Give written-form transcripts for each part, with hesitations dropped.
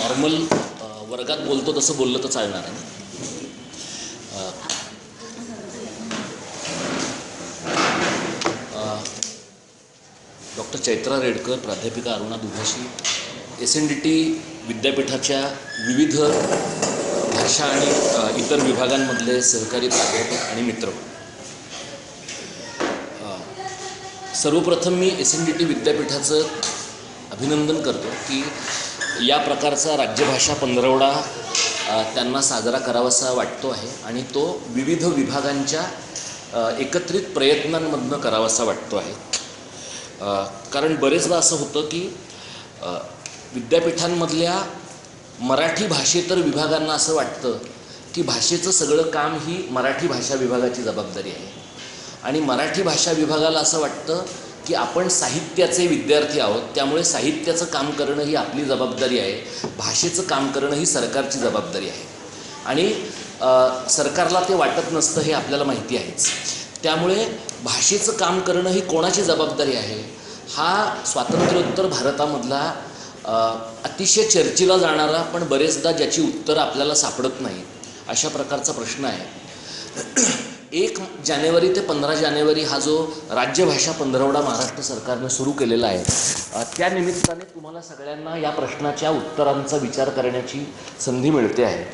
Normal वर्गात बोलतो तसं बोललं तर चालणार आहे. डॉक्टर चैत्रा रेडकर, प्राध्यापिका अरुणा दुभाषी, SNDT विद्यापीठाच्या विविध भाषा आणि इतर विभागांमधले सहकारी प्राध्यापक आणि मित्र, सर्वप्रथम मी SNDT विद्यापीठाचं अभिनंदन करतो की या प्रकारचा राज्यभाषा पंधरवडा त्यांना साजरा करावासा वाटतो आहे आणि तो विविध विभागांच्या एकत्रित प्रयत्नांमधनं करावासा वाटतो आहे. कारण बरेचदा असं होतं की विद्यापीठांमधल्या मराठी भाषेतर विभागांना असं वाटतं की भाषेचं सगळं काम ही मराठी भाषा विभागाची जबाबदारी आहे आणि मराठी भाषा विभागाला असं वाटतं की आपण साहित्याचे विद्यार्थी आहोत, त्यामुळे साहित्याचं काम करणं ही आपली जबाबदारी आहे, भाषेचं काम करणं ही सरकारची जबाबदारी आहे. आणि सरकारला ते वाटत नसतं हे आपल्याला माहिती आहेच. त्यामुळे भाषेचं काम करणं ही कोणाची जबाबदारी आहे हा स्वातंत्र्योत्तर भारतामधला अतिशय चर्चेला जाणारा पण बरेचदा ज्याची उत्तरं आपल्याला सापडत नाही अशा प्रकारचा प्रश्न आहे. 1 जानेवारी ते 15 जानेवारी हा जो राज्यभाषा पंधरवडा महाराष्ट्र सरकारने सुरू केलेला आहे, त्या निमित्ताने तुम्हाला सगळ्यांना या प्रश्नाच्या उत्तरांचा विचार करण्याची संधी मिळते आहे.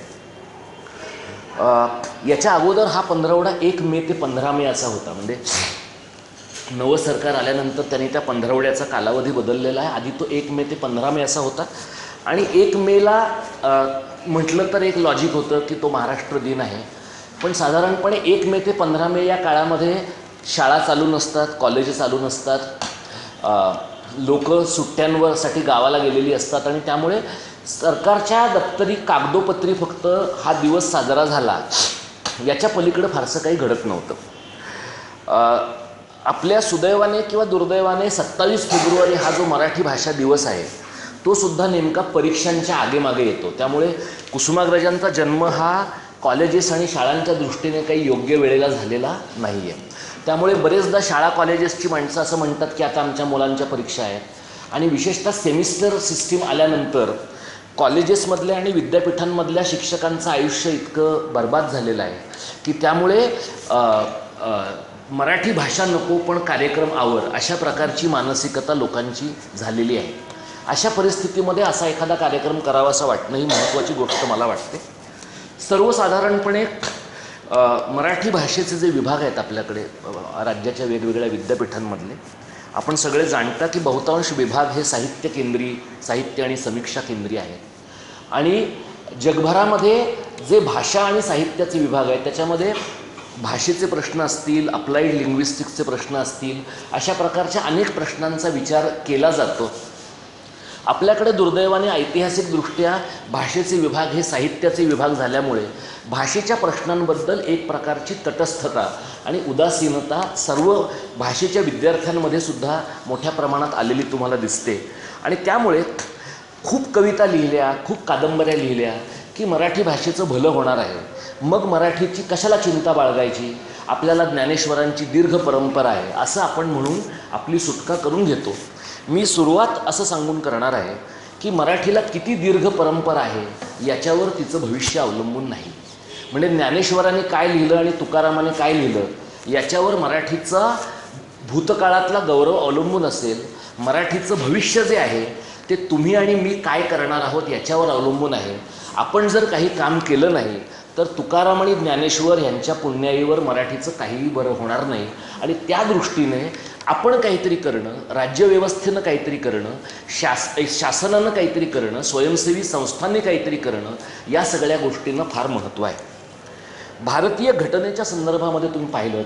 याच्या अगोदर हा पंधरवडा 1 मे ते 15 मे असा होता. म्हणजे नवं सरकार आल्यानंतर त्यांनी त्या पंधरवड्याचा कालावधी बदललेला आहे. आधी तो 1 मे ते 15 मे असा होता आणि 1 मेला म्हटलं तर एक लॉजिक होतं की तो महाराष्ट्र दिन आहे. पण साधारणपणे 1 मे ते 15 मे या काळामध्ये शाळा चालू नसतात, कॉलेज चालू नसतात, लोक सुट्ट्यांवरसाठी गावाला गेलेली असतात आणि त्यामुळे सरकारच्या दप्तरी कागदोपत्री फक्त हा दिवस साजरा झाला, याच्या पलीकडं फारसं काही घडत नव्हतं. आपल्या सुदैवाने किंवा दुर्दैवाने 27 फेब्रुवारी हा जो मराठी भाषा दिवस आहे तो सुद्धा नेमका परीक्षांच्या आगेमागे येतो. त्यामुळे कुसुमाग्रजांचा जन्म हा कॉलेजेस आणि शाळांच्या दृष्टीने काही योग्य वेळेला झालेला नाही आहे. त्यामुळे बरेचदा शाळा कॉलेजेसची माणसं असं म्हणतात की आता आमच्या मुलांच्या परीक्षा आहेत आणि विशेषतः सेमिस्टर सिस्टीम आल्यानंतर कॉलेजेसमधल्या आणि विद्यापीठांमधल्या शिक्षकांचं आयुष्य इतकं बर्बाद झालेलं आहे की त्यामुळे मराठी भाषा नको पण कार्यक्रम आवर अशा प्रकारची मानसिकता लोकांची झालेली आहे. अशा परिस्थितीमध्ये असा एखादा कार्यक्रम करावासा वाटणं ही महत्त्वाची गोष्ट मला वाटते. सर्वसाधारणपणे मराठी भाषेचे जे विभाग आहेत आपल्याकडे राज्याच्या वेगवेगळ्या विद्यापीठांमधले, आपण सगळे जाणता की बहुतांश विभाग हे साहित्य केंद्री, साहित्य आणि समीक्षा केंद्री आहेत आणि जगभरामध्ये जे भाषा आणि साहित्याचे विभाग आहेत त्याच्यामध्ये भाषेचे प्रश्न असतील, अप्लाइड लिंग्विस्टिक्सचे प्रश्न असतील, अशा प्रकारच्या अनेक प्रश्नांचा विचार केला जातो. आपल्याकडे दुर्दैवाने ऐतिहासिकदृष्ट्या भाषेचे विभाग हे साहित्याचे विभाग झाल्यामुळे भाषेच्या प्रश्नांबद्दल एक प्रकारची तटस्थता आणि उदासीनता सर्व भाषेच्या विद्यार्थ्यांमध्ये सुद्धा मोठ्या प्रमाणात आलेली तुम्हाला दिसते. आणि त्यामुळे खूप कविता लिहिल्या, खूप कादंबऱ्या लिहिल्या की मराठी भाषेचं भलं होणार आहे, मग मराठीची कशाला चिंता बाळगायची, आपल्याला ज्ञानेश्वरांची दीर्घ परंपरा आहे असं आपण म्हणून आपली सुटका करून घेतो. मी सुरुवात असं सांगून करणार आहे की मराठीला किती दीर्घ परंपरा आहे याच्यावर तिचं भविष्य अवलंबून नाही. म्हणजे ज्ञानेश्वराने काय लिहिलं आणि तुकारामाने काय लिहिलं याच्यावर मराठीचा भूतकाळातला गौरव अवलंबून असेल. मराठीचं भविष्य जे आहे ते तुम्ही आणि मी काय करणार आहोत याच्यावर अवलंबून आहे. आपण जर काही काम केलं नाही तर तुकाराम आणि ज्ञानेश्वर यांच्या पुण्याईवर मराठीचं काहीही बरं होणार नाही. आणि त्या दृष्टीने आपण काहीतरी करणं, राज्यव्यवस्थेनं काहीतरी करणं, शासनानं काहीतरी करणं, स्वयंसेवी संस्थांनी काहीतरी करणं, या सगळ्या गोष्टींना फार महत्त्व आहे. भारतीय घटनेच्या संदर्भामध्ये तुम्ही पाहिलं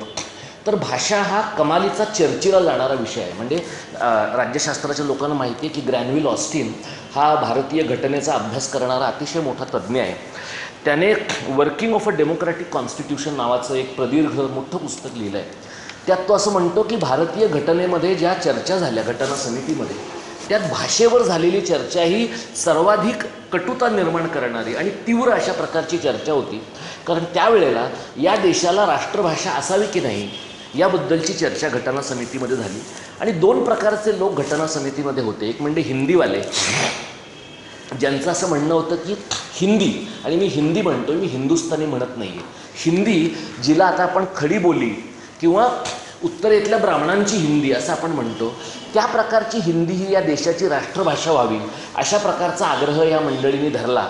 तर भाषा हा कमालीचा चर्चेला जाणारा विषय आहे. म्हणजे राज्यशास्त्राच्या लोकांना माहिती आहे की ग्रॅनविल ऑस्टिन हा भारतीय घटनेचा अभ्यास करणारा अतिशय मोठा तज्ज्ञ आहे. त्याने working of a democratic constitution नावाचं एक प्रदीर्घ मोठं पुस्तक लिहिलं आहे. त्यात तो असं म्हणतो की भारतीय घटनेमध्ये ज्या चर्चा झाल्या घटना समितीमध्ये, त्यात भाषेवर झालेली चर्चा ही सर्वाधिक कटुता निर्माण करणारी आणि तीव्र अशा प्रकारची चर्चा होती. कारण त्यावेळेला या देशाला राष्ट्रभाषा असावी की नाही याबद्दलची चर्चा घटना समितीमध्ये झाली. आणि 2 प्रकारचे लोक घटना समितीमध्ये होते. एक म्हणजे हिंदीवाले ज्यांचं असं म्हणणं होतं की हिंदी, आणि मी हिंदी म्हणतो, मी हिंदुस्थानी म्हणत नाही आहे, हिंदी जिला आता आपण खडी बोली किंवा उत्तरेतल्या ब्राह्मणांची हिंदी असं आपण म्हणतो, त्या प्रकारची हिंदी ही या देशाची राष्ट्रभाषा व्हावी अशा प्रकारचा आग्रह या मंडळींनी धरला.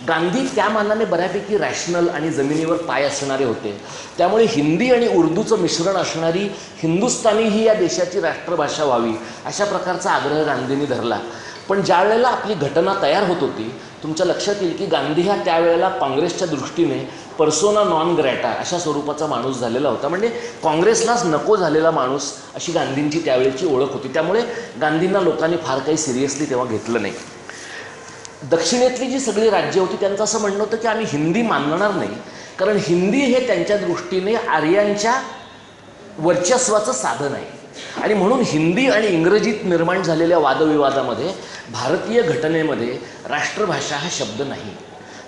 गांधी त्या मानाने बऱ्यापैकी रॅशनल आणि जमिनीवर पाय असणारे होते, त्यामुळे हिंदी आणि उर्दूचं मिश्रण असणारी हिंदुस्थानी ही या देशाची राष्ट्रभाषा व्हावी अशा प्रकारचा आग्रह गांधींनी धरला. पण ज्या वेळेला आपली घटना तयार होत होती, तुमच्या लक्षात येईल की गांधी हा त्यावेळेला काँग्रेसच्या दृष्टीने पर्सोना नॉन ग्रॅटा अशा स्वरूपाचा माणूस झालेला होता, म्हणजे काँग्रेसलाच नको झालेला माणूस अशी गांधींची त्यावेळेची ओळख होती. त्यामुळे गांधींना लोकांनी फार काही सिरियसली तेव्हा घेतलं नाही. दक्षिणेतली जी सगळी राज्य होती त्यांचं असं म्हणणं होतं की आम्ही हिंदी मानणार नाही, कारण हिंदी हे त्यांच्या दृष्टीने आर्यांच्या वर्चस्वाचं साधन आहे, आणि म्हणून हिंदी आणि इंग्रजीत निर्माण झालेल्या वादविवादामध्ये भारतीय घटनेमध्ये राष्ट्रभाषा हा शब्द नाही.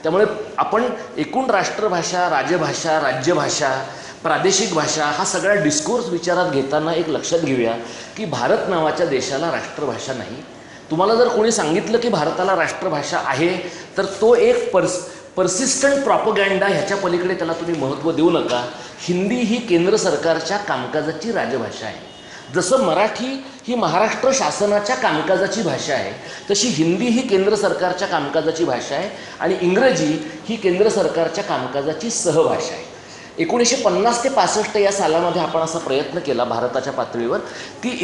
त्यामुळे आपण एकूण राष्ट्रभाषा, राजभाषा, राज्यभाषा, प्रादेशिक भाषा हा सगळा डिस्कोर्स विचारात घेताना एक लक्षात घेऊया की भारत नावाच्या देशाला राष्ट्रभाषा नाही. तुम्हाला जर कोणी सांगितलं की भारताला राष्ट्रभाषा आहे तर तो एक पर्सिस्टंट प्रॉपगँडा, ह्याच्या पलीकडे त्याला तुम्ही महत्त्व देऊ नका. हिंदी ही केंद्र सरकारच्या कामकाजाची राजभाषा आहे. जसं मराठी ही महाराष्ट्र शासनाच्या कामकाजाची भाषा आहे, तशी हिंदी ही केंद्र सरकारच्या कामकाजाची भाषा आहे, आणि इंग्रजी ही केंद्र सरकारच्या कामकाजाची सहभाषा आहे. 1950 ते 65 या सालामध्ये आपण असा प्रयत्न केला भारताच्या पातळीवर की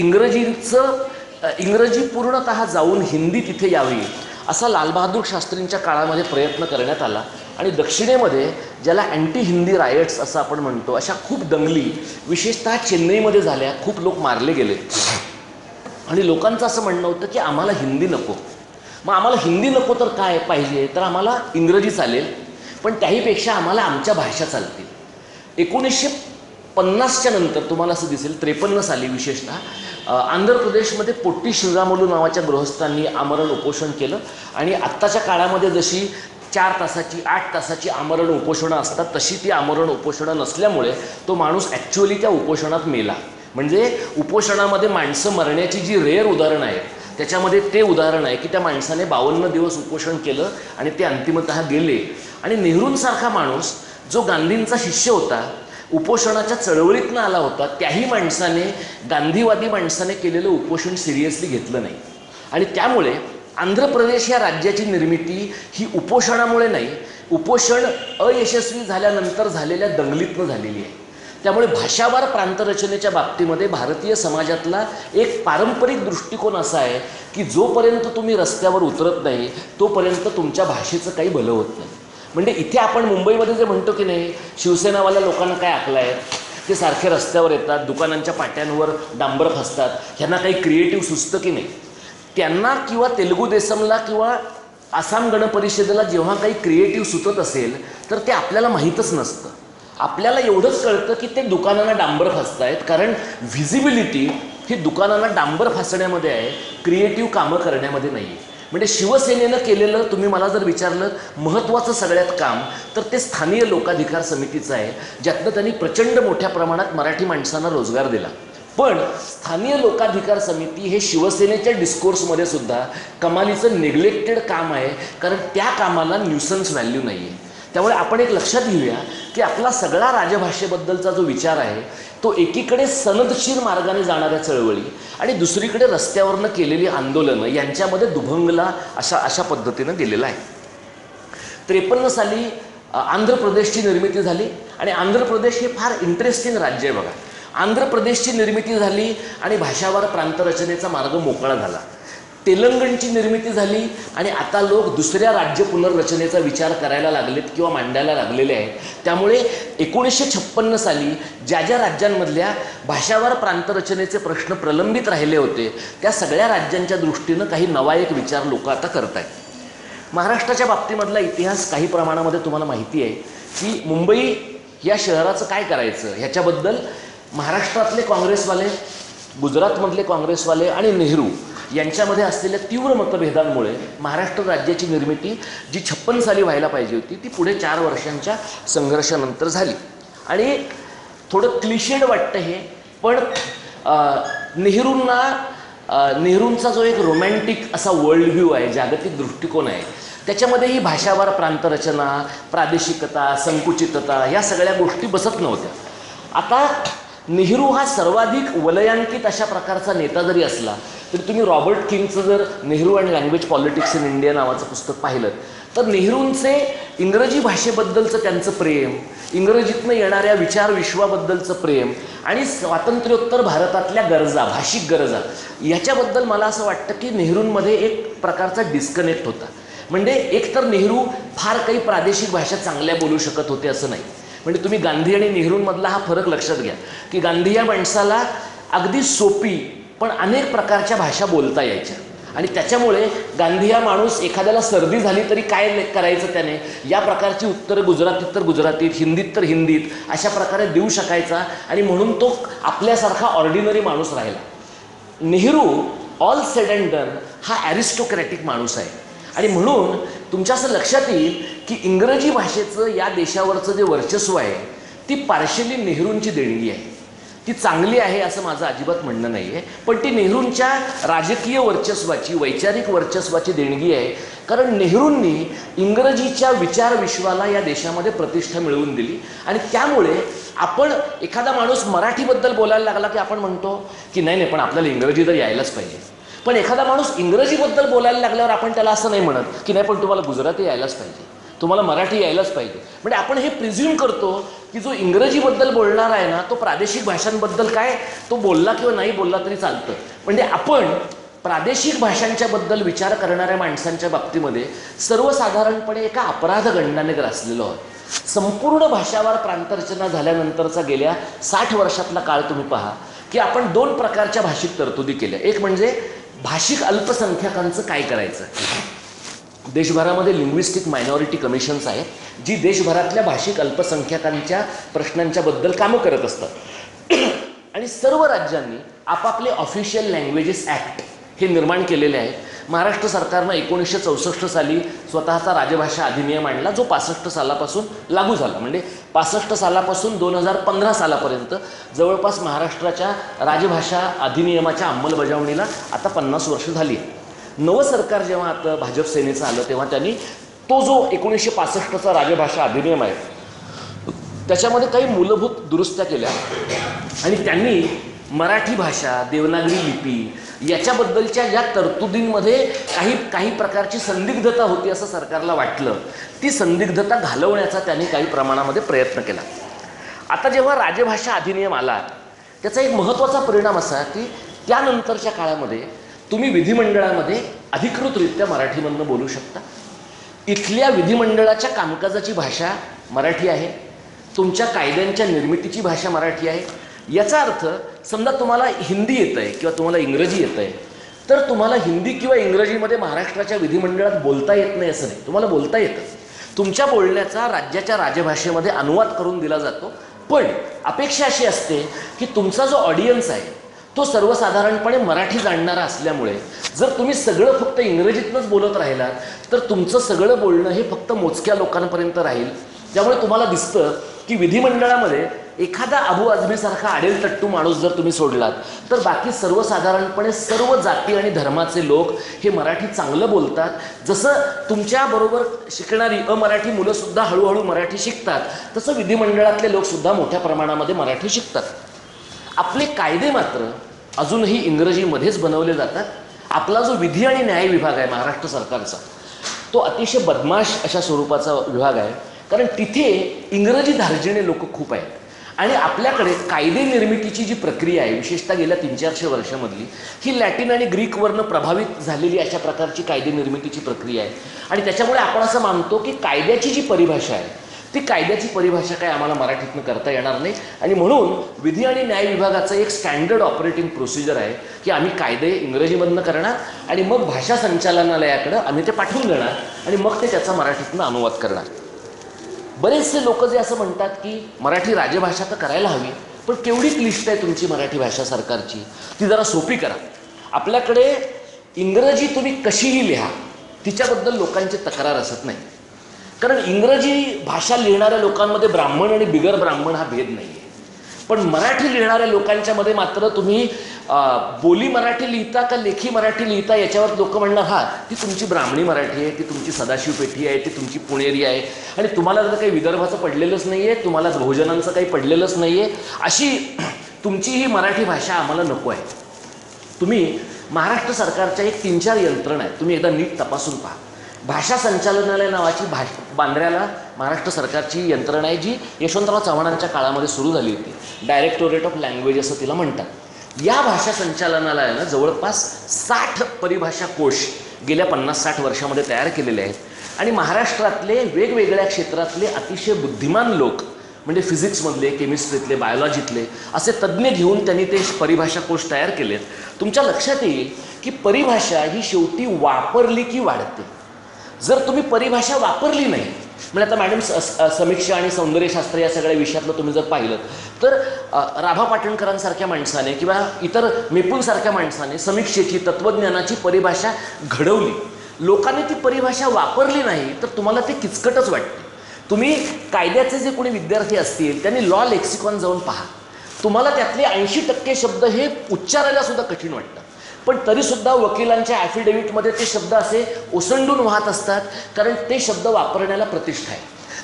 इंग्रजी पूर्णतः जाऊन हिंदी तिथे यावी असा लालबहादूर शास्त्रींच्या काळामध्ये प्रयत्न करण्यात आला. आणि दक्षिणेमध्ये ज्याला अँटी हिंदी रायट्स असं आपण म्हणतो, अशा खूप दंगली विशेषतः चेन्नईमध्ये झाल्या, खूप लोक मारले गेले, आणि लोकांचं असं म्हणणं होतं की आम्हाला हिंदी नको. मग आम्हाला हिंदी नको तर काय पाहिजे, तर आम्हाला इंग्रजी चालेल, पण त्याहीपेक्षा आम्हाला आमच्या भाषा चालतील. 1950च्या नंतर तुम्हाला असं दिसेल 53 साली विशेषतः आंध्र प्रदेशमध्ये पोट्टी श्रीरामुलू नावाच्या गृहस्थांनी आमरण उपोषण केलं, आणि आत्ताच्या काळामध्ये जशी 4 तासाची 8 तासाची आमरण उपोषणं असतात तशी ती आमरण उपोषणं नसल्यामुळे तो माणूस ॲक्च्युअली त्या उपोषणात मेला. म्हणजे उपोषणामध्ये माणसं मरण्याची जी रेअर उदाहरणं आहेत त्याच्यामध्ये ते उदाहरण आहे की त्या माणसाने 52 दिवस उपोषण केलं आणि ते अंतिमतः गेले. आणि नेहरूंसारखा माणूस जो गांधींचा शिष्य होता, उपोषणाच्या चळवळीतनं आला होता, त्याही माणसाने, गांधीवादी माणसाने केलेलं उपोषण सिरियसली घेतलं नाही. आणि त्यामुळे आंध्र प्रदेश या राज्याची निर्मिती ही उपोषणामुळे नाही, उपोषण अयशस्वी झाल्यानंतर झालेल्या दंगलीतनं झालेली आहे. त्यामुळे भाषावार प्रांतरचनेच्या बाबतीमध्ये भारतीय समाजातला एक पारंपरिक दृष्टिकोन असा आहे की जोपर्यंत तुम्ही रस्त्यावर उतरत नाही तोपर्यंत तुमच्या भाषेचं काही भलं होत नाही. म्हणजे इथे आपण मुंबईमध्ये जे म्हणतो की नाही, शिवसेनावाल्या लोकांना काय आखलं आहे, ते सारखे रस्त्यावर येतात, दुकानांच्या पाट्यांवर डांबर फसतात, ह्यांना काही क्रिएटिव्ह सुचतं की नाही. त्यांना किंवा तेलुगू देसमला किंवा आसाम गण परिषदेला जेव्हा काही क्रिएटिव्ह सुचत असेल तर ते आपल्याला माहीतच नसतं. आपल्याला एवढंच कळतं की ते दुकानांना डांबर फासत आहेत, कारण व्हिजिबिलिटी ही दुकानांना डांबर फासण्यामध्ये आहे, क्रिएटिव्ह कामं करण्यामध्ये नाही आहे. म्हणजे शिवसेनेनं केलेलं, तुम्ही मला जर विचारलं महत्त्वाचं सगळ्यात काम, तर ते स्थानिय लोकाधिकार समितीचं आहे, ज्यातनं त्यांनी प्रचंड मोठ्या प्रमाणात मराठी माणसांना रोजगार दिला. पण स्थानिय लोकाधिकार समिती हे शिवसेनेच्या डिस्कोर्समध्ये सुद्धा कमालीचं नेग्लेक्टेड काम आहे, कारण त्या कामाला न्यूसन्स व्हॅल्यू नाही आहे. त्यामुळे आपण एक लक्षात घेऊया की आपला सगळा राजभाषेबद्दलचा जो विचार आहे तो एकीकडे सनदशीर मार्गाने जाणाऱ्या चळवळी आणि दुसरीकडे रस्त्यावरनं केलेली आंदोलनं यांच्यामध्ये दुभंगला अशा पद्धतीनं गेलेला आहे. 53 साली आंध्र प्रदेशची निर्मिती झाली, आणि आंध्र प्रदेश हे फार इंटरेस्टिंग राज्य आहे बघा. आंध्र प्रदेशची निर्मिती झाली आणि भाषावार प्रांतरचनेचा मार्ग मोकळा झाला. तेलंगणची निर्मिती झाली आणि आता लोक दुसऱ्या राज्य पुनर्रचनेचा विचार करायला लागलेत किंवा मांडायला लागलेले आहेत. त्यामुळे 1956 साली ज्या ज्या राज्यांमधल्या भाषावार प्रांतरचनेचे प्रश्न प्रलंबित राहिले होते त्या सगळ्या राज्यांच्या दृष्टीनं काही नवा एक विचार लोक आता करत आहेत. महाराष्ट्राच्या बाबतीमधला इतिहास काही प्रमाणामध्ये तुम्हाला माहिती आहे की मुंबई या शहराचं काय करायचं ह्याच्याबद्दल महाराष्ट्रातले काँग्रेसवाले, गुजरातमधले काँग्रेसवाले आणि नेहरू यांच्यामध्ये असलेल्या तीव्र मतभेदांमुळे महाराष्ट्र राज्याची निर्मिती जी 56 साली व्हायला पाहिजे होती ती पुढे 4 वर्षांच्या संघर्षानंतर झाली. आणि थोडं क्लिशेड वाटतं हे, पण नेहरूंना नेहरूंचा जो एक रोमॅन्टिक असा वर्ल्ड व्ह्यू आहे, जागतिक दृष्टिकोन आहे, त्याच्यामध्ये ही भाषावार प्रांतरचना, प्रादेशिकता, संकुचितता या सगळ्या गोष्टी बसत नव्हत्या. आता नेहरू हा सर्वाधिक वलयांकित अशा प्रकारचा नेता जरी असला तरी तुम्ही रॉबर्ट किंगचं जर Nehru and language politics in India नावाचं पुस्तक पाहिलं तर नेहरूंचे इंग्रजी भाषेबद्दलचं त्यांचं प्रेम, इंग्रजीतनं येणाऱ्या विचार विश्वाबद्दलचं प्रेम आणि स्वातंत्र्योत्तर भारतातल्या गरजा, भाषिक गरजा याच्याबद्दल मला असं वाटतं की नेहरूंमध्ये एक प्रकारचा डिस्कनेक्ट होता. म्हणजे एकतर नेहरू फार काही प्रादेशिक भाषा चांगल्या बोलू शकत होते असं नाही. म्हणजे तुम्ही गांधी आणि नेहरूंमधला हा फरक लक्षात घ्या की गांधी या माणसाला अगदी सोपी पण अनेक प्रकारच्या भाषा बोलता यायच्या आणि त्याच्यामुळे गांधी हा माणूस एखाद्याला सर्दी झाली तरी काय करायचं त्याने या प्रकारची उत्तरं गुजरातीत तर गुजरातीत, हिंदीत तर हिंदीत अशा प्रकारे देऊ शकायचा आणि म्हणून तो आपल्यासारखा ऑर्डिनरी माणूस राहिला. Nehru all sed and done हा ॲरिस्टोक्रॅटिक माणूस आहे आणि म्हणून तुमच्या असं लक्षात येईल की इंग्रजी भाषेचं या देशावरचं जे वर्चस्व आहे ती पार्शली नेहरूंची देणगी आहे. ती चांगली आहे असं माझं अजिबात म्हणणं नाही आहे, पण ती नेहरूंच्या राजकीय वर्चस्वाची, वैचारिक वर्चस्वाची देणगी आहे. कारण नेहरूंनी इंग्रजीच्या विचार विश्वाला या देशामध्ये प्रतिष्ठा मिळवून दिली आणि त्यामुळे आपण एखादा माणूस मराठीबद्दल बोलायला लागला की आपण म्हणतो की नाही पण आपल्याला इंग्रजी तर यायलाच पाहिजे. पण एखादा माणूस इंग्रजीबद्दल बोलायला लागल्यावर आपण त्याला असं नाही म्हणत की नाही पण तुम्हाला गुजराती यायलाच पाहिजे, तुम्हाला मराठी यायलाच पाहिजे. म्हणजे आपण हे प्रिझ्युम करतो की जो इंग्रजीबद्दल बोलणार आहे ना तो प्रादेशिक भाषांबद्दल काय तो बोलला किंवा नाही बोलला तरी चालतं. म्हणजे आपण प्रादेशिक भाषांच्याबद्दल विचार करणाऱ्या माणसांच्या बाबतीमध्ये सर्वसाधारणपणे एका अपराध गंडाने ग्रासलेलो आहोत. संपूर्ण भाषावार प्रांतरचना झाल्यानंतरचा गेल्या 60 वर्षातला काळ तुम्ही पहा की आपण 2 प्रकारच्या भाषिक तरतुदी केल्या. एक म्हणजे भाषिक अल्पसंख्याकांचं काय करायचं. देशभरामध्ये लिंग्विस्टिक मायनॉरिटी कमिशन्स आहेत जी देशभरातल्या भाषिक अल्पसंख्याकांच्या प्रश्नांच्याबद्दल कामं करत असतात आणि सर्व राज्यांनी आपापले ऑफिशियल लँग्वेजेस ॲक्ट हे निर्माण केलेले आहेत. महाराष्ट्र सरकारनं 1964 साली स्वतःचा राजभाषा अधिनियम आणला जो 65 सालापासून लागू झाला. म्हणजे 65 सालापासून 2015 सालापर्यंत जवळपास महाराष्ट्राच्या राजभाषा अधिनियमाच्या अंमलबजावणीला आता 50 वर्ष झाली आहे. नवं सरकार जेव्हा आता भाजप सेनेचं आलं तेव्हा त्यांनी तो जो 1965चा राजभाषा अधिनियम आहे त्याच्यामध्ये काही मूलभूत दुरुस्त्या केल्या आणि त्यांनी मराठी भाषा, देवनागरी लिपी याच्याबद्दलच्या ज्या तरतुदींमध्ये काही प्रकारची संदिग्धता होती असं सरकारला वाटलं, ती संदिग्धता घालवण्याचा त्यांनी काही प्रमाणामध्ये प्रयत्न केला. आता जेव्हा राजभाषा अधिनियम आला त्याचा एक महत्त्वाचा परिणाम असा की त्यानंतरच्या काळामध्ये तुम्ही विधिमंडळामध्ये अधिकृतरित्या मराठीमधनं बोलू शकता. इथल्या विधिमंडळाच्या कामकाजाची भाषा मराठी आहे, तुमच्या कायद्यांच्या निर्मितीची भाषा मराठी आहे. याचा अर्थ समजा तुम्हाला हिंदी येतं आहे किंवा तुम्हाला इंग्रजी येतं आहे तर तुम्हाला हिंदी किंवा इंग्रजीमध्ये महाराष्ट्राच्या विधिमंडळात बोलता येत नाही असं नाही, तुम्हाला बोलता येतं. तुमच्या बोलण्याचा राज्याच्या राजभाषेमध्ये अनुवाद करून दिला जातो. पण अपेक्षा अशी असते की तुमचा जो ऑडियन्स आहे तो सर्वसाधारणपणे मराठी जाणणारा असल्यामुळे जर तुम्ही सगळं फक्त इंग्रजीतनंच बोलत राहिलात तर तुमचं सगळं बोलणं हे फक्त मोजक्या लोकांपर्यंत राहील. त्यामुळे तुम्हाला दिसतं की विधिमंडळामध्ये एखादा अबू आझमीसारखा आडेल तट्टू माणूस जर तुम्ही सोडलात तर बाकी सर्वसाधारणपणे सर्व जाती आणि धर्माचे लोक हे मराठी चांगलं बोलतात. जसं तुमच्याबरोबर शिकणारी अमराठी मुलंसुद्धा हळूहळू मराठी शिकतात तसं विधिमंडळातले लोकसुद्धा मोठ्या प्रमाणामध्ये मराठी शिकतात. आपले कायदे मात्र अजूनही इंग्रजीमध्येच बनवले जातात. आपला जो विधी आणि न्याय विभाग आहे महाराष्ट्र सरकारचा तो अतिशय बदमाश अशा स्वरूपाचा विभाग आहे. कारण तिथे इंग्रजी धार्जिणे लोक खूप आहेत आणि आपल्याकडे कायदे निर्मितीची जी प्रक्रिया आहे विशेषतः गेल्या 300-400 वर्षामधली ही लॅटिन आणि ग्रीकवरनं प्रभावित झालेली अशा प्रकारची कायदे निर्मितीची प्रक्रिया आहे. आणि त्याच्यामुळे आपण असं मानतो की कायद्याची जी परिभाषा आहे ती कायद्याची परिभाषा काय आम्हाला मराठीतनं करता येणार नाही. आणि म्हणून विधी आणि न्याय विभागाचं एक स्टँडर्ड ऑपरेटिंग प्रोसिजर आहे की आम्ही कायदे इंग्रजीमधनं करणार आणि मग भाषा संचालनालयाकडं आम्ही ते पाठवून देणार आणि मग ते त्याचा मराठीतनं अनुवाद करणार. बरेचसे लोक जे असं म्हणतात की मराठी राजभाषा तर करायला हवी पण केवढी क्लिष्ट आहे तुमची मराठी भाषा सरकारची, ती जरा सोपी करा. आपल्याकडे इंग्रजी तुम्ही कशीही लिहा तिच्याबद्दल लोकांची तक्रार असत नाही. कारण इंग्रजी भाषा लिहिणाऱ्या लोकांमध्ये ब्राह्मण आणि बिगर ब्राह्मण हा भेद नाही आहे. पण मराठी लिहिणाऱ्या लोकांच्यामध्ये मात्र तुम्ही बोली मराठी लिहिता का लेखी मराठी लिहिता याच्यावर लोक म्हणणार हा ती तुमची ब्राह्मणी मराठी आहे, ती तुमची सदाशिव पेठी आहे, ती तुमची पुणेरी आहे आणि तुम्हाला जर काही विदर्भाचं पडलेलंच नाही आहे, तुम्हाला बहुजनांचं काही पडलेलंच नाही आहे, अशी तुमची ही मराठी भाषा आम्हाला नको आहे. तुम्ही महाराष्ट्र सरकारच्या एक 3-4 यंत्रणा आहेत, तुम्ही एकदा नीट तपासून पहा. भाषा संचालनालय नावाची बांद्र्याला महाराष्ट्र सरकारची यंत्रणा आहे, जी यशवंतराव चव्हाणांच्या काळामध्ये सुरू झाली होती. डायरेक्टोरेट ऑफ लँग्वेज असं तिला म्हणतात. या भाषा संचालनालयानं जवळपास 60 परिभाषा कोश गेल्या 50-60 वर्षामध्ये तयार केलेले आहेत आणि महाराष्ट्रातले वेगवेगळ्या क्षेत्रातले अतिशय बुद्धिमान लोक म्हणजे फिजिक्समधले, केमिस्ट्रीतले, बायोलॉजीतले असे तज्ज्ञ घेऊन त्यांनी ते परिभाषा कोश तयार केलेत. तुमच्या लक्षात येईल की परिभाषा ही शेवटी वापरली की वाढते. जर तुम्ही परिभाषा वापरली नाही, म्हणजे आता मॅडम समीक्षा आणि सौंदर्यशास्त्र या सगळ्या विषयातलं तुम्ही जर पाहिलं तर राभा पाटणकरांसारख्या माणसाने किंवा इतर मेपूंसारख्या माणसाने समीक्षेची, तत्त्वज्ञानाची परिभाषा घडवली. लोकांनी ती परिभाषा वापरली नाही तर तुम्हाला ते किचकटच वाटते. तुम्ही कायद्याचे जे कोणी विद्यार्थी असतील त्यांनी लॉ लेक्सिकॉन जाऊन पहा. तुम्हाला त्यातले 80% शब्द हे उच्चारायला सुद्धा कठीण वाटतात, पण तरीसुद्धा वकिलांच्या ॲफिडेव्हिटमध्ये ते शब्द असे ओसंडून वाहत असतात, कारण ते शब्द वापरण्याला प्रतिष्ठा आहे.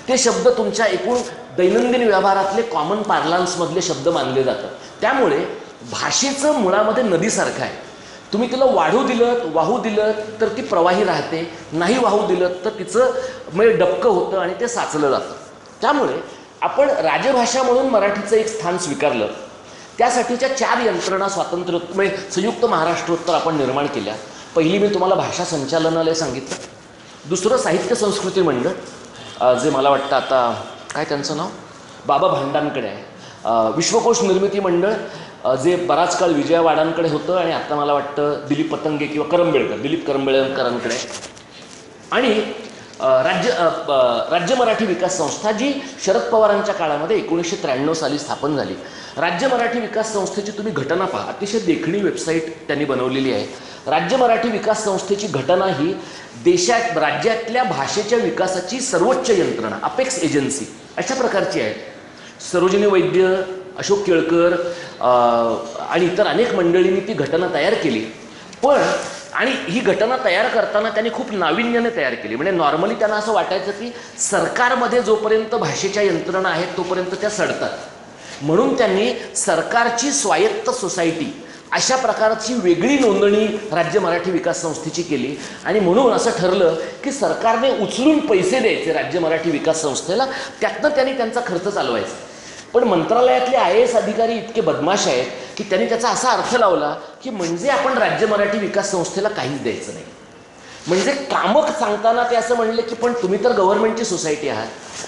ते शब्द तुमच्या एकूण दैनंदिन व्यवहारातले कॉमन पार्लान्समधले शब्द मानले जातात. त्यामुळे भाषेचं मुळामध्ये नदीसारखं आहे. तुम्ही तिला वाढू दिलं, वाहू दिलं तर ती प्रवाही राहते, नाही वाहू दिलं तर तिचं म्हणजे डबकं होतं आणि ते साचलं जातं. त्यामुळे आपण राजभाषा म्हणून मराठीचं एक स्थान स्वीकारलं. त्यासाठीच्या 4 यंत्रणा म्हणजे संयुक्त महाराष्ट्रोत्तर आपण निर्माण केल्या. पहिली मी तुम्हाला भाषा संचालनालय सांगितलं. दुसरं साहित्य संस्कृती मंडळ, जे मला वाटतं आता काय त्यांचं नाव बाबा भांडांकडे आहे. विश्वकोश निर्मिती मंडळ, जे बराच काळ विजया वाडांकडे होतं आणि आता मला वाटतं दिलीप पतंगे किंवा दिलीप करंबेळकरांकडे. आणि राज्य मराठी विकास संस्था, जी शरद पवारांच्या काळामध्ये 1993 साली स्थापन झाली. राज्य मराठी विकास संस्थेची तुम्ही घटना पहा, अतिशय देखणी वेबसाईट त्यांनी बनवलेली आहे. राज्य मराठी विकास संस्थेची घटना ही राज्यातल्या भाषेच्या विकासाची सर्वोच्च यंत्रणा, अपेक्स एजन्सी अशा प्रकारची आहे. सरोजिनी वैद्य, अशोक केळकर आणि इतर अनेक मंडळींनी ती घटना तयार केली. आणि ही घटना तयार करताना त्यांनी खूप नाविन्याने तयार केली. म्हणजे नॉर्मली त्यांना असं वाटायचं की सरकारमध्ये जोपर्यंत भाषेच्या यंत्रणा आहेत तोपर्यंत त्या सडतात, म्हणून त्यांनी सरकारची स्वायत्त सोसायटी अशा प्रकारची वेगळी नोंदणी राज्य मराठी विकास संस्थेची केली. आणि म्हणून असं ठरलं की सरकारने उचलून पैसे द्यायचे राज्य मराठी विकास संस्थेला, त्यातनं त्यांनी त्यांचा खर्च चालवायचा. पण मंत्रालयातले IAS अधिकारी इतके बदमाश आहेत की त्यांनी त्याचा असा अर्थ लावला की म्हणजे आपण राज्य मराठी विकास संस्थेला काहीच द्यायचं नाही. म्हणजे कामक सांगताना ते असं म्हणले की पण तुम्ही तर गव्हर्नमेंटची सोसायटी आहात,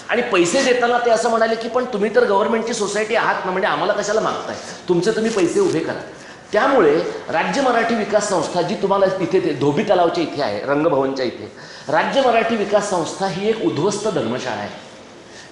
आणि पैसे देताना ते असं म्हणाले की पण तुम्ही तर गव्हर्नमेंटची सोसायटी आहात ना, म्हणजे आम्हाला कशाला मागताय, तुमचे तुम्ही पैसे उभे करा. त्यामुळे राज्य मराठी विकास संस्था, जी तुम्हाला इथे धोबी तलावच्या इथे आहे, रंगभवनच्या इथे, राज्य मराठी विकास संस्था ही एक उद्ध्वस्त धर्मशाळा आहे.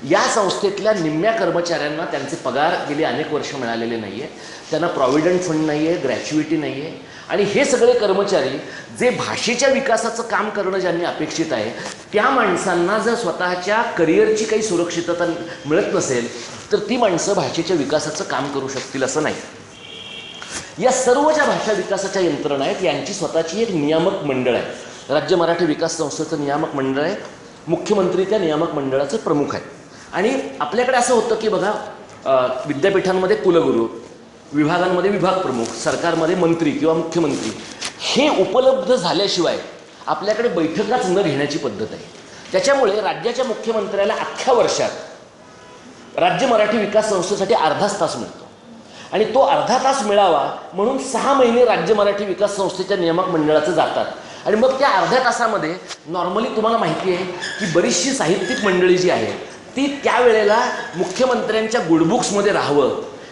या संस्थेतल्या निम्म्या कर्मचाऱ्यांना त्यांचे पगार गेली अनेक वर्ष मिळालेले नाही आहे, त्यांना प्रॉव्हिडंट फंड नाही आहे, ग्रॅच्युइटी नाही आहे. आणि हे सगळे कर्मचारी जे भाषेच्या विकासाचं काम करणं ज्यांनी अपेक्षित आहे, त्या माणसांना जर स्वतःच्या करिअरची काही सुरक्षितता मिळत नसेल तर ती माणसं भाषेच्या विकासाचं काम करू शकतील असं नाही. या सर्व ज्या भाषा विकासाच्या यंत्रणा आहेत यांची स्वतःची एक नियामक मंडळ आहे. राज्य मराठी विकास संस्थेचं नियामक मंडळ आहे. मुख्यमंत्री त्या नियामक मंडळाचे प्रमुख आहेत. आणि आपल्याकडे असं होतं की बघा, विद्यापीठांमध्ये कुलगुरू, विभागांमध्ये विभाग प्रमुख, सरकारमध्ये मंत्री किंवा मुख्यमंत्री, हे उपलब्ध झाल्याशिवाय आपल्याकडे बैठकाच न घेण्याची पद्धत आहे. त्याच्यामुळे राज्याच्या मुख्यमंत्र्याला अख्ख्या वर्षात राज्य मराठी विकास संस्थेसाठी अर्धाच तास मिळतो. आणि तो अर्धा तास मिळावा म्हणून 6 महिने राज्य मराठी विकास संस्थेच्या नियामक मंडळाचं जातात. आणि मग त्या अर्ध्या तासामध्ये नॉर्मली तुम्हाला माहिती आहे की बरीचशी साहित्यिक मंडळी जी आहे ती त्यावेळेला मुख्यमंत्र्यांच्या गुडबुक्समध्ये राहावं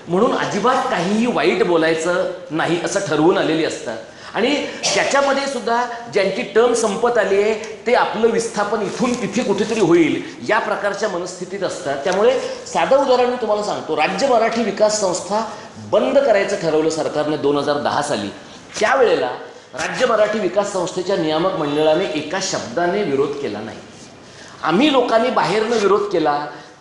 म्हणून अजिबात काहीही वाईट बोलायचं नाही असं ठरवून आलेली असतात. आणि त्याच्यामध्ये सुद्धा ज्यांची टर्म संपत आली आहे ते आपलं विस्थापन इथून तिथे कुठेतरी होईल या प्रकारच्या मनस्थितीत असतात. त्यामुळे साधं उदाहरण मी तुम्हाला सांगतो, राज्य मराठी विकास संस्था बंद करायचं ठरवलं सरकारने 2010 साली. त्यावेळेला राज्य मराठी विकास संस्थेच्या नियामक मंडळाने एका शब्दाने विरोध केला नाही. आम्ही लोकांनी बाहेरनं विरोध केला,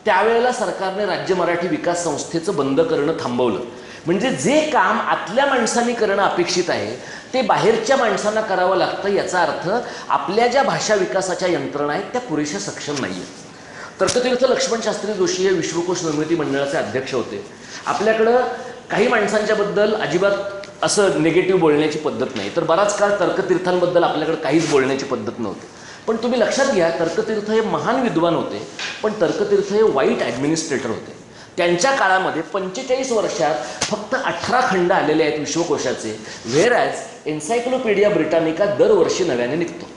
त्यावेळेला सरकारने राज्य मराठी विकास संस्थेचं बंद करणं थांबवलं. म्हणजे जे काम आतल्या माणसांनी करणं अपेक्षित आहे ते बाहेरच्या माणसांना करावं लागतं. याचा अर्थ आपल्या ज्या भाषा विकासाच्या यंत्रणा आहेत त्या पुरेशा सक्षम नाही आहेत. तर्कतीर्थ लक्ष्मण शास्त्री जोशी हे विश्वकोश निर्मिती मंडळाचे अध्यक्ष होते. आपल्याकडं काही माणसांच्याबद्दल अजिबात असं निगेटिव्ह बोलण्याची पद्धत नाही, तर बराच काळ तर्कतीर्थांबद्दल आपल्याकडे काहीच बोलण्याची पद्धत नव्हती. पण तुम्ही लक्षात घ्या, तर्कतीर्थ हे महान विद्वान होते, पण तर्कतीर्थ हे वाईट ॲडमिनिस्ट्रेटर होते. त्यांच्या काळामध्ये 45 वर्षात फक्त 18 खंड आलेले आहेत विश्वकोशाचे, व्हेअर ॲज एन्सायक्लोपीडिया ब्रिटानिका दरवर्षी नव्याने निघतो.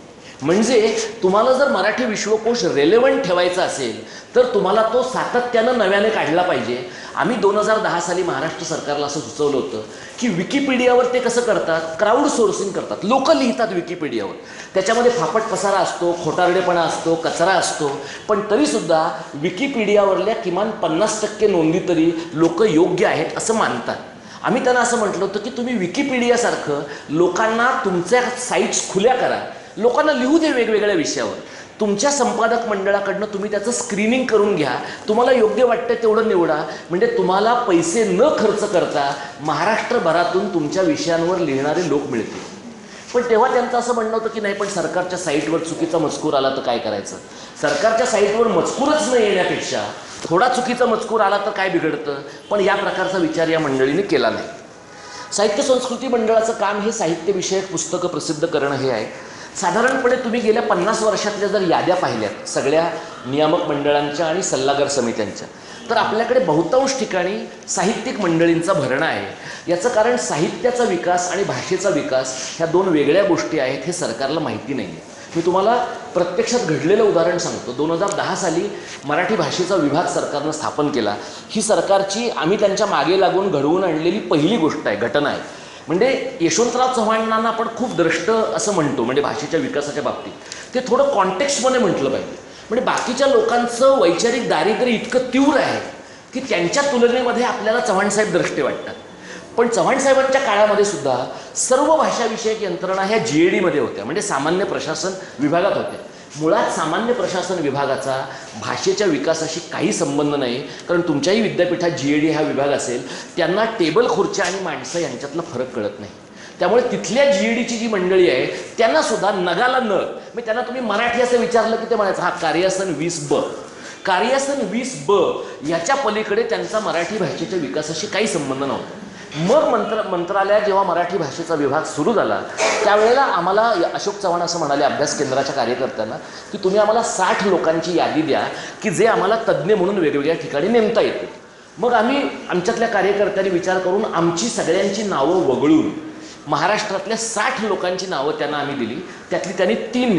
म्हणजे तुम्हाला जर मराठी विश्वकोश रेलेव्हंट ठेवायचा असेल तर तुम्हाला तो सातत्यानं नव्याने काढला पाहिजे. आम्ही 2010 साली महाराष्ट्र सरकारला असं सुचवलं होतं की विकिपीडियावर ते कसं करतात, क्राऊड सोर्सिंग करतात. लोक लिहितात विकिपीडियावर, त्याच्यामध्ये फापट पसारा असतो, खोटारडेपणा असतो, कचरा असतो, पण तरीसुद्धा विकिपीडियावरल्या किमान 50% नोंदी तरी लोक योग्य आहेत असं मानतात. आम्ही त्यांना असं म्हटलं होतं की तुम्ही विकिपीडियासारखं लोकांना तुमच्या साईट्स खुल्या करा, लोकांना लिहू दे वेगवेगळ्या विषयावर. तुमच्या संपादक मंडळाकडनं तुम्ही त्याचं स्क्रीनिंग करून घ्या, तुम्हाला योग्य वाटतं तेवढं निवडा. म्हणजे तुम्हाला पैसे न खर्च करता महाराष्ट्रभरातून तुमच्या विषयांवर लिहिणारे लोक मिळतील. पण तेव्हा त्यांचं असं म्हणणं होतं की नाही, पण सरकारच्या साईटवर चुकीचा मजकूर आला तर काय करायचं. सरकारच्या साईटवर मजकूरच न येण्यापेक्षा थोडा चुकीचा मजकूर आला तर काय बिघडतं. पण या प्रकारचा विचार या मंडळीने केला नाही. साहित्य संस्कृती मंडळाचं काम हे साहित्यविषयक पुस्तकं प्रसिद्ध करणं हे आहे. साधारणपणे तुम्ही गेल्या 50 वर्षातल्या जर याद्या पाहिल्यात सगळ्या नियामक मंडळांच्या आणि सल्लागार समित्यांच्या, तर आपल्याकडे बहुतांश ठिकाणी साहित्यिक मंडळींचा भरणा आहे. याचं कारण साहित्याचा विकास आणि भाषेचा विकास ह्या दोन वेगळ्या गोष्टी आहेत हे सरकारला माहिती नाही आहे. मी तुम्हाला प्रत्यक्षात घडलेलं उदाहरण सांगतो. 2010 साली मराठी भाषेचा विभाग सरकारनं स्थापन केला. ही सरकारची आम्ही त्यांच्या मागे लागून घडवून आणलेली पहिली गोष्ट आहे, घटना आहे. म्हणजे यशवंतराव चव्हाणांना आपण खूप द्रष्ट असं म्हणतो, म्हणजे भाषेच्या विकासाच्या बाबतीत ते थोडं कॉन्टेक्स्टमध्ये म्हटलं पाहिजे. म्हणजे बाकीच्या लोकांचं वैचारिक दारिद्र्य इतकं तीव्र आहे की त्यांच्या तुलनेमध्ये आपल्याला चव्हाणसाहेब द्रष्टे वाटतात. पण चव्हाणसाहेबांच्या काळामध्ये सुद्धा सर्व भाषाविषयक यंत्रणा ह्या GADमध्ये होत्या, म्हणजे सामान्य प्रशासन विभागात होत्या. मुळात सामान्य प्रशासन विभागाचा भाषेच्या विकासाशी काही संबंध नाही, कारण तुमच्याही विद्यापीठात GAD हा विभाग असेल, त्यांना टेबल खुर्च्या आणि माणसं यांच्यातला फरक कळत नाही. त्यामुळे तिथल्या GADची जी मंडळी आहे त्यांना सुद्धा नगाला नग, म्हणजे त्यांना तुम्ही मराठी असं विचारलं की ते म्हणायचं हा कार्यासन 20B. कार्यासन 20B याच्या पलीकडे त्यांचा मराठी भाषेच्या विकासाशी काही संबंध नव्हता. मग मंत्रालयात जेव्हा मराठी भाषेचा विभाग सुरू झाला त्यावेळेला आम्हाला अशोक चव्हाण असं म्हणाले अभ्यास केंद्राच्या कार्यकर्त्यांना की तुम्ही आम्हाला 60 लोकांची यादी द्या की जे आम्हाला तज्ज्ञ म्हणून वेगवेगळ्या ठिकाणी नेमता येतील. मग आम्ही आमच्यातल्या कार्यकर्त्यांनी विचार करून आमची सगळ्यांची नावं वगळून महाराष्ट्रातल्या 60 लोकांची नावं त्यांना आम्ही दिली. त्यातली त्यांनी 3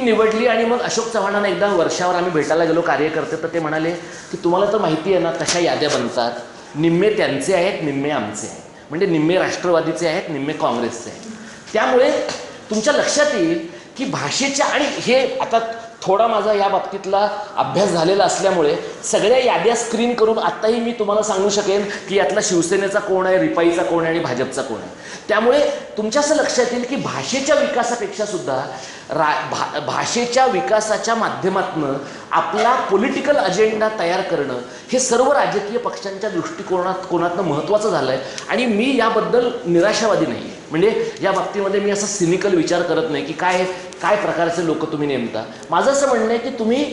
निवडली आणि मग अशोक चव्हाणांना एकदा वर्षावर आम्ही भेटायला गेलो कार्यकर्ते, तर ते म्हणाले की तुम्हाला तर माहिती आहे ना कशा याद्या बनतात, निम्मे त्यांचे आहेत निम्मे आमचे आहेत, म्हणजे निम्मे राष्ट्रवादीचे आहेत निम्मे काँग्रेसचे आहेत. त्यामुळे तुमच्या लक्षात येईल की भाषेच्या, आणि हे आता थोडा माझा या बाबतीतला अभ्यास झालेला असल्यामुळे सगळ्या याद्या स्क्रीन करून आत्ताही मी तुम्हाला सांगू शकेन की यातला शिवसेनेचा कोण आहे, रिपाईचा कोण आहे आणि भाजपचा कोण आहे. त्यामुळे तुमच्या असं लक्षात येईल की भाषेच्या विकासापेक्षा सुद्धा भाषेच्या विकासाच्या माध्यमातून आपला पॉलिटिकल अजेंडा तयार करणं हे सर्व राजकीय पक्षांच्या दृष्टिकोनातनं महत्त्वाचं झालं आहे. आणि मी याबद्दल निराशावादी नाही आहे, म्हणजे या बाबतीमध्ये मी असा सिनिकल विचार करत नाही की काय प्रकारचे लोक तुम्ही नेमता. माझं असं म्हणणं आहे की तुम्ही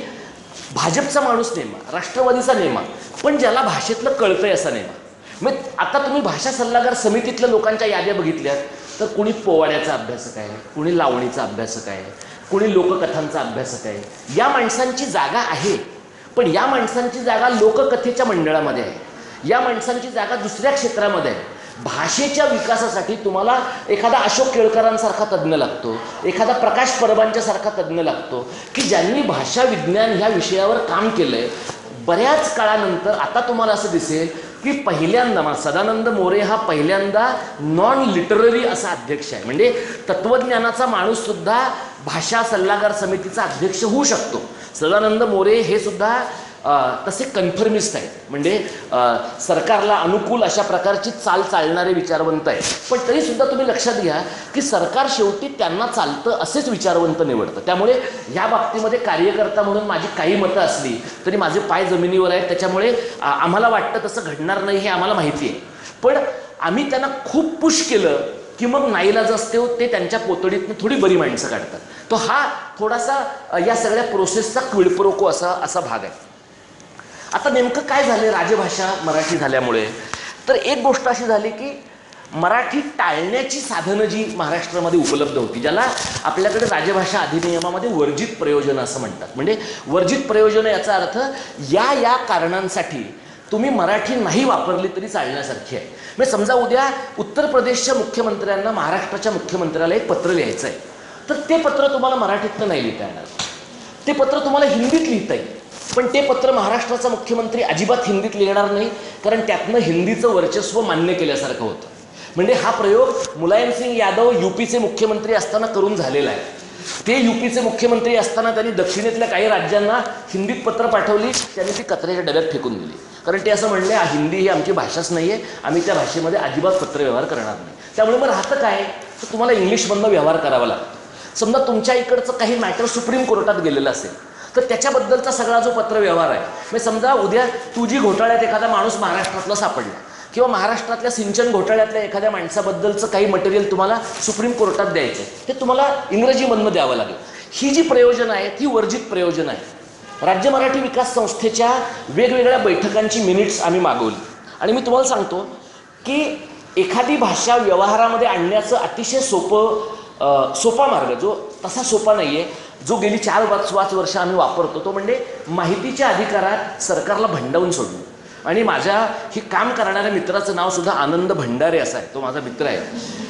भाजपचा माणूस नेमा, राष्ट्रवादीचा नेमा, पण ज्याला भाषेतलं कळतंय असा नेमा. मग आता तुम्ही भाषा सल्लागार समितीतल्या लोकांच्या याद्या बघितल्यात तर कुणी पोवाड्याचा अभ्यासक आहे, कुणी लावणीचा अभ्यासक आहे, कुणी लोककथांचा अभ्यासक आहे. या माणसांची जागा आहे, पण या माणसांची जागा लोककथेच्या मंडळामध्ये आहे, या माणसांची जागा दुसऱ्या क्षेत्रामध्ये आहे. भाषेच्या विकासासाठी तुम्हाला एखादा अशोक केळकरांसारखा तज्ज्ञ लागतो, एखादा प्रकाश परबांच्यासारखा तज्ज्ञ लागतो की ज्यांनी भाषा विज्ञान ह्या विषयावर काम केलं आहे. बऱ्याच काळानंतर आता तुम्हाला असं दिसेल की पहिल्यांदा सदानंद मोरे हा पहिल्यांदा नॉन लिटररी असा अध्यक्ष आहे, म्हणजे तत्त्वज्ञानाचा माणूससुद्धा भाषा सल्लागार समितीचा अध्यक्ष होऊ शकतो. सदानंद मोरे हे सुद्धा तसे कन्फर्मिस्ट आहेत, म्हणजे सरकारला अनुकूल अशा प्रकारची चाल चालणारे विचारवंत आहेत. पण तरीसुद्धा तुम्ही लक्षात घ्या की सरकार शेवटी त्यांना चालतं असेच विचारवंत निवडतं. त्यामुळे ह्या बाबतीमध्ये कार्यकर्ता म्हणून माझी काही मतं असली तरी माझे पाय जमिनीवर आहेत. त्याच्यामुळे आम्हाला वाटतं तसं घडणार नाही हे आम्हाला माहिती आहे. पण आम्ही त्यांना खूप पुश केलं की मग नाईलाज असते ते त्यांच्या पोतडीतनं थोडी बरी माणसं काढतात. तो हा थोडासा या सगळ्या प्रोसेसचा क्विडप्रोको असा भाग आहे. आता नेमकं काय झालं राजभाषा मराठी झाल्यामुळे, तर एक गोष्ट अशी झाली की मराठी टाळण्याची साधनं जी महाराष्ट्रामध्ये उपलब्ध होती, ज्याला आपल्याकडे राजभाषा अधिनियमामध्ये वर्जित प्रयोजनं असं म्हणतात. म्हणजे वर्जित प्रयोजनं याचा अर्थ या कारणांसाठी तुम्ही मराठी नाही वापरली तरी चालण्यासारखी आहे. म्हणजे समजा उद्या उत्तर प्रदेशच्या मुख्यमंत्र्यांना महाराष्ट्राच्या मुख्यमंत्र्याला एक पत्र लिहायचं आहे, तर ते पत्र तुम्हाला मराठीतनं नाही लिहिता येणार, ते पत्र तुम्हाला हिंदीत लिहिता येईल. पण ते पत्र महाराष्ट्राचा मुख्यमंत्री अजिबात हिंदीत लिहिणार नाही, कारण त्यातनं हिंदीचं वर्चस्व मान्य केल्यासारखं होतं. म्हणजे हा प्रयोग मुलायम सिंग यादव यूपीचे मुख्यमंत्री असताना करून झालेला आहे. ते यूपीचे मुख्यमंत्री असताना त्यांनी दक्षिणेतल्या काही राज्यांना हिंदीत पत्र पाठवली, त्यांनी ती कचऱ्याच्या डब्यात फेकून दिली. कारण ते असं म्हणले हिंदी ही आमची भाषाच नाही आहे, आम्ही त्या भाषेमध्ये अजिबात पत्रव्यवहार करणार नाही. त्यामुळे मग राहतं काय, तर तुम्हाला इंग्लिशमधनं व्यवहार करावा लागतो. समजा तुमच्या इकडचं काही मॅटर सुप्रीम कोर्टात गेलेलं असेल, तर त्याच्याबद्दलचा सगळा जो पत्रव्यवहार आहे, म्हणजे समजा उद्या तुझी घोटाळ्यात एखादा माणूस महाराष्ट्रातला सापडला किंवा महाराष्ट्रातल्या सिंचन घोटाळ्यातल्या एखाद्या माणसाबद्दलचं काही मटेरियल तुम्हाला सुप्रीम कोर्टात द्यायचं आहे, ते तुम्हाला इंग्रजीमधनं द्यावं लागेल. ही जी प्रयोजनं आहेत ही वर्जित प्रयोजनं आहेत. राज्य मराठी विकास संस्थेच्या वेगवेगळ्या बैठकांची मिनिट्स आम्ही मागवली आणि मी तुम्हाला सांगतो की एखादी भाषा व्यवहारामध्ये आणण्याचं अतिशय सोपा मार्ग, जो तसा सोपा नाही आहे, जो गेली 4-5 वर्ष आम्ही वापरतो, तो म्हणजे माहितीच्या अधिकारात सरकारला भंडावून सोडणं. आणि माझ्या ही काम करणाऱ्या मित्राचं नाव सुद्धा आनंद भंडारे असं आहे, तो माझा मित्र आहे.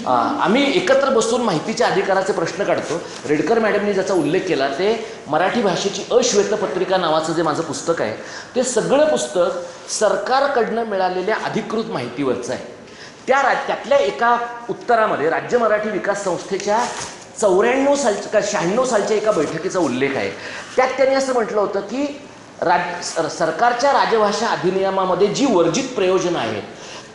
आम्ही एकत्र बसून माहितीच्या अधिकाराचे प्रश्न काढतो. रेडकर मॅडमनी ज्याचा उल्लेख केला ते मराठी भाषेची अश्वेतपत्रिका नावाचं जे माझं पुस्तक आहे, ते सगळं पुस्तक सरकारकडनं मिळालेल्या अधिकृत माहितीवरचं आहे. त्यातल्या एका उत्तरामध्ये राज्य मराठी विकास संस्थेच्या 96 सालच्या एका बैठकीचा उल्लेख आहे. त्यात त्यांनी असं म्हटलं होतं की सरकारच्या राजभाषा अधिनियमामध्ये जी वर्जित प्रयोजनं आहेत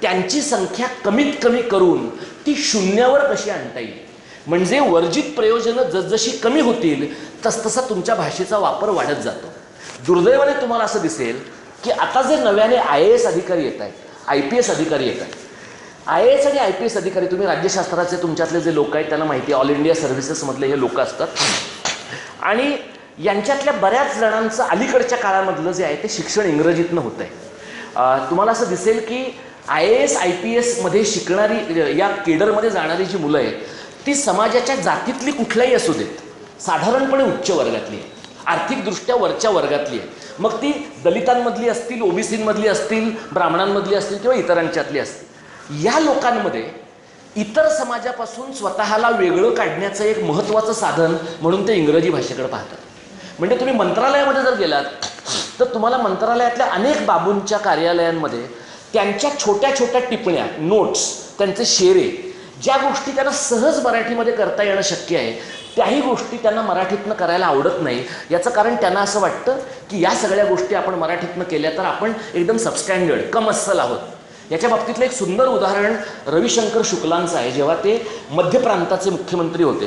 त्यांची संख्या कमीत कमी करून ती शून्यावर कशी आणता येईल. म्हणजे वर्जित प्रयोजनं जसजशी कमी होतील तसतसा तुमच्या भाषेचा वापर वाढत जातो. दुर्दैवाने तुम्हाला असं दिसेल की आता जे नव्याने IAS अधिकारी येत आहेत, IPS अधिकारी येत आहेत, IAS आणि IPS अधिकारी, तुम्ही राज्यशास्त्राचे तुमच्यातले जे लोक आहेत त्यांना माहिती आहे, ऑल इंडिया सर्व्हिसेसमधले हे लोक असतात आणि यांच्यातल्या बऱ्याच जणांचं अलीकडच्या काळामधलं जे आहे ते शिक्षण इंग्रजीतनं होतं आहे. तुम्हाला असं दिसेल की IAS IPS मध्ये शिकणारी, या केडरमध्ये जाणारी जी मुलं आहेत ती समाजाच्या जातीतली कुठल्याही असू देत, साधारणपणे उच्च वर्गातली आहे, आर्थिकदृष्ट्या वरच्या वर्गातली आहे. मग ती दलितांमधली असतील, OBCमधली असतील, ब्राह्मणांमधली असतील किंवा इतरांच्यातली असतील. या लोकांमध्ये इतर समाजापासून स्वतःला वेगळं काढण्याचं एक महत्त्वाचं साधन म्हणून ते इंग्रजी भाषेकडे पाहतात. म्हणजे तुम्ही मंत्रालयामध्ये जर गेलात तर तुम्हाला मंत्रालयातल्या अनेक बाबूंच्या कार्यालयांमध्ये त्यांच्या छोट्या छोट्या टिप्पण्या, नोट्स, त्यांचे शेरे, ज्या गोष्टी त्यांना सहज मराठीमध्ये करता येणं शक्य आहे त्याही गोष्टी त्यांना मराठीतनं करायला आवडत नाही. याचं कारण त्यांना असं वाटतं की या सगळ्या गोष्टी आपण मराठीतनं केल्या तर आपण एकदम सबस्टँडर्ड, कम अस्सल आहोत. याच्या बाबतीतलं एक सुंदर उदाहरण रविशंकर शुक्लांचं आहे. जेव्हा ते मध्य प्रांताचे मुख्यमंत्री होते,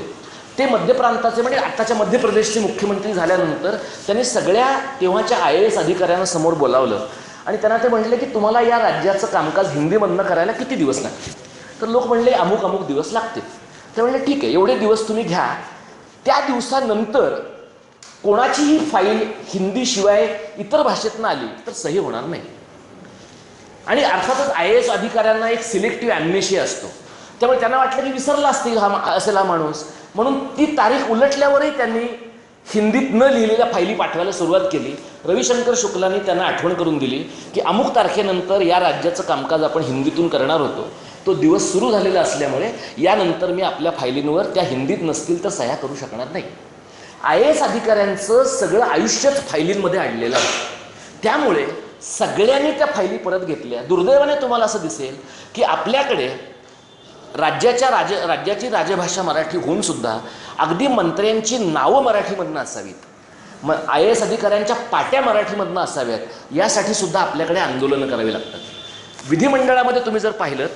ते मध्य प्रांताचे म्हणजे आत्ताच्या मध्य प्रदेशचे मुख्यमंत्री झाल्यानंतर त्यांनी सगळ्या तेव्हाच्या IAS अधिकाऱ्यांना समोर बोलावलं आणि त्यांना ते म्हटले की तुम्हाला या राज्याचं कामकाज हिंदीमधनं करायला किती दिवस लागतील. तर लोक म्हणले अमुक दिवस लागतील. ते म्हणले ठीक आहे, एवढे दिवस तुम्ही घ्या. त्या दिवसानंतर कोणाचीही फाईल हिंदीशिवाय इतर भाषेतनं आली तर सही होणार नाही. आणि अर्थातच IAS अधिकाऱ्यांना एक सिलेक्टिव्ह ॲम्नेशिया असतो, त्यामुळे त्यांना वाटलं की विसरला असेल हा माणूस, म्हणून ती तारीख उलटल्यावरही त्यांनी हिंदीत न लिहिलेल्या फायली पाठवायला सुरुवात केली. रविशंकर शुक्लांनी त्यांना आठवण करून दिली की अमुक तारखेनंतर या राज्याचं कामकाज आपण हिंदीतून करणार होतो, तो दिवस सुरू झालेला असल्यामुळे यानंतर मी आपल्या फायलींवर त्या हिंदीत नसतील तर सह्या करू शकणार नाही. IAS अधिकाऱ्यांचं सगळं आयुष्यच फायलींमध्ये आणलेलं आहे. त्यामुळे सगळ्यांनी त्या फायली परत घेतल्या. दुर्दैवाने तुम्हाला असं दिसेल की आपल्याकडे राज्याची राजभाषा मराठी होऊन सुद्धा अगदी मंत्र्यांची नावं मराठीमधनं असावीत IAS अधिकाऱ्यांच्या पाट्या मराठीमधनं असाव्यात यासाठी सुद्धा आपल्याकडे आंदोलनं करावी लागतात. विधिमंडळामध्ये तुम्ही जर पाहिलं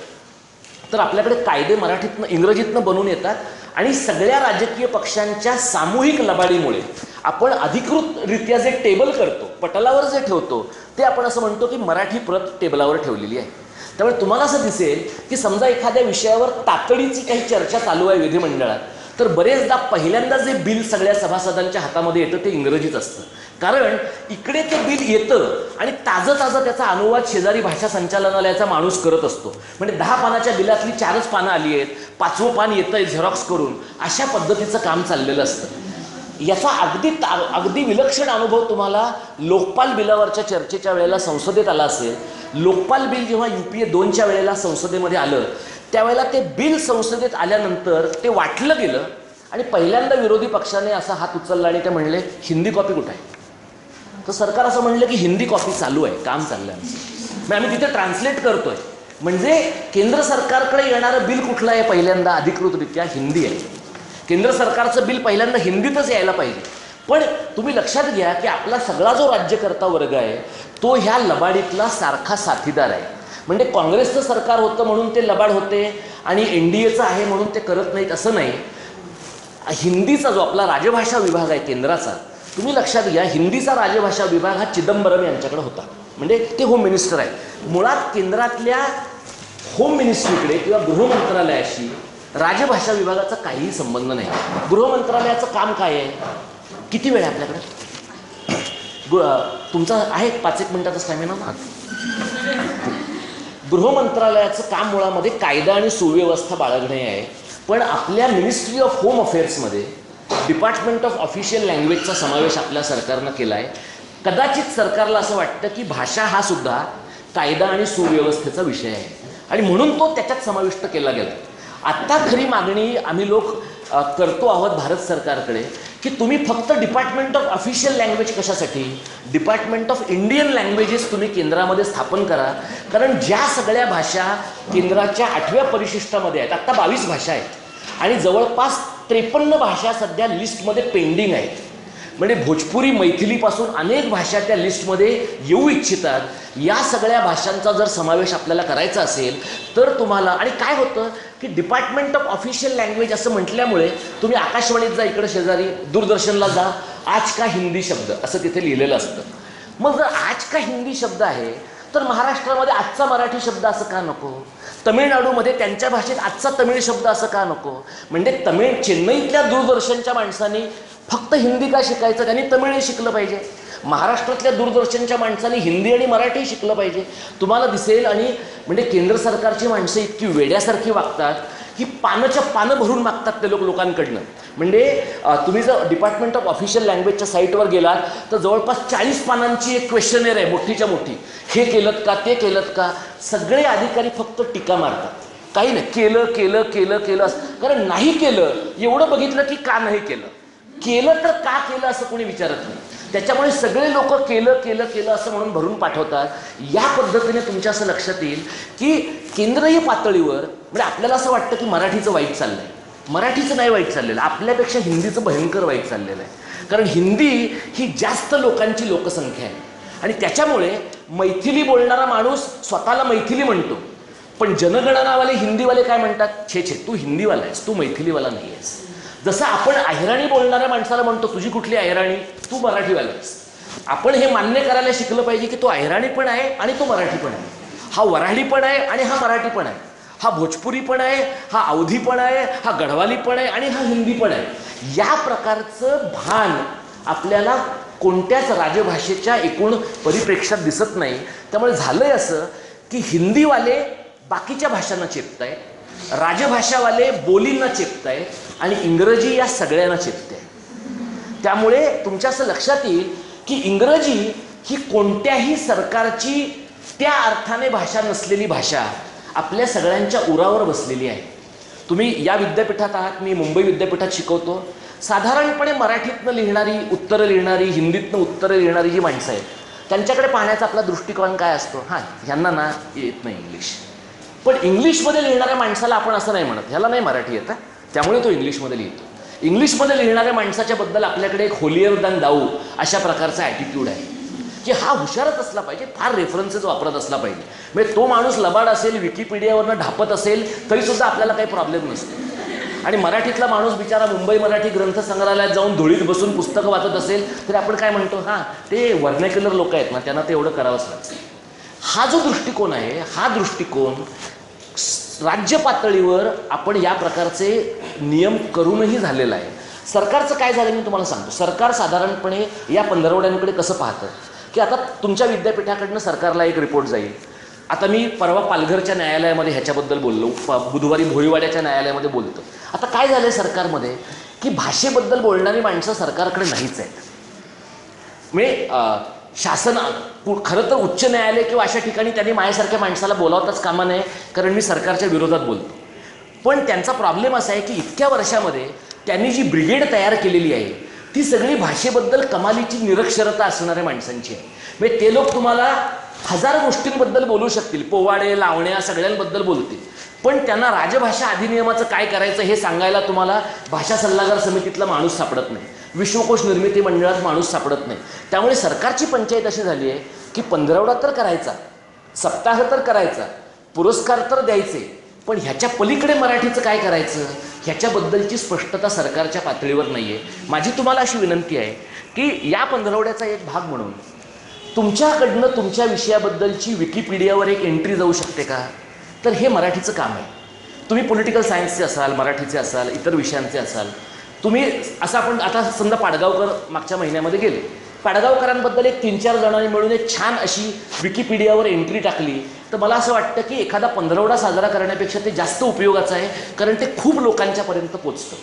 तर आपल्याकडे कायदे मराठीतनं इंग्रजीतनं बनवून येतात आणि सगळ्या राजकीय पक्षांच्या सामूहिक लबाडीमुळे आपण अधिकृतरित्या जे टेबल करतो, पटलावर जे ठेवतो, ते आपण असं म्हणतो की मराठी प्रत टेबलावर ठेवलेली आहे. त्यामुळे तुम्हाला असं दिसेल की समजा एखाद्या विषयावर तातडीची काही चर्चा चालू आहे विधिमंडळात, तर बरेचदा पहिल्यांदा जे बिल सगळ्या सभासदांच्या हातामध्ये येतं ते इंग्रजीत असतं. कारण इकडे ते बिल येतं आणि ताजं त्याचा अनुवाद शेजारी भाषा संचालनालयाचा माणूस करत असतो. म्हणजे 10 पानाच्या बिलातली 4च पानं आली आहेत, 5वं पान येतं आहे झेरॉक्स करून, अशा पद्धतीचं काम चाललेलं असतं. याचा अगदी विलक्षण अनुभव तुम्हाला लोकपाल बिलावरच्या चर्चेच्या वेळेला संसदेत आला असेल. लोकपाल बिल जेव्हा UPA 2च्या वेळेला संसदेमध्ये आलं, त्यावेळेला ते बिल संसदेत आल्यानंतर ते वाटलं गेलं आणि पहिल्यांदा विरोधी पक्षाने असा हात उचलला आणि ते म्हणले हिंदी कॉपी कुठं आहे. तर सरकार असं म्हणलं की हिंदी कॉपी चालू आहे, काम चाललं आहे आमचं, मग आम्ही तिथे ट्रान्सलेट करतोय. म्हणजे केंद्र सरकारकडे येणारं बिल कुठलं आहे, पहिल्यांदा अधिकृतरित्या हिंदी आहे. केंद्र सरकारचं बिल पहिल्यांदा हिंदीतच यायला पाहिजे. पण तुम्ही लक्षात घ्या की आपला सगळा जो राज्यकर्ता वर्ग आहे तो ह्या लबाडीतला सारखा साथीदार आहे. म्हणजे काँग्रेसचं सरकार होतं म्हणून ते लबाड होते आणि NDAचं आहे म्हणून ते करत नाहीत असं नाही. हिंदीचा जो आपला राजभाषा विभाग आहे केंद्राचा, तुम्ही लक्षात घ्या, हिंदीचा राजभाषा विभाग हा चिदंबरम यांच्याकडे होता. म्हणजे ते होम मिनिस्टर आहे. मुळात केंद्रातल्या होम मिनिस्ट्रीकडे किंवा गृहमंत्रालयाशी राजभाषा विभागाचा काहीही संबंध नाही. गृहमंत्रालयाचं काम काय आहे, किती वेळ आहे आपल्याकडे, तुमचा आहे 5-1 मिनिटाचा स्टॅमिना ना. गृहमंत्रालयाचं काम मुळामध्ये कायदा आणि सुव्यवस्था बाळगणे आहे. पण आपल्या मिनिस्ट्री ऑफ होम अफेअर्समध्ये डिपार्टमेंट ऑफ ऑफिशियल लँग्वेजचा समावेश आपल्या सरकारनं केला आहे. कदाचित सरकारला असं वाटतं की भाषा हा सुद्धा कायदा आणि सुव्यवस्थेचा विषय आहे आणि म्हणून तो त्याच्यात समाविष्ट केला गेला. आत्ता खरी मागणी आम्ही लोक करतो आहोत भारत सरकारकडे की तुम्ही फक्त डिपार्टमेंट ऑफ ऑफिशियल लँग्वेज कशासाठी, डिपार्टमेंट ऑफ इंडियन लँग्वेजेस तुम्ही केंद्रामध्ये स्थापन करा. कारण ज्या सगळ्या भाषा केंद्राच्या 8व्या परिशिष्टामध्ये आहेत, आत्ता 22 भाषा आहेत आणि जवळपास 53 भाषा सध्या लिस्टमध्ये पेंडिंग आहेत. म्हणजे भोजपुरी मैथिलीपासून अनेक भाषा त्या लिस्टमध्ये येऊ इच्छितात. या सगळ्या भाषांचा जर समावेश आपल्याला करायचा असेल तर तुम्हाला, आणि काय होतं की डिपार्टमेंट ऑफ ऑफिशियल लँग्वेज असं म्हटल्यामुळे तुम्ही आकाशवाणीत जा, इकडे शेजारी दूरदर्शनला जा, आज का हिंदी शब्द असं तिथे लिहिलेलं असतं. मग जर आज का हिंदी शब्द आहे तर महाराष्ट्रामध्ये आजचा मराठी शब्द असं का नको, तमिळनाडूमध्ये त्यांच्या भाषेत आजचा तमिळ शब्द असं का नको. म्हणजे चेन्नईतल्या दूरदर्शनच्या माणसांनी फक्त हिंदी का शिकायचं, त्यांनी तमिळही शिकलं पाहिजे. महाराष्ट्रातल्या दूरदर्शनच्या माणसांनी हिंदी आणि मराठी शिकलं पाहिजे. तुम्हाला दिसेल, आणि म्हणजे केंद्र सरकारची माणसं इतकी वेड्यासारखी वागतात की पानाच्या पानं भरून मागतात ते लोकांकडनं. म्हणजे तुम्ही जर डिपार्टमेंट ऑफ ऑफिशियल लँग्वेजच्या साईटवर गेलात तर जवळपास 40 पानांची एक क्वेश्चनेअर आहे, मोठीच्या मोठी. हे केलं का, ते केलं का. सगळे अधिकारी फक्त टीका मारतात, काही नाही, केलं केलं केलं केलं असं. कारण नाही केलं एवढं बघितलं की का नाही केलं, केलं तर का केलं असं कोणी विचारत नाही. त्याच्यामुळे सगळे लोक केलं केलं केलं असं म्हणून भरून पाठवतात. या पद्धतीने तुमच्या असं लक्षात येईल की केंद्रीय पातळीवर म्हणजे आपल्याला असं वाटतं की मराठीचं वाईट चाललं आहे. मराठीचं नाही वाईट चाललेलं, आपल्यापेक्षा हिंदीचं भयंकर वाईट चाललेलं आहे. कारण हिंदी ही जास्त लोकांची लोकसंख्या आहे आणि त्याच्यामुळे मैथिली बोलणारा माणूस स्वतःला मैथिली म्हणतो, पण जनगणनावाले हिंदीवाले काय म्हणतात, छे छे तू हिंदीवाला आहेस, तू मैथिलीवाला नाही आहेस. जसं आपण अहिराणी बोलणाऱ्या माणसाला म्हणतो तुझी कुठली अहिराणी, तू मराठीवाला आहेस. आपण हे मान्य करायला शिकलं पाहिजे की तो अहिराणी पण आहे आणि तो मराठी पण आहे, हा वऱ्हाडी पण आहे आणि हा मराठी पण आहे, हा भोजपुरी पण आहे, हा अवधी पण आहे, हा गढवाली पण आहे आणि हा हिंदी पण आहे. या प्रकारचं भान आपल्याला कोणत्याच राजभाषेच्या एकूण परिप्रेक्षात दिसत नाही. त्यामुळे झालंय असं की हिंदीवाले बाकीच्या भाषांना चेपताय, राजभाषावाले बोलींना चेपताय आणि इंग्रजी या सगळ्यांना चेपते. त्यामुळे तुमच्या असं लक्षात येईल की इंग्रजी ही कोणत्याही सरकारची त्या अर्थाने भाषा नसलेली भाषा आपल्या सगळ्यांच्या उरावर बसलेली आहे. तुम्ही या विद्यापीठात आहात, मी मुंबई विद्यापीठात शिकवतो. साधारणपणे मराठीतनं लिहिणारी, उत्तरं लिहिणारी, हिंदीतनं उत्तरं लिहिणारी जी माणसं आहेत त्यांच्याकडे पाहण्याचा आपला दृष्टिकोन काय असतो, हां ह्यांना ना येत नाही इंग्लिश. पण इंग्लिशमध्ये लिहिणाऱ्या माणसाला आपण असं नाही म्हणत, ह्याला नाही मराठी येतं त्यामुळे तो इंग्लिशमध्ये लिहितो. इंग्लिशमध्ये लिहिणाऱ्या माणसाच्या बद्दल आपल्याकडे एक होलियर दॅन दाऊ अशा प्रकारचा ॲटिट्यूड आहे की हा हुशारच असला पाहिजे, फार रेफरन्सेस वापरत असला पाहिजे. म्हणजे तो माणूस लबाड असेल, विकिपीडियावरनं ढापत असेल तरीसुद्धा आपल्याला काही प्रॉब्लेम नसतो. आणि मराठीतला माणूस बिचारा मुंबई मराठी ग्रंथसंग्रहालयात जाऊन धुळीत बसून पुस्तकं वाचत असेल तरी आपण काय म्हणतो, हां ते व्हर्नॅक्युलर लोक आहेत ना, त्यांना ते एवढं करावंच लागतं. हा जो दृष्टिकोन आहे, हा दृष्टिकोन राज्य पातळीवर आपण या प्रकारचे नियम करूनही झालेला आहे. सरकारचं काय झालं मी तुम्हाला सांगतो. सरकार साधारणपणे या पंधरवड्यांकडे कसं पाहतं की आता तुमच्या विद्यापीठाकडनं सरकारला एक रिपोर्ट जाईल. आता मी परवा पालघरच्या न्यायालयामध्ये ह्याच्याबद्दल बोललो, बुधवारी भोईवाड्याच्या न्यायालयामध्ये बोलतो. आता काय झालं आहे सरकारमध्ये की भाषेबद्दल बोलणारी माणसं सरकारकडे नाहीच आहेत. म्हणजे शासन खरं तर उच्च न्यायालय किंवा अशा ठिकाणी त्यांनी माझ्यासारख्या माणसाला बोलावताच कामा नये, कारण मी सरकारच्या विरोधात बोलतो. पण त्यांचा प्रॉब्लेम असा आहे की इतक्या वर्षामध्ये त्यांनी जी ब्रिगेड तयार केलेली आहे ती सगळी भाषेबद्दल कमालीची निरक्षरता असणाऱ्या माणसांची आहे. म्हणजे ते लोक तुम्हाला हजार गोष्टींबद्दल बोलू शकतील, पोवाडे लावण्या सगळ्यांबद्दल बोलतील, पण त्यांना राजभाषा अधिनियमाचं काय करायचं हे सांगायला तुम्हाला भाषा सल्लागार समितीतला माणूस सापडत नाही, विश्वकोश निर्मिती मंडळात माणूस सापडत नाही. त्यामुळे सरकारची पंचायत अशी झाली आहे की पंधरवडा तर करायचा, सप्ताह तर करायचा, पुरस्कार तर द्यायचे, पण ह्याच्या पलीकडे मराठीचं काय करायचं ह्याच्याबद्दलची स्पष्टता सरकारच्या पातळीवर नाही आहे. माझी तुम्हाला अशी विनंती आहे की या पंधरवड्याचा एक भाग म्हणून तुमच्याकडनं तुमच्या विषयाबद्दलची विकिपीडियावर एक एंट्री जाऊ शकते का, तर हे मराठीचं काम आहे. तुम्ही पॉलिटिकल सायन्सचे असाल, मराठीचे असाल, इतर विषयांचे असाल, तुम्ही असं आपण आता समजा पाडगावकर मागच्या महिन्यामध्ये गेले, पाडगावकरांबद्दल एक 3-4 जणांनी मिळून एक छान अशी विकिपीडियावर एंट्री टाकली तर मला असं वाटतं की एखादा पंधरवडा साजरा करण्यापेक्षा ते जास्त उपयोगाचं आहे, कारण ते खूप लोकांच्यापर्यंत पोचतं.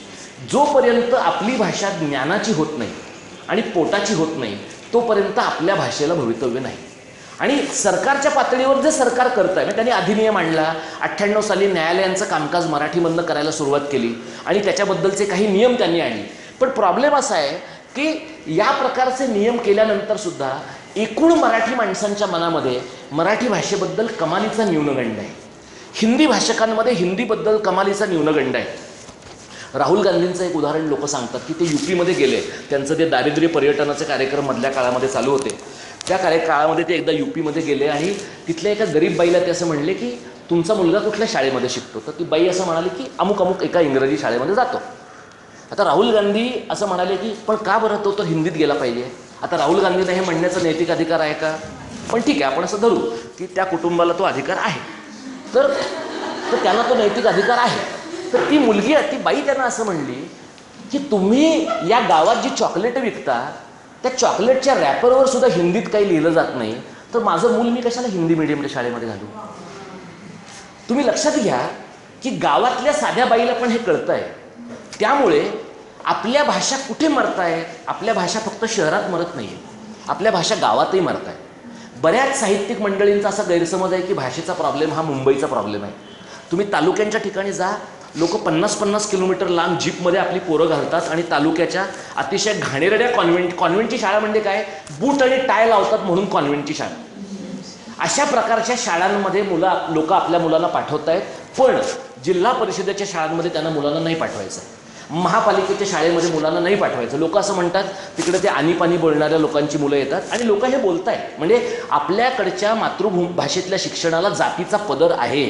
जोपर्यंत आपली भाषा ज्ञानाची होत नाही आणि पोटाची होत नाही तोपर्यंत आपल्या भाषेला भवितव्य नाही. आणि सरकारच्या पातळीवर जे सरकार करत आहे, त्यांनी अधिनियम आणला, 98 साली न्यायालयांचं कामकाज मराठीमधनं करायला सुरुवात केली आणि त्याच्याबद्दलचे काही नियम त्यांनी आणले. पण प्रॉब्लेम असा आहे की या प्रकारचे नियम केल्यानंतरसुद्धा एकूण मराठी माणसांच्या मनामध्ये मराठी भाषेबद्दल कमालीचा न्यूनगंड आहे. हिंदी भाषकांमध्ये हिंदीबद्दल कमालीचा न्यूनगंड आहे. राहुल गांधींचं एक उदाहरण लोक सांगतात की ते UPमध्ये गेले, त्यांचं ते दारिद्र्य पर्यटनाचे कार्यक्रम मधल्या काळामध्ये चालू होते. त्या काळामध्ये ते एकदा UPमध्ये गेले आणि तिथल्या एका गरीब बाईला ते असं म्हणले की तुमचा मुलगा कुठल्या शाळेमध्ये शिकतो, तर ती बाई असं म्हणाली की अमुक अमुक एका इंग्रजी शाळेमध्ये जातो. आता राहुल गांधी असं म्हणाले की पण का बरं तो तर हिंदीत गेला पाहिजे. आता राहुल गांधींना हे म्हणण्याचा नैतिक अधिकार आहे का, पण ठीक आहे आपण असं धरू की त्या कुटुंबाला तो अधिकार आहे, तर त्यांना तो नैतिक अधिकार आहे. तर ती मुलगी, ती बाई त्यांना असं म्हणली की तुम्ही या गावात जी चॉकलेट विकता त्या चॉकलेटच्या रॅपरवर सुद्धा हिंदीत काही लिहिलं जात नाही, तर माझं मूल मी कशाला हिंदी मीडियमच्या शाळेमध्ये घालू. तुम्ही लक्षात घ्या की गावातल्या साध्या बाईला पण हे कळतं आहे. त्यामुळे आपल्या भाषा कुठे मरत आहेत, आपल्या भाषा फक्त शहरात मरत नाही आहे, आपल्या भाषा गावातही मरत आहे. बऱ्याच साहित्यिक मंडळींचा असा गैरसमज आहे की भाषेचा प्रॉब्लेम हा मुंबईचा प्रॉब्लेम आहे. तुम्ही तालुक्यांच्या ठिकाणी जा, लोक 50-50 किलोमीटर लांब जीपमध्ये आपली पोरं घालतात आणि तालुक्याच्या अतिशय घाणेरड्या कॉन्व्हेंटची शाळा म्हणजे काय, बूट आणि टाय लावतात म्हणून कॉन्व्हेंटची शाळा, अशा प्रकारच्या शाळांमध्ये लोक आपल्या मुलांना पाठवत आहेत. पण जिल्हा परिषदेच्या शाळांमध्ये त्यांना मुलांना नाही पाठवायचं, महापालिकेच्या शाळेमध्ये मुलांना नाही पाठवायचं. लोक असं म्हणतात तिकडे ते आणीपाणी बोलणाऱ्या लोकांची मुलं येतात आणि लोक हे बोलत आहेत. म्हणजे आपल्याकडच्या मातृभाषेतल्या शिक्षणाला जातीचा पदर आहे.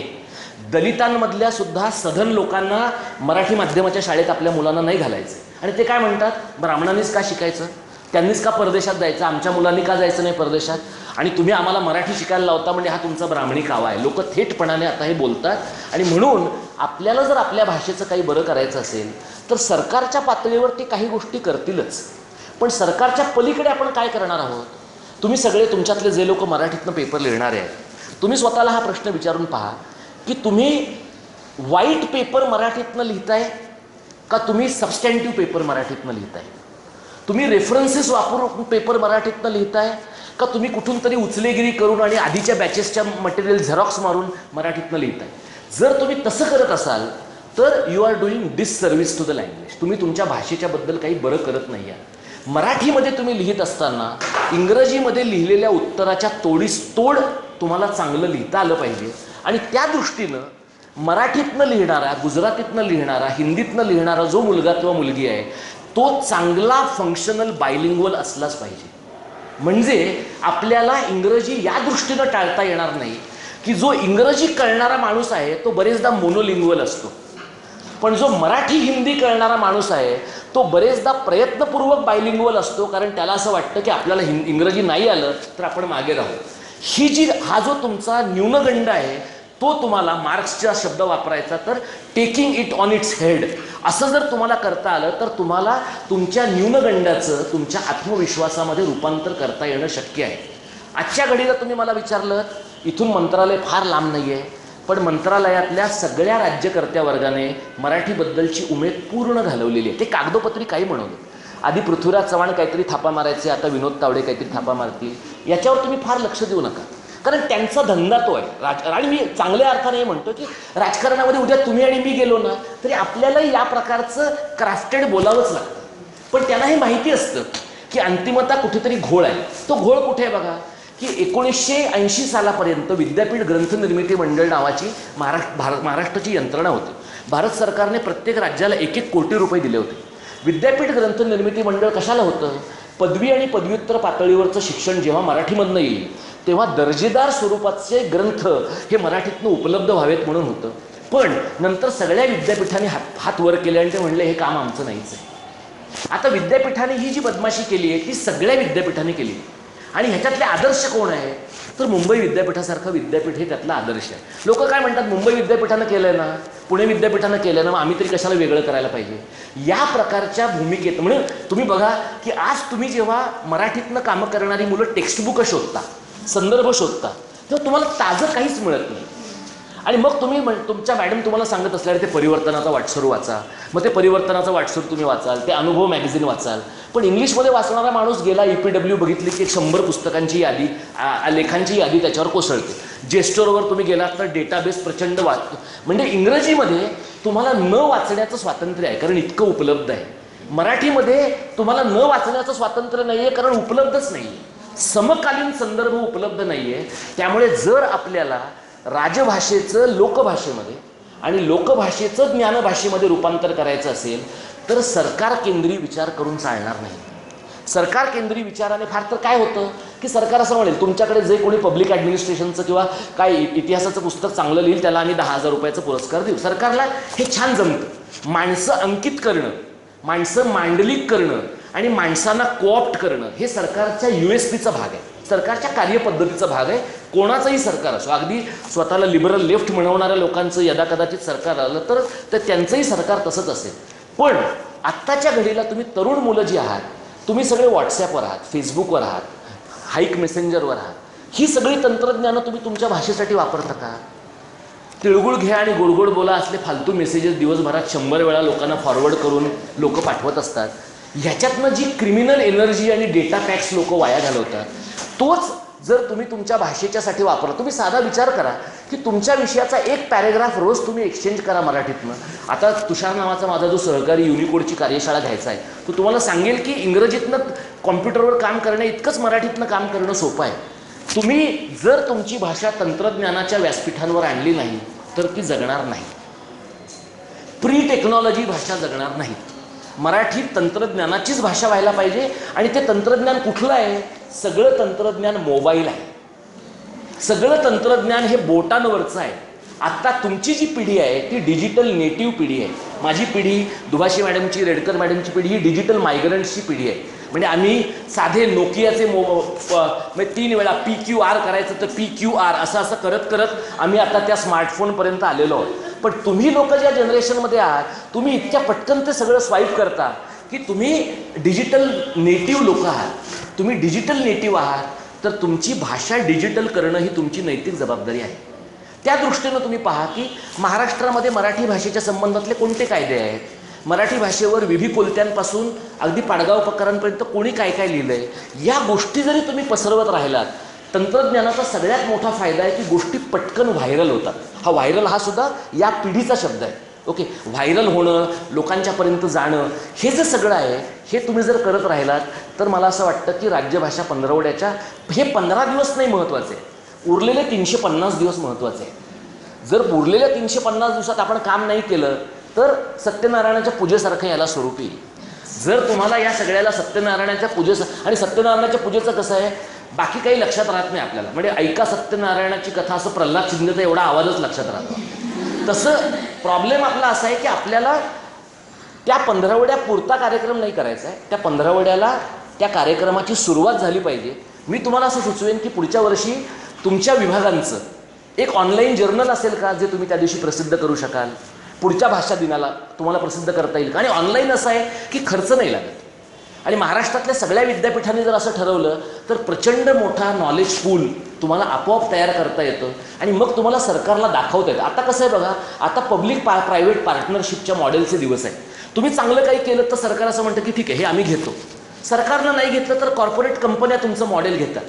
दलितांमधल्या सुद्धा सधन लोकांना मराठी माध्यमाच्या शाळेत आपल्या मुलांना नाही घालायचं. आणि ते काय म्हणतात, ब्राह्मणांनीच का शिकायचं, त्यांनीच का परदेशात जायचं, आमच्या मुलांनी का जायचं नाही परदेशात, आणि तुम्ही आम्हाला मराठी शिकायला लावता म्हणजे हा तुमचा ब्राह्मणी कावा आहे. लोक थेटपणाने आता हे बोलतात. आणि म्हणून आपल्याला जर आपल्या भाषेचं काही बरं करायचं असेल तर सरकारच्या पातळीवर ते काही गोष्टी करतीलच, पण सरकारच्या पलीकडे आपण काय करणार आहोत. तुम्ही सगळे तुमच्यातले जे लोक मराठीतनं पेपर लिहिणारे आहेत, तुम्ही स्वतःला हा प्रश्न विचारून पहा की तुम्ही वाईट पेपर मराठीतनं लिहिताय का तुम्ही सबस्टँटिव्ह पेपर मराठीतनं लिहिताय. तुम्ही रेफरन्सेस वापरून पेपर मराठीतनं लिहिताय का तुम्ही कुठून तरी उचलेगिरी करून आणि आधीच्या बॅचेसच्या मटेरियल झेरॉक्स मारून मराठीतनं लिहिताय. जर तुम्ही तसं करत असाल तर you are doing disservice to the language. तुम्ही तुमच्या भाषेच्या बद्दल काही बरं करत नाही आहे. मराठीमध्ये तुम्ही लिहित असताना इंग्रजीमध्ये लिहिलेल्या उत्तराच्या तोडीस तोड तुम्हाला चांगलं लिहिता आलं पाहिजे. आणि त्या दृष्टीनं मराठीतनं लिहिणारा, गुजरातीतनं लिहिणारा, हिंदीतनं लिहिणारा जो मुलगा किंवा मुलगी आहे तो चांगला फंक्शनल बायलिंग्वल असलाच पाहिजे. म्हणजे आपल्याला इंग्रजी या दृष्टीनं टाळता येणार नाही की जो इंग्रजी कळणारा माणूस आहे तो बरेचदा मोनोलिंग्वल असतो, पण जो मराठी हिंदी कळणारा माणूस आहे तो बरेचदा प्रयत्नपूर्वक बायलिंग्वल असतो, कारण त्याला असं वाटतं की आपल्याला इंग्रजी नाही आलं तर आपण मागे राहू. हा जो तुमचा न्यूनगंड आहे तो तुम्हाला मार्क्सचा शब्द वापरायचा तर taking it on its head असं जर तुम्हाला करता आलं तर तुम्हाला तुमच्या न्यूनगंडाचं तुमच्या आत्मविश्वासामध्ये रूपांतर करता येणं शक्य आहे. आजच्या घडीला तुम्ही मला विचारलं इथून मंत्रालय फार लांब नाही आहे, पण मंत्रालयातल्या सगळ्या राज्यकर्त्या वर्गाने मराठीबद्दलची उमेद पूर्ण घालवलेली आहे. ते कागदोपत्री काही म्हणवलं. आधी पृथ्वीराज चव्हाण काहीतरी थापा मारायचे, आता विनोद तावडे काहीतरी थापा मारतील. याच्यावर तुम्ही फार लक्ष देऊ नका, कारण त्यांचा धंदा तो आहे. आणि मी चांगल्या अर्थाने हे म्हणतो की राजकारणामध्ये उद्या तुम्ही आणि मी गेलो ना तरी आपल्यालाही या प्रकारचं क्राफ्टेड बोलावंच लागतं. पण त्यांना हे माहिती असतं की अंतिमता कुठेतरी घोळ आहे. तो घोळ कुठे आहे बघा की 1980 सालापर्यंत विद्यापीठ ग्रंथनिर्मिती मंडळ नावाची महाराष्ट्राची यंत्रणा होती. भारत सरकारने प्रत्येक राज्याला 1-1 कोटी रुपये दिले होते. विद्यापीठ ग्रंथनिर्मिती मंडळ कशाला होतं? पदवी आणि पदव्युत्तर पातळीवरचं शिक्षण जेव्हा मराठीमधनं येईल तेव्हा दर्जेदार स्वरूपाचे ग्रंथ हे मराठीतनं उपलब्ध व्हावेत म्हणून होतं. पण नंतर सगळ्या विद्यापीठांनी हात वर केले आणि ते म्हणले हे काम आमचं नाहीच आहे. आता विद्यापीठाने ही जी बदमाशी केली आहे ती सगळ्या विद्यापीठांनी केली आणि ह्याच्यातले आदर्श कोण आहे तर मुंबई विद्यापीठासारखं विद्यापीठ हे त्यातला आदर्श आहे. लोक काय म्हणतात मुंबई विद्यापीठानं केलं आहे ना, पुणे विद्यापीठानं केलं ना, मग आम्ही तरी कशाला वेगळं करायला पाहिजे. या प्रकारच्या भूमिकेत म्हणून तुम्ही बघा की आज तुम्ही जेव्हा मराठीतनं कामं करणारी मुलं टेक्स्टबुक शोधता, संदर्भ शोधता, तेव्हा तुम्हाला ताजं काहीच मिळत नाही. आणि मग तुम्ही तुमच्या मॅडम तुम्हाला सांगत असल्यावर ते परिवर्तनाचा वाटसर वाचा, मग ते परिवर्तनाचा वाटसर तुम्ही वाचाल, ते अनुभव मॅगझिन वाचाल. पण इंग्लिशमध्ये वाचणारा माणूस गेला EPW बघितली की 100 पुस्तकांची यादी, लेखांची यादी त्याच्यावर कोसळते. जेस्टोरवर तुम्ही गेलात तर डेटाबेस प्रचंड वाचतो. म्हणजे इंग्रजीमध्ये तुम्हाला न वाचण्याचं स्वातंत्र्य आहे कारण इतकं उपलब्ध आहे. मराठीमध्ये तुम्हाला न वाचण्याचं स्वातंत्र्य नाही आहे कारण उपलब्धच नाही आहे, समकालीन संदर्भ उपलब्ध नाही आहे. त्यामुळे जर आपल्याला राजभाषेचं लोकभाषेमध्ये आणि लोकभाषेचं ज्ञानभाषेमध्ये रूपांतर करायचं असेल तर सरकार केंद्रीय विचार करून चालणार नाही. सरकार केंद्रीय विचाराने फार तर काय होतं की सरकार असं म्हणेल तुमच्याकडे जे कोणी पब्लिक ॲडमिनिस्ट्रेशनचं किंवा काय इतिहासाचं पुस्तक चांगलं लिहिल त्याला आम्ही 10,000 रुपयाचा पुरस्कार देऊ. सरकारला हे छान जमतं. माणसं अंकित करणं, माणसं मांडलिक करणं आणि माणसांना कोऑप्ट करणं हे सरकारच्या USPचा भाग आहे, सरकारच्या कार्यपद्धतीचा भाग आहे. कोणाचंही सरकार असो, अगदी स्वतःला लिबरल लेफ्ट म्हणवणाऱ्या लोकांचं यदाकदाचित सरकार आलं तर त्यांचंही सरकार तसंच असेल. पण आत्ताच्या घडीला तुम्ही तरुण मुलं जी आहात तुम्ही सगळे व्हॉट्सॲपवर आहात, फेसबुकवर आहात, हाईक मेसेंजरवर आहात. ही सगळी तंत्रज्ञानं तुम्ही तुमच्या भाषेसाठी वापरता का? तिळगुळ घ्या आणि गोडगोड बोला असले फालतू मेसेजेस दिवसभरात 100 वेळा लोकांना फॉरवर्ड करून लोक पाठवत असतात. ह्याच्यातनं जी क्रिमिनल एनर्जी आणि डेटा पॅक्स लोक वाया घालवतात तोच जर तुम्ही तुमच्या भाषेच्यासाठी वापरा. तुम्ही साधा विचार करा की तुमच्या विषयाचा एक पॅरेग्राफ रोज तुम्ही एक्सचेंज करा मराठीतनं. आता तुषार नावाचा माझा जो सहकारी युनिकोडची कार्यशाळा घ्यायचा आहे तो तुम्हाला सांगेल की इंग्रजीतनं कॉम्प्युटरवर काम करण्या इतकंच मराठीतनं काम करणं सोपं आहे. तुम्ही जर तुमची भाषा तंत्रज्ञानाच्या व्यासपीठांवर आणली नाही तर ती जगणार नाही. प्री टेक्नॉलॉजी भाषा जगणार नाही. मराठी तंत्रज्ञानाचीच भाषा व्हायला पाहिजे. आणि ते तंत्रज्ञान कुठलं आहे? सगळं तंत्रज्ञान मोबाईल आहे, सगळं तंत्रज्ञान हे बोटांवरचं आहे. आत्ता तुमची जी पिढी आहे ती डिजिटल नेटिव्ह पिढी आहे. माझी पिढी, दुभाषी मॅडमची, रेडकर मॅडमची पिढी ही डिजिटल मायग्रंट्सची पिढी आहे. म्हणजे आम्ही साधे नोकियाचे म्हणजे 3 वेळा PQR करायचं तर PQR असं करत करत आम्ही आता त्या स्मार्टफोनपर्यंत आलेलो आहोत. पण तुम्ही लोक ज्या जनरेशनमध्ये आहात तुम्ही इतक्या पटकन ते सगळं स्वाईप करता की तुम्ही डिजिटल नेटिव्ह लोक आहात. तुम्ही डिजिटल नेटिव्ह आहात तर तुमची भाषा डिजिटल करणं ही तुमची नैतिक जबाबदारी आहे. त्या दृष्टीनं तुम्ही पहा की महाराष्ट्रामध्ये मराठी भाषेच्या संबंधातले कोणते कायदे आहेत, मराठी भाषेवर विधी कोलत्यांपासून अगदी पाडगाव उपकरांपर्यंत कोणी काय काय लिहिलं आहे, या गोष्टी जरी तुम्ही पसरवत राहिलात. तंत्रज्ञानाचा सगळ्यात मोठा फायदा आहे की गोष्टी पटकन व्हायरल होतात. हा व्हायरल हा सुद्धा या पिढीचा शब्द आहे. ओके, व्हायरल होणं, लोकांच्यापर्यंत जाणं, हे जे सगळं आहे हे तुम्ही जर करत राहिलात तर मला असं वाटतं की राज्यभाषा पंधरवड्याच्या हे 15 दिवस नाही महत्त्वाचे, उरलेले 350 दिवस महत्त्वाचे आहे. जर उरलेल्या 350 दिवसात आपण काम नाही केलं तर सत्यनारायणाच्या पूजेसारखं याला स्वरूप येईल. जर तुम्हाला या सगळ्याला सत्यनारायणाच्या आणि सत्यनारायणाच्या पूजेचं कसं आहे, बाकी काही लक्षात राहत नाही आपल्याला. म्हणजे ऐका सत्यनारायणाची कथा असं प्रल्हाद शिंदेचा एवढा आवाजच लक्षात राहतो. तसं प्रॉब्लेम आपला असा आहे की आपल्याला त्या पंधरवड्या पुरता कार्यक्रम नाही करायचा आहे. त्या पंधरवड्याला त्या कार्यक्रमाची सुरुवात झाली पाहिजे. मी तुम्हाला असं सुचवेन की पुढच्या वर्षी तुमच्या विभागांचं एक ऑनलाईन जर्नल असेल का, जे तुम्ही त्या दिवशी प्रसिद्ध करू शकाल. पुढच्या भाषा दिनाला तुम्हाला प्रसिद्ध करता येईल का. आणि ऑनलाईन असं आहे की खर्च नाही लागत. आणि महाराष्ट्रातल्या सगळ्या विद्यापीठांनी जर असं ठरवलं तर प्रचंड मोठा नॉलेज पूल तुम्हाला आपोआप तयार करता येतं आणि मग तुम्हाला सरकारला दाखवता येतं. आता कसं आहे बघा, आता पब्लिक प्रायव्हेट पार्टनरशिपच्या मॉडेलचे दिवस आहेत. तुम्ही चांगलं काही केलं तर सरकार असं म्हणतं की ठीक आहे, हे आम्ही घेतो. सरकारनं नाही घेतलं तर कॉर्पोरेट कंपन्या तुमचं मॉडेल घेतात.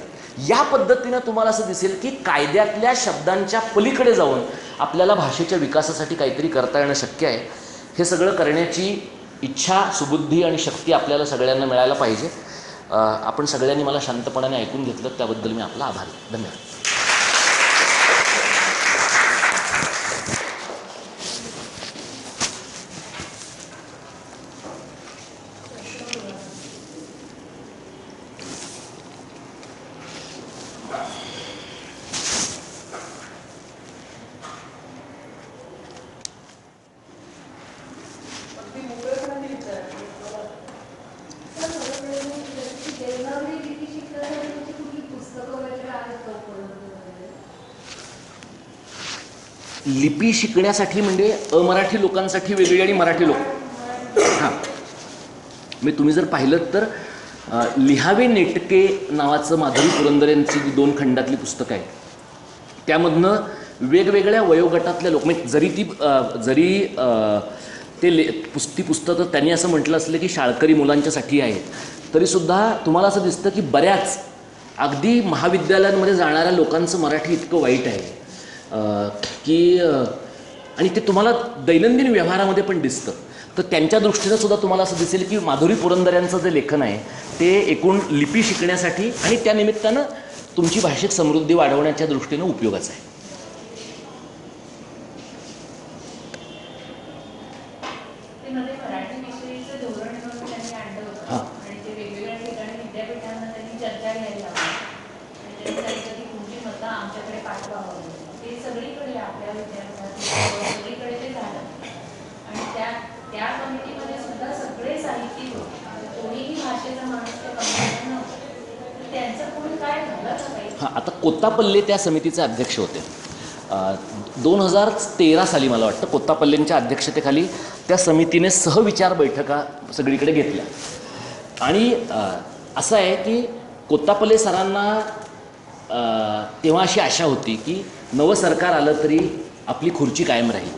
या पद्धतीनं तुम्हाला असं दिसेल की कायद्यातल्या शब्दांच्या पलीकडे जाऊन आपल्याला भाषेच्या विकासासाठी काहीतरी करता येणं शक्य आहे. हे सगळं करण्याची इच्छा, सुबुद्धी आणि शक्ती आपल्याला सगळ्यांना मिळायला पाहिजे. आपण सगळ्यांनी मला शांतपणाने ऐकून घेतलं त्याबद्दल मी आपला आभारी. धन्यवाद. लिपी शिकण्यासाठी म्हणजे अमराठी लोकांसाठी वेगळी आणि मराठी लोक. हां, मी तुम्ही जर पाहिलं तर लिहावे नेटके नावाचं माधुरी पुरंदर यांची 2 खंडातली पुस्तकं आहेत. त्यामधनं वेगवेगळ्या वयोगटातल्या लोक, म्हणजे जरी ती पुस्तकं त्यांनी असं म्हटलं असलं की शाळकरी मुलांच्यासाठी आहेत, तरीसुद्धा तुम्हाला असं दिसतं की बऱ्याच अगदी महाविद्यालयांमध्ये जाणाऱ्या लोकांचं मराठी इतकं वाईट आहे की आणि ते तुम्हाला दैनंदिन व्यवहारामध्ये पण दिसतं. तर त्यांच्या दृष्टीनं सुद्धा तुम्हाला असं दिसेल की माधुरी पुरंदर यांचं जे लेखन आहे ते एकूण लिपी शिकण्यासाठी आणि त्यानिमित्तानं तुमची भाषिक समृद्धी वाढवण्याच्या दृष्टीनं उपयोगाचं आहे. हां, हां. आता कोत्तापल्ले त्या समितीचे अध्यक्ष होते. 2013 साली मला वाटतं कोत्तापल्लेंच्या अध्यक्षतेखाली त्या समितीने सहविचार बैठका सगळीकडे घेतल्या. आणि असं आहे की कोत्तापल्ले सरांना तेव्हा अशी आशा होती की नवं सरकार आलं तरी आपली खुर्ची कायम राहील.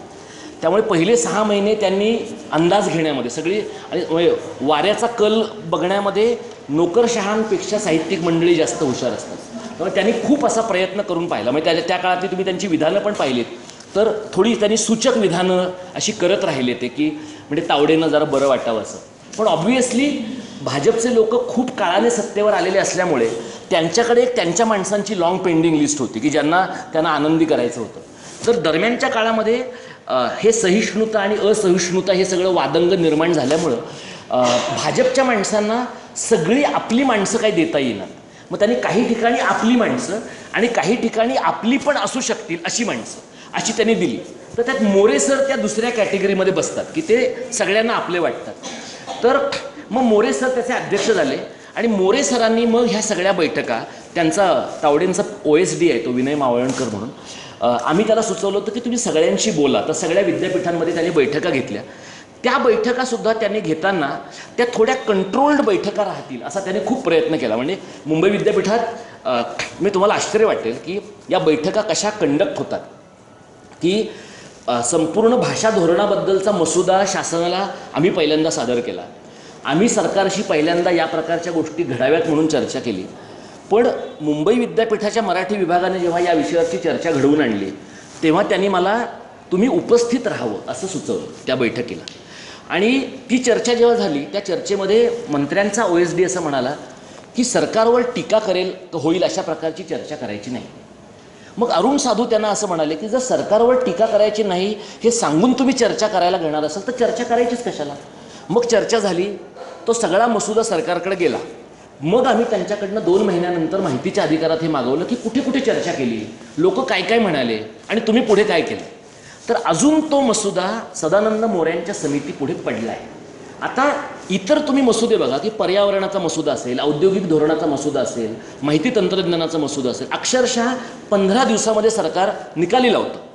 त्यामुळे पहिले 6 महिने त्यांनी अंदाज घेण्यामध्ये सगळी आणि वाऱ्याचा कल बघण्यामध्ये नोकरशहांपेक्षा साहित्यिक मंडळी जास्त हुशार असतात. त्यामुळे त्यांनी खूप असा प्रयत्न करून पाहिला. म्हणजे त्या काळातली तुम्ही त्यांची विधानं पण पाहिलीत तर थोडी त्यांनी सूचक विधानं अशी करत राहिले ते की म्हणजे तावडेनं जरा बरं वाटावं असं. पण ऑब्व्हियसली भाजपचे लोक खूप काळाने सत्तेवर आलेले असल्यामुळे त्यांच्याकडे एक त्यांच्या माणसांची लॉंग पेंडिंग लिस्ट होती की ज्यांना त्यांना आनंदी करायचं होतं. तर दरम्यानच्या काळामध्ये हे सहिष्णुता आणि असहिष्णुता हे सगळं वादंग निर्माण झाल्यामुळं भाजपच्या माणसांना सगळी आपली माणसं काही देता येणार. मग त्यांनी काही ठिकाणी आपली माणसं आणि काही ठिकाणी आपली पण असू शकतील अशी माणसं अशी त्यांनी दिली. तर त्यात मोरे सर त्या दुसऱ्या कॅटेगरीमध्ये बसतात की ते सगळ्यांना आपले वाटतात. तर मग मोरे सर त्याचे अध्यक्ष झाले आणि मोरे सरांनी मग ह्या सगळ्या बैठका त्यांचा तावडेंचा OSD आहे तो विनय मावळणकर म्हणून, आम्ही त्याला सुचवलं होतं की तुम्ही सगळ्यांशी बोला. तर सगळ्या विद्यापीठांमध्ये त्यांनी बैठका घेतल्या. त्या बैठकासुद्धा त्यांनी घेताना त्या थोड्या कंट्रोल्ड बैठका राहतील असा त्यांनी खूप प्रयत्न केला. म्हणजे मुंबई विद्यापीठात मी तुम्हाला आश्चर्य वाटेल की या बैठका कशा कंडक्ट होतात की संपूर्ण भाषा धोरणाबद्दलचा मसुदा शासनाला आम्ही पहिल्यांदा सादर केला. आम्ही सरकारशी पहिल्यांदा या प्रकारच्या गोष्टी घडाव्यात म्हणून चर्चा केली. पण मुंबई विद्यापीठाच्या मराठी विभागाने जेव्हा या विषयावरची चर्चा घडवून आणली तेव्हा त्यांनी मला तुम्ही उपस्थित राहावं असं सुचवलं त्या बैठकीला. आणि ती चर्चा जेव्हा झाली त्या चर्चेमध्ये मंत्र्यांचा OSD असं म्हणाला की सरकारवर टीका करेल होईल अशा प्रकारची चर्चा करायची नाही. मग अरुण साधू त्यांना असं म्हणाले की जर सरकारवर टीका करायची नाही हे सांगून तुम्ही चर्चा करायला घेणार असाल तर चर्चा करायचीच कशाला. मग चर्चा झाली, तो सगळा मसुदा सरकारकडे गेला. मग आम्ही त्यांच्याकडनं 2 महिन्यानंतर माहितीच्या अधिकारात हे मागवलं की कुठे कुठे चर्चा केली, लोक काय काय म्हणाले आणि तुम्ही पुढे काय केलं. तर अजून तो मसुदा सदानंद मोऱ्यांच्या समिती पुढे पडला आहे. आता इतर तुम्ही मसुदे बघा की पर्यावरणाचा मसुदा असेल, औद्योगिक धोरणाचा मसुदा असेल, माहिती तंत्रज्ञानाचा मसुदा असेल, अक्षरशः 15 दिवसामध्ये सरकार निकाली लावतं.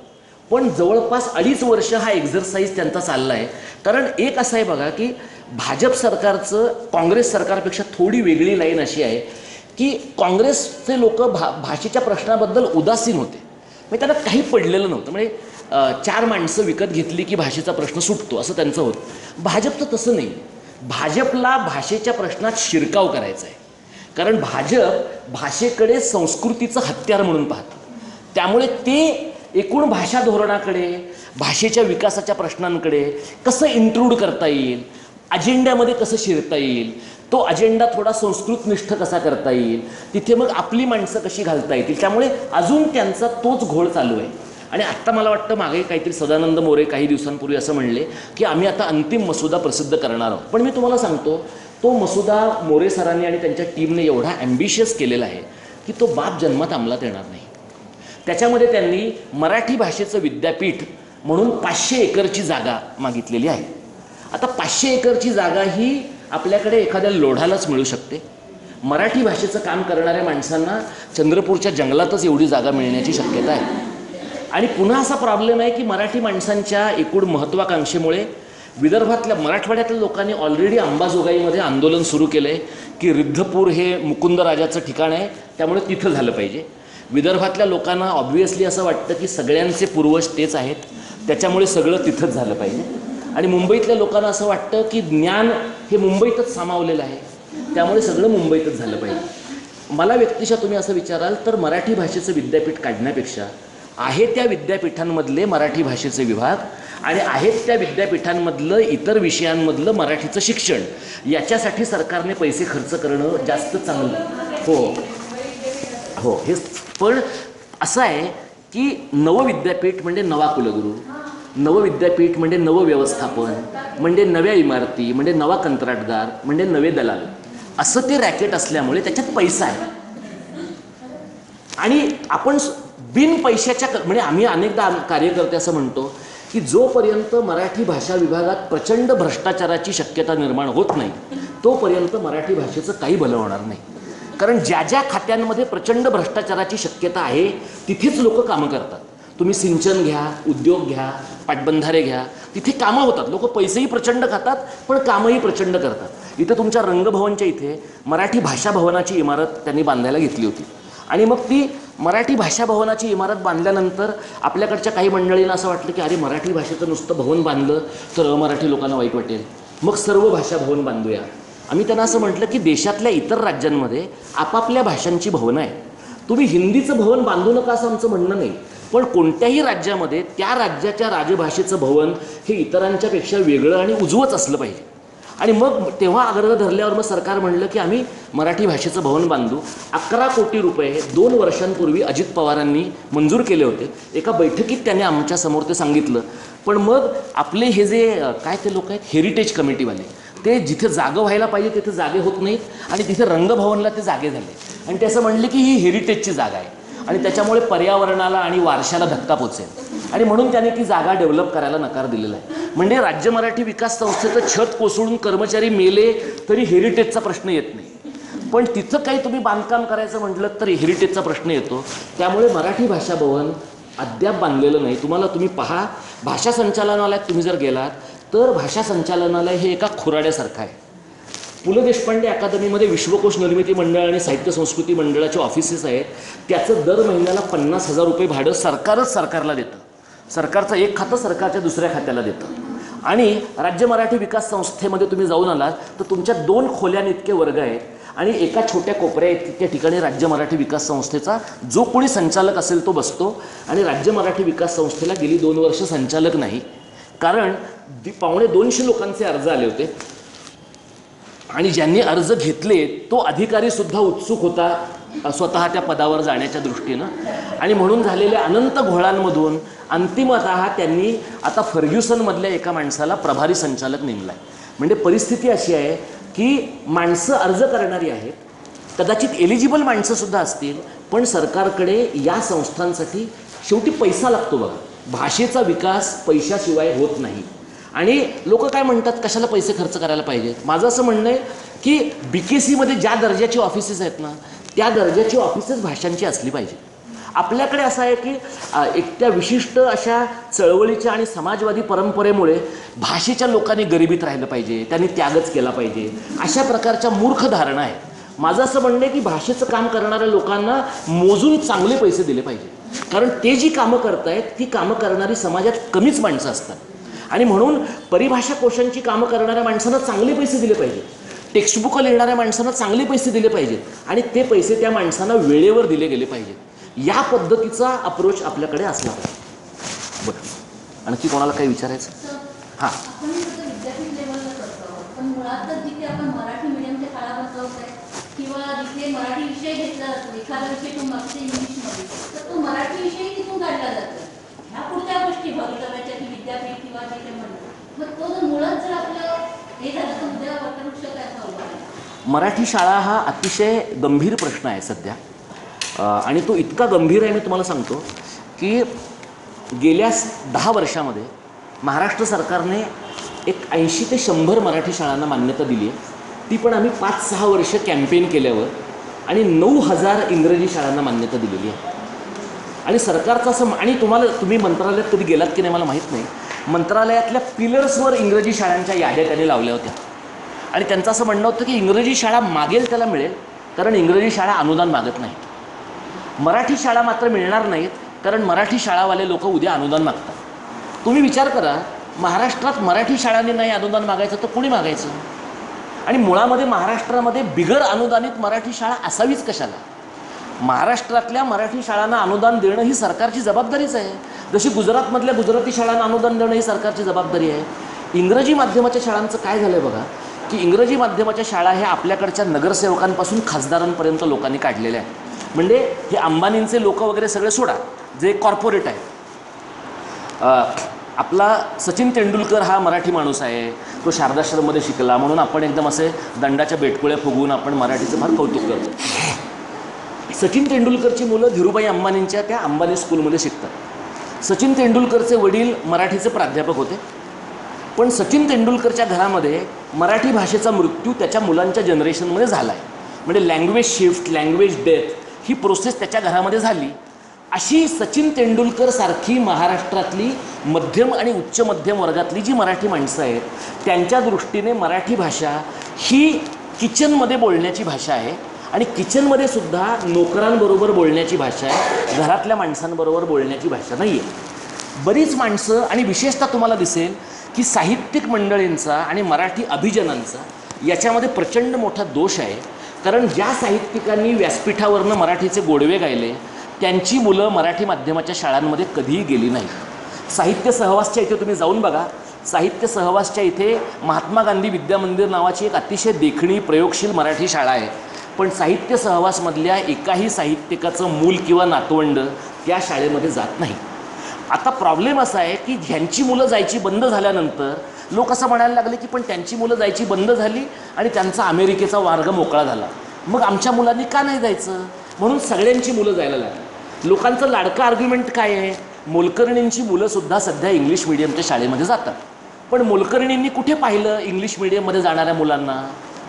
पण जवळपास 2.5 वर्ष हा एक्झरसाईज त्यांचा चालला आहे. कारण एक असं आहे बघा की भाजप सरकारचं काँग्रेस सरकारपेक्षा थोडी वेगळी लाईन अशी आहे की काँग्रेसचे लोक भाषेच्या प्रश्नाबद्दल उदासीन होते, म्हणजे त्यांना काही पडलेलं नव्हतं. म्हणजे 4 माणसं विकत घेतली की भाषेचा प्रश्न सुटतो असं त्यांचं होतं. भाजपचं तसं नाही. भाजपला भाषेच्या प्रश्नात शिरकाव करायचा आहे. कारण भाजप भाषेकडे संस्कृतीचं हत्यार म्हणून पाहतं. त्यामुळे ते एकूण भाषा धोरणाकडे, भाषेच्या विकासाच्या प्रश्नांकडे कसं इंट्रूड करता येईल, अजेंड्यामध्ये कसं शिरता येईल, तो अजेंडा थोडा संस्कृतनिष्ठ कसा करता येईल, तिथे मग आपली माणसं कशी घालता येतील, त्यामुळे अजून त्यांचा तोच घोळ चालू आहे. आणि आत्ता मला वाटतं मागे काहीतरी सदानंद मोरे काही दिवसांपूर्वी असं म्हणले की आम्ही आता अंतिम मसुदा प्रसिद्ध करणार आहोत. पण मी तुम्हाला सांगतो, तो मसुदा मोरे सरांनी आणि त्यांच्या टीमने एवढा ॲम्बिशियस केलेला आहे की तो बाप जन्मात अंमलात येणार नाही. त्याच्यामध्ये त्यांनी मराठी भाषेचं विद्यापीठ म्हणून 500 एकरची जागा मागितलेली आहे. आता 500 एकरची जागा ही आपल्याकडे एखाद्या लोढालाच मिळू शकते. मराठी भाषेचं काम करणाऱ्या माणसांना चंद्रपूरच्या जंगलातच एवढी जागा मिळण्याची शक्यता आहे. आणि पुन्हा असा प्रॉब्लेम आहे की मराठी माणसांच्या एकूण महत्त्वाकांक्षेमुळे विदर्भातल्या मराठवाड्यातल्या लोकांनी ऑलरेडी अंबाजोगाईमध्ये आंदोलन सुरू केलं आहे की रिद्धपूर हे मुकुंदराजाचं ठिकाण आहे, त्यामुळे तिथं झालं पाहिजे. विदर्भातल्या लोकांना ऑब्व्हियसली असं वाटतं की सगळ्यांचे पूर्वज तेच आहेत, त्याच्यामुळे सगळं तिथंच झालं पाहिजे. आणि मुंबईतल्या लोकांना असं वाटतं की ज्ञान हे मुंबईतच सामावलेलं आहे, त्यामुळे सगळं मुंबईतच झालं पाहिजे. मला व्यक्तिशः तुम्ही असं विचाराल तर मराठी भाषेचं विद्यापीठ काढण्यापेक्षा आहे त्या विद्यापीठांमधले मराठी भाषेचे विभाग आणि आहेत त्या विद्यापीठांमधलं इतर विषयांमधलं मराठीचं शिक्षण याच्यासाठी सरकारने पैसे खर्च करणं जास्त चांगलं. हो हो, हे पण असं आहे की नवविद्यापीठ म्हणजे नवा कुलगुरू, नवविद्यापीठ म्हणजे नवव्यवस्थापन, म्हणजे नव्या इमारती, म्हणजे नवा कंत्राटदार, म्हणजे नवे दलाल, असं ते रॅकेट असल्यामुळे त्याच्यात पैसा आहे. आणि आपण बिन पैशाच्या म्हणजे आम्ही अनेकदा कार्यकर्ते असं म्हणतो की जोपर्यंत मराठी भाषा विभागात प्रचंड भ्रष्टाचाराची शक्यता निर्माण होत नाही तोपर्यंत मराठी भाषेचं काही भलं होणार नाही. कारण ज्या ज्या खात्यांमध्ये प्रचंड भ्रष्टाचाराची शक्यता आहे तिथेच लोक कामं करतात. तुम्ही सिंचन घ्या, उद्योग घ्या, पाटबंधारे घ्या, तिथे कामं होतात. लोक पैसेही प्रचंड खातात पण कामंही प्रचंड करतात. इथं तुमच्या रंगभवनच्या इथे मराठी भाषा भवनाची इमारत त्यांनी बांधायला घेतली होती. आणि मग ती मराठी भाषा भवनाची इमारत बांधल्यानंतर आपल्याकडच्या काही मंडळींना असं वाटलं की अरे मराठी भाषेचं नुसतं भवन बांधलं तर अमराठी लोकांना वाईट वाटेल, मग सर्व भाषा भवन बांधूया. आम्ही त्यांना असं म्हटलं की देशातल्या इतर राज्यांमध्ये आपापल्या भाषांची भवनं आहेत. तुम्ही हिंदीचं भवन बांधू नका असं आमचं म्हणणं नाही, पण कोणत्याही राज्यामध्ये त्या राज्याच्या राजभाषेचं भवन हे इतरांच्यापेक्षा वेगळं आणि उजवंच असलं पाहिजे. आणि मग तेव्हा आग्रह धरल्यावर मग सरकार म्हणलं की आम्ही मराठी भाषेचं भवन बांधू. 11 कोटी रुपये 2 वर्षांपूर्वी अजित पवारांनी मंजूर केले होते. एका बैठकीत त्याने आमच्यासमोर ते सांगितलं. पण मग आपले हे जे काय ते लोक आहेत हेरिटेज कमिटीवाले, ते जिथे जागं व्हायला पाहिजे तिथे जागे होत नाहीत आणि तिथे रंगभवनला ते जागे झाले. आणि ते असं म्हणले की ही हेरिटेजची जागा आहे आणि त्याच्यामुळे पर्यावरणाला आणि वारशाला धक्का पोचेल, आणि म्हणून त्याने ती जागा डेव्हलप करायला नकार दिलेला आहे. म्हणजे राज्य मराठी विकास संस्थेचं छत कोसळून कर्मचारी मेले तरी हेरिटेजचा प्रश्न येत नाही, पण तिथं काही तुम्ही बांधकाम करायचं म्हटलं तर हेरिटेजचा प्रश्न येतो. त्यामुळे मराठी भाषा भवन अद्याप बांधलेलं नाही. तुम्ही पहा, भाषा संचालनालयात तुम्ही जर गेलात तर भाषा संचालनालय हे एका खुराड्यासारखं आहे. पु ल देशपांडे अकादमीमध्ये विश्वकोश निर्मिती मंडळ आणि साहित्य संस्कृती मंडळाचे ऑफिसेस आहेत. त्याचं दर महिन्याला 50,000 रुपये भाडं सरकारला देतं. सरकारचं एक खातं सरकारच्या दुसऱ्या खात्याला देतं. आणि राज्य मराठी विकास संस्थेमध्ये तुम्ही जाऊन आलात तर तुमच्या 2 खोल्यांइतके वर्ग आहेत आणि एका छोट्या कोपऱ्या इतक्या ठिकाणी राज्य मराठी विकास संस्थेचा जो कोणी संचालक असेल तो बसतो. आणि राज्य मराठी विकास संस्थेला गेली 2 वर्ष संचालक नाही, कारण 250 लोकांचे अर्ज आले होते आणि ज्यांनी अर्ज घेतले तो अधिकारीसुद्धा उत्सुक होता स्वतः त्या पदावर जाण्याच्या दृष्टीनं, आणि म्हणून झालेल्या अनंत घोळांमधून अंतिमतः त्यांनी आता फर्ग्युसनमधल्या एका माणसाला प्रभारी संचालक नेमला आहे. म्हणजे परिस्थिती अशी आहे की माणसं अर्ज करणारी आहेत, कदाचित एलिजिबल माणसंसुद्धा असतील, पण सरकारकडे या संस्थांसाठी शेवटी पैसा लागतो बघा. भाषेचा विकास पैशाशिवाय होत नाही. आणि लोक काय म्हणतात, कशाला पैसे खर्च करायला पाहिजेत. माझं असं म्हणणं आहे की BKCमध्ये ज्या दर्जाची ऑफिसेस आहेत ना, त्या दर्जाची ऑफिसेस भाषांची असली पाहिजे. आपल्याकडे असं आहे की एक त्या विशिष्ट अशा चळवळीच्या आणि समाजवादी परंपरेमुळे भाषेच्या लोकांनी गरिबीत राहिलं पाहिजे, त्यांनी त्यागच केला पाहिजे, अशा प्रकारच्या मूर्ख धारणा आहेत. माझं असं म्हणणं आहे की भाषेचं काम करणाऱ्या लोकांना मोजून चांगले पैसे दिले पाहिजे. कारण ते जी कामं करतायत ती कामं करणारी समाजात कमीच माणसं असतात. आणि म्हणून परिभाषा कोशांची कामं करणाऱ्या माणसांना चांगले पैसे दिले पाहिजेत, टेक्स्टबुकं लिहिणाऱ्या माणसांना चांगले पैसे दिले पाहिजेत, आणि ते पैसे त्या माणसांना वेळेवर दिले गेले पाहिजेत. या पद्धतीचा अप्रोच आपल्याकडे असला पाहिजे. बरं, आणखी कोणाला काही विचारायचं? हां, विद्यापीठ लेवलला करतो, पण मुळातच जिथे आपण मराठी मीडियमच्या शाळा बसवतोय किंवा जिथे मराठी विषय घेतला जातो, एखादा विषय तो मागते इंग्लिशमध्ये, तर तो मराठी विषय तिथून काढला जातो. ह्या पुढच्या गोष्टी भवितव्याच्या की विद्यापीठ किंवा जिथे म्हणतो, मग तो जर मुळात जर आपलं हे झालं तर उद्या वटवृक्ष काय होईल? मराठी शाळा हा अतिशय गंभीर प्रश्न आहे सध्या. आणि तो इतका गंभीर आहे, मी तुम्हाला सांगतो की गेल्या 10 वर्षामध्ये महाराष्ट्र सरकारने एक 80 ते 100 मराठी शाळांना मान्यता दिली आहे. ती पण आम्ही 5-6 वर्ष कॅम्पेन केल्यावर, आणि 9,000 इंग्रजी शाळांना मान्यता दिलेली आहे. आणि सरकारचं असं, आणि तुम्ही मंत्रालयात कधी गेलात की नाही मला माहीत नाही, मंत्रालयातल्या पिलर्सवर इंग्रजी शाळांच्या याद्या त्यांनी लावल्या होत्या. आणि त्यांचं असं म्हणणं होतं की इंग्रजी शाळा मागेल त्याला मिळेल, कारण इंग्रजी शाळा अनुदान मागत नाहीत. मराठी शाळा मात्र मिळणार नाहीत, कारण मराठी शाळावाले लोक उद्या अनुदान मागतात. तुम्ही विचार करा, महाराष्ट्रात मराठी शाळांनी नाही अनुदान मागायचं तर कोणी मागायचं? आणि मुळामध्ये महाराष्ट्रामध्ये बिगर अनुदानित मराठी शाळा असावीच कशाला? महाराष्ट्रातल्या मराठी शाळांना अनुदान देणं ही सरकारची जबाबदारीच आहे. जशी गुजरातमधल्या गुजराती शाळांना अनुदान देणं ही सरकारची जबाबदारी आहे. इंग्रजी माध्यमाच्या शाळांचं काय झालं आहे बघा, की इंग्रजी माध्यमाच्या शाळा ह्या आपल्याकडच्या नगरसेवकांपासून खासदारांपर्यंत लोकांनी काढलेल्या आहेत. म्हणजे हे अंबानींचे लोक वगैरे सगळे सोडा, जे कॉर्पोरेट आहेत. आपला सचिन तेंडुलकर हा मराठी माणूस आहे, तो शारदाश्रममध्ये शिकला, म्हणून आपण एकदम असे दंडाच्या बेटकुळ्या फुगवून आपण मराठीचं फार कौतुक करतो. सचिन तेंडुलकरची मुलं धीरूभाई अंबानींच्या त्या अंबानी स्कूलमध्ये शिकतात. सचिन तेंडुलकरचे वडील मराठीचे प्राध्यापक होते, पण सचिन तेंडुलकरच्या घरामध्ये मराठी भाषेचा मृत्यू त्याच्या मुलांच्या जनरेशनमध्ये झाला आहे. म्हणजे लँग्वेज शिफ्ट, लँग्वेज डेथ ही प्रोसेस त्याच्या घरामध्ये झाली. अशी सचिन तेंडुलकर सारखी महाराष्ट्रातली मध्यम आणि उच्च मध्यम वर्गातली जी मराठी माणसं आहेत, त्यांच्या दृष्टीने मराठी भाषा ही किचनमध्ये बोलण्याची भाषा आहे. आणि किचनमध्ये सुद्धा नोकरांबरोबर बोलण्याची भाषा आहे, घरातल्या माणसांबरोबर बोलण्याची भाषा नाही आहे. बरीच माणसं, आणि विशेषतः तुम्हाला दिसेल की साहित्यिक मंडळींचा आणि मराठी अभिजनांचा याच्यामध्ये प्रचंड मोठा दोष आहे. कारण ज्या साहित्यिकांनी व्यासपीठावरनं मराठीचे गोडवे गायले, त्यांची मुलं मराठी माध्यमाच्या शाळांमध्ये कधीही गेली नाही. साहित्य सहवासच्या इथे तुम्ही जाऊन बघा, साहित्य सहवासच्या इथे महात्मा गांधी विद्यामंदिर नावाची एक अतिशय देखणी प्रयोगशील मराठी शाळा आहे, पण साहित्य सहवासमधल्या एकाही साहित्यिकाचं मूल किंवा नातवंड त्या शाळेमध्ये जात नाही. आता प्रॉब्लेम असा आहे की ह्यांची मुलं जायची बंद झाल्यानंतर लोक असं म्हणायला लागले की पण त्यांची मुलं जायची बंद झाली आणि त्यांचा अमेरिकेचा मार्ग मोकळा झाला, मग आमच्या मुलांनी का नाही जायचं? म्हणून सगळ्यांची मुलं जायला लागली. लोकांचं लाडकं आर्ग्युमेंट काय आहे? मोलकर्णींची मुलंसुद्धा सध्या इंग्लिश मिडियमच्या शाळेमध्ये जातात. पण मोलकर्णींनी कुठे पाहिलं इंग्लिश मिडियममध्ये जाणाऱ्या मुलांना?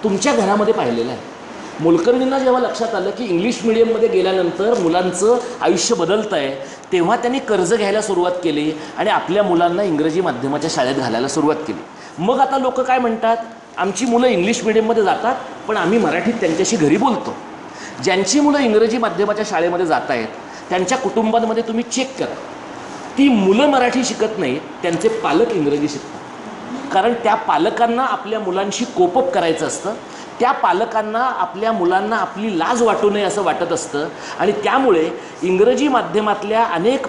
तुमच्या घरामध्ये पाहिलेलं आहे. मोलकर्णींना जेव्हा लक्षात आलं की इंग्लिश मिडियममध्ये गेल्यानंतर मुलांचं आयुष्य बदलतं आहे, तेव्हा त्यांनी कर्ज घ्यायला सुरुवात केली आणि आपल्या मुलांना इंग्रजी माध्यमाच्या शाळेत घालायला सुरुवात केली. मग आता लोक काय म्हणतात, आमची मुलं इंग्लिश मिडियममध्ये जातात पण आम्ही मराठीत त्यांच्याशी घरी बोलतो. ज्यांची मुलं इंग्रजी माध्यमाच्या शाळेमध्ये जात आहेत त्यांच्या कुटुंबांमध्ये तुम्ही चेक करा, ती मुलं मराठी शिकत नाहीत, त्यांचे पालक इंग्रजी शिकतात. कारण त्या पालकांना आपल्या मुलांशी कोपअप करायचं असतं, त्या पालकांना आपल्या मुलांना आपली लाज वाटू नये असं वाटत असतं. आणि त्यामुळे इंग्रजी माध्यमातल्या अनेक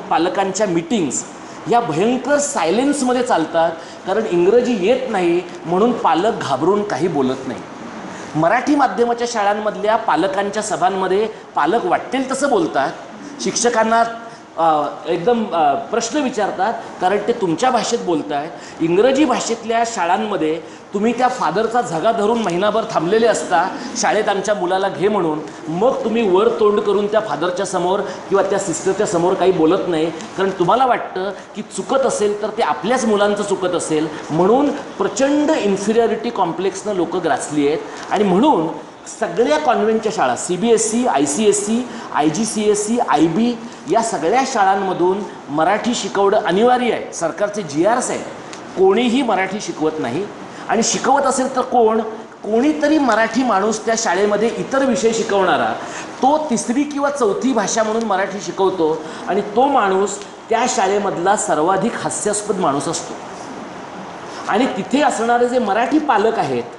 पालकांच्या मीटिंग्स या भयंकर सायलेन्समध्ये चालतात, कारण इंग्रजी येत नाही म्हणून पालक घाबरून काही बोलत नाही. मराठी माध्यमाच्या शाळांमधल्या पालकांच्या सभांमध्ये पालक वाटेल तसं बोलतात, शिक्षकांना एकदम प्रश्न विचारतात, कारण ते तुमच्या भाषेत बोलत आहेत. इंग्रजी भाषेतल्या शाळांमध्ये तुम्ही त्या फादरचा झगा धरून महिनाभर थांबलेले असता, शाळेत आमच्या मुलाला घे म्हणून. मग तुम्ही वर तोंड करून त्या फादरच्या समोर किंवा त्या सिस्टरच्या समोर काही बोलत नाही, कारण तुम्हाला वाटतं की चुकत असेल तर ते आपल्याच मुलांचं चुकत असेल. म्हणून प्रचंड इन्फिरियरिटी कॉम्प्लेक्सनं लोकं ग्रासली आहेत. आणि म्हणून सगळ्या कॉन्व्हेंटच्या शाळा, CBSE, ICSE, IGCSE, IB या सगळ्या शाळांमधून मराठी शिकवणं अनिवार्य आहे. सरकारचे GRs आहेत. कोणीही मराठी शिकवत नाही, आणि शिकवत असेल तर कोणीतरी मराठी माणूस त्या शाळेमध्ये इतर विषय शिकवणारा, तो तिसरी किंवा चौथी भाषा म्हणून मराठी शिकवतो, आणि तो माणूस त्या शाळेमधला सर्वाधिक हास्यास्पद माणूस असतो. आणि तिथे असणारे जे मराठी पालक आहेत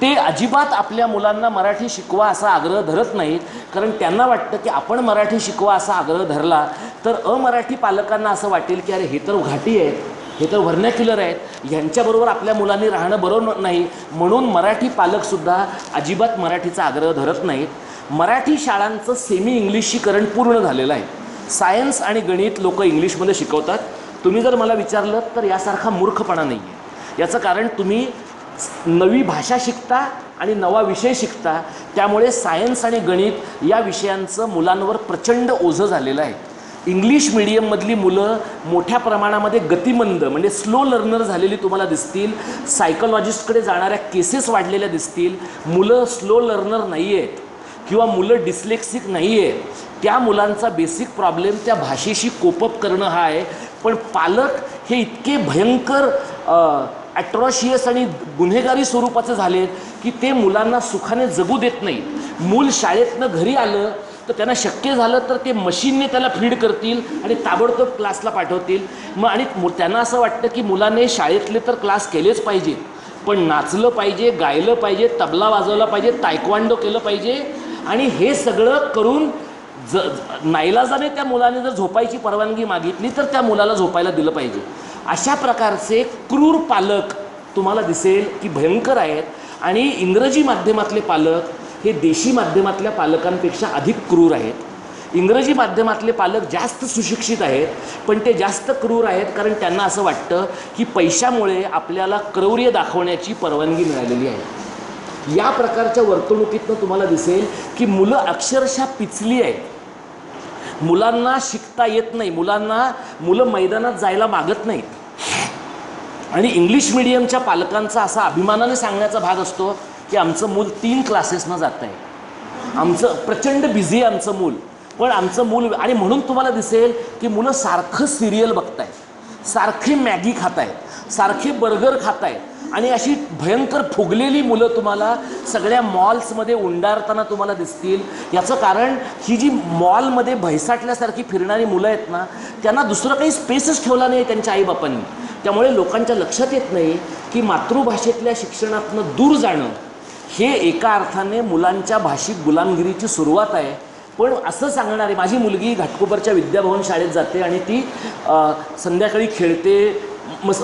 ते अजिबात आपल्या मुलांना मराठी शिकवा असा आग्रह धरत नाहीत, कारण त्यांना वाटतं की आपण मराठी शिकवा असा आग्रह धरला तर अमराठी पालकांना असं वाटेल की अरे हे तर घाटी आहेत, हे तर व्हर्नॅक्युलर आहेत, ह्यांच्याबरोबर आपल्या मुलांनी राहणं बरोबर नाही. म्हणून मराठी पालकसुद्धा अजिबात मराठीचा आग्रह धरत नाहीत. मराठी शाळांचं सेमी इंग्लिशीकरण पूर्ण झालेलं आहे. सायन्स आणि गणित लोक इंग्लिशमध्ये शिकवतात. तुम्ही जर मला विचारलं तर यासारखा मूर्खपणा नाही आहे. याचं कारण तुम्ही नवी भाषा शिकता आणि नवा विषय शिकता, त्यामुळे सायन्स आणि गणित या विषयांचं मुलांवर प्रचंड ओझं झालेलं आहे. इंग्लिश मिडियममधली मुलं मोठ्या प्रमाणामध्ये गतिमंद म्हणजे स्लो लर्नर झालेली तुम्हाला दिसतील. सायकोलॉजिस्टकडे जाणाऱ्या केसेस वाढलेल्या दिसतील. मुलं स्लो लर्नर नाही आहेत किंवा मुलं डिस्लेक्सिक नाही आहेत. त्या मुलांचा बेसिक प्रॉब्लेम त्या भाषेशी कोपअप करणं हा आहे. पण पालक हे इतके भयंकर ॲट्रॉशियस आणि गुन्हेगारी स्वरूपाचे झालेत की ते मुलांना सुखाने जगू देत नाहीत. मूल शाळेतनं घरी आलं तर त्यांना शक्य झालं तर ते मशीनने त्याला फीड करतील आणि ताबडतोब क्लासला पाठवतील. मग आणि त्यांना असं वाटतं की मुलाने शाळेतले तर क्लास केलेच पाहिजे, पण नाचलं पाहिजे, गायलं पाहिजे, तबला वाजवला पाहिजे, तायक्वांडो केलं पाहिजे. आणि हे सगळं करून नाईलाजाने त्या मुलाने जर झोपायची परवानगी मागितली तर त्या मुलाला झोपायला दिलं पाहिजे. अशा प्रकारचे क्रूर पालक तुम्हाला दिसेल की भयंकर आहेत. आणि इंग्रजी माध्यमातले पालक हे देशी माध्यमातल्या पालकांपेक्षा अधिक क्रूर आहेत. इंग्रजी माध्यमातले पालक जास्त सुशिक्षित आहेत, पण ते जास्त क्रूर आहेत कारण त्यांना असं वाटतं की पैशामुळे आपल्याला क्रौर्य दाखवण्याची परवानगी मिळालेली आहे. या प्रकारच्या वर्तणुकीतनं तुम्हाला दिसेल की मुलं अक्षरशः पिचली आहेत. मुलांना शिकता येत नाही, मुलं मैदानात जायला मागत नाहीत. आणि इंग्लिश मिडियमच्या पालकांचा असा अभिमानाने सांगण्याचा भाग असतो की आमचं मूल 3 क्लासेसनं जात आहे, आमचं प्रचंड बिझी आहे आमचं मूल. पण आमचं मूल, आणि म्हणून तुम्हाला दिसेल की मुलं सारखं सिरियल बघतायत, सारखे मॅगी खात आहेत, सारखे बर्गर खात आहेत. आणि अशी भयंकर फुगलेली मुलं तुम्हाला सगळ्या मॉल्समध्ये उंडारताना तुम्हाला दिसतील. याचं कारण ही जी मॉलमध्ये भैसाटल्यासारखी फिरणारी मुलं आहेत ना, त्यांना दुसरं काही स्पेसच ठेवला नाही त्यांच्या आईबापांनी. त्यामुळे लोकांच्या लक्षात येत नाही की मातृभाषेतल्या शिक्षणातनं दूर जाणं हे एका अर्थाने मुलांच्या भाषिक गुलामगिरीची सुरुवात आहे. पण असं सांगणारे, माझी मुलगी घाटकोपरच्या विद्याभवन शाळेत जाते आणि ती संध्याकाळी खेळते,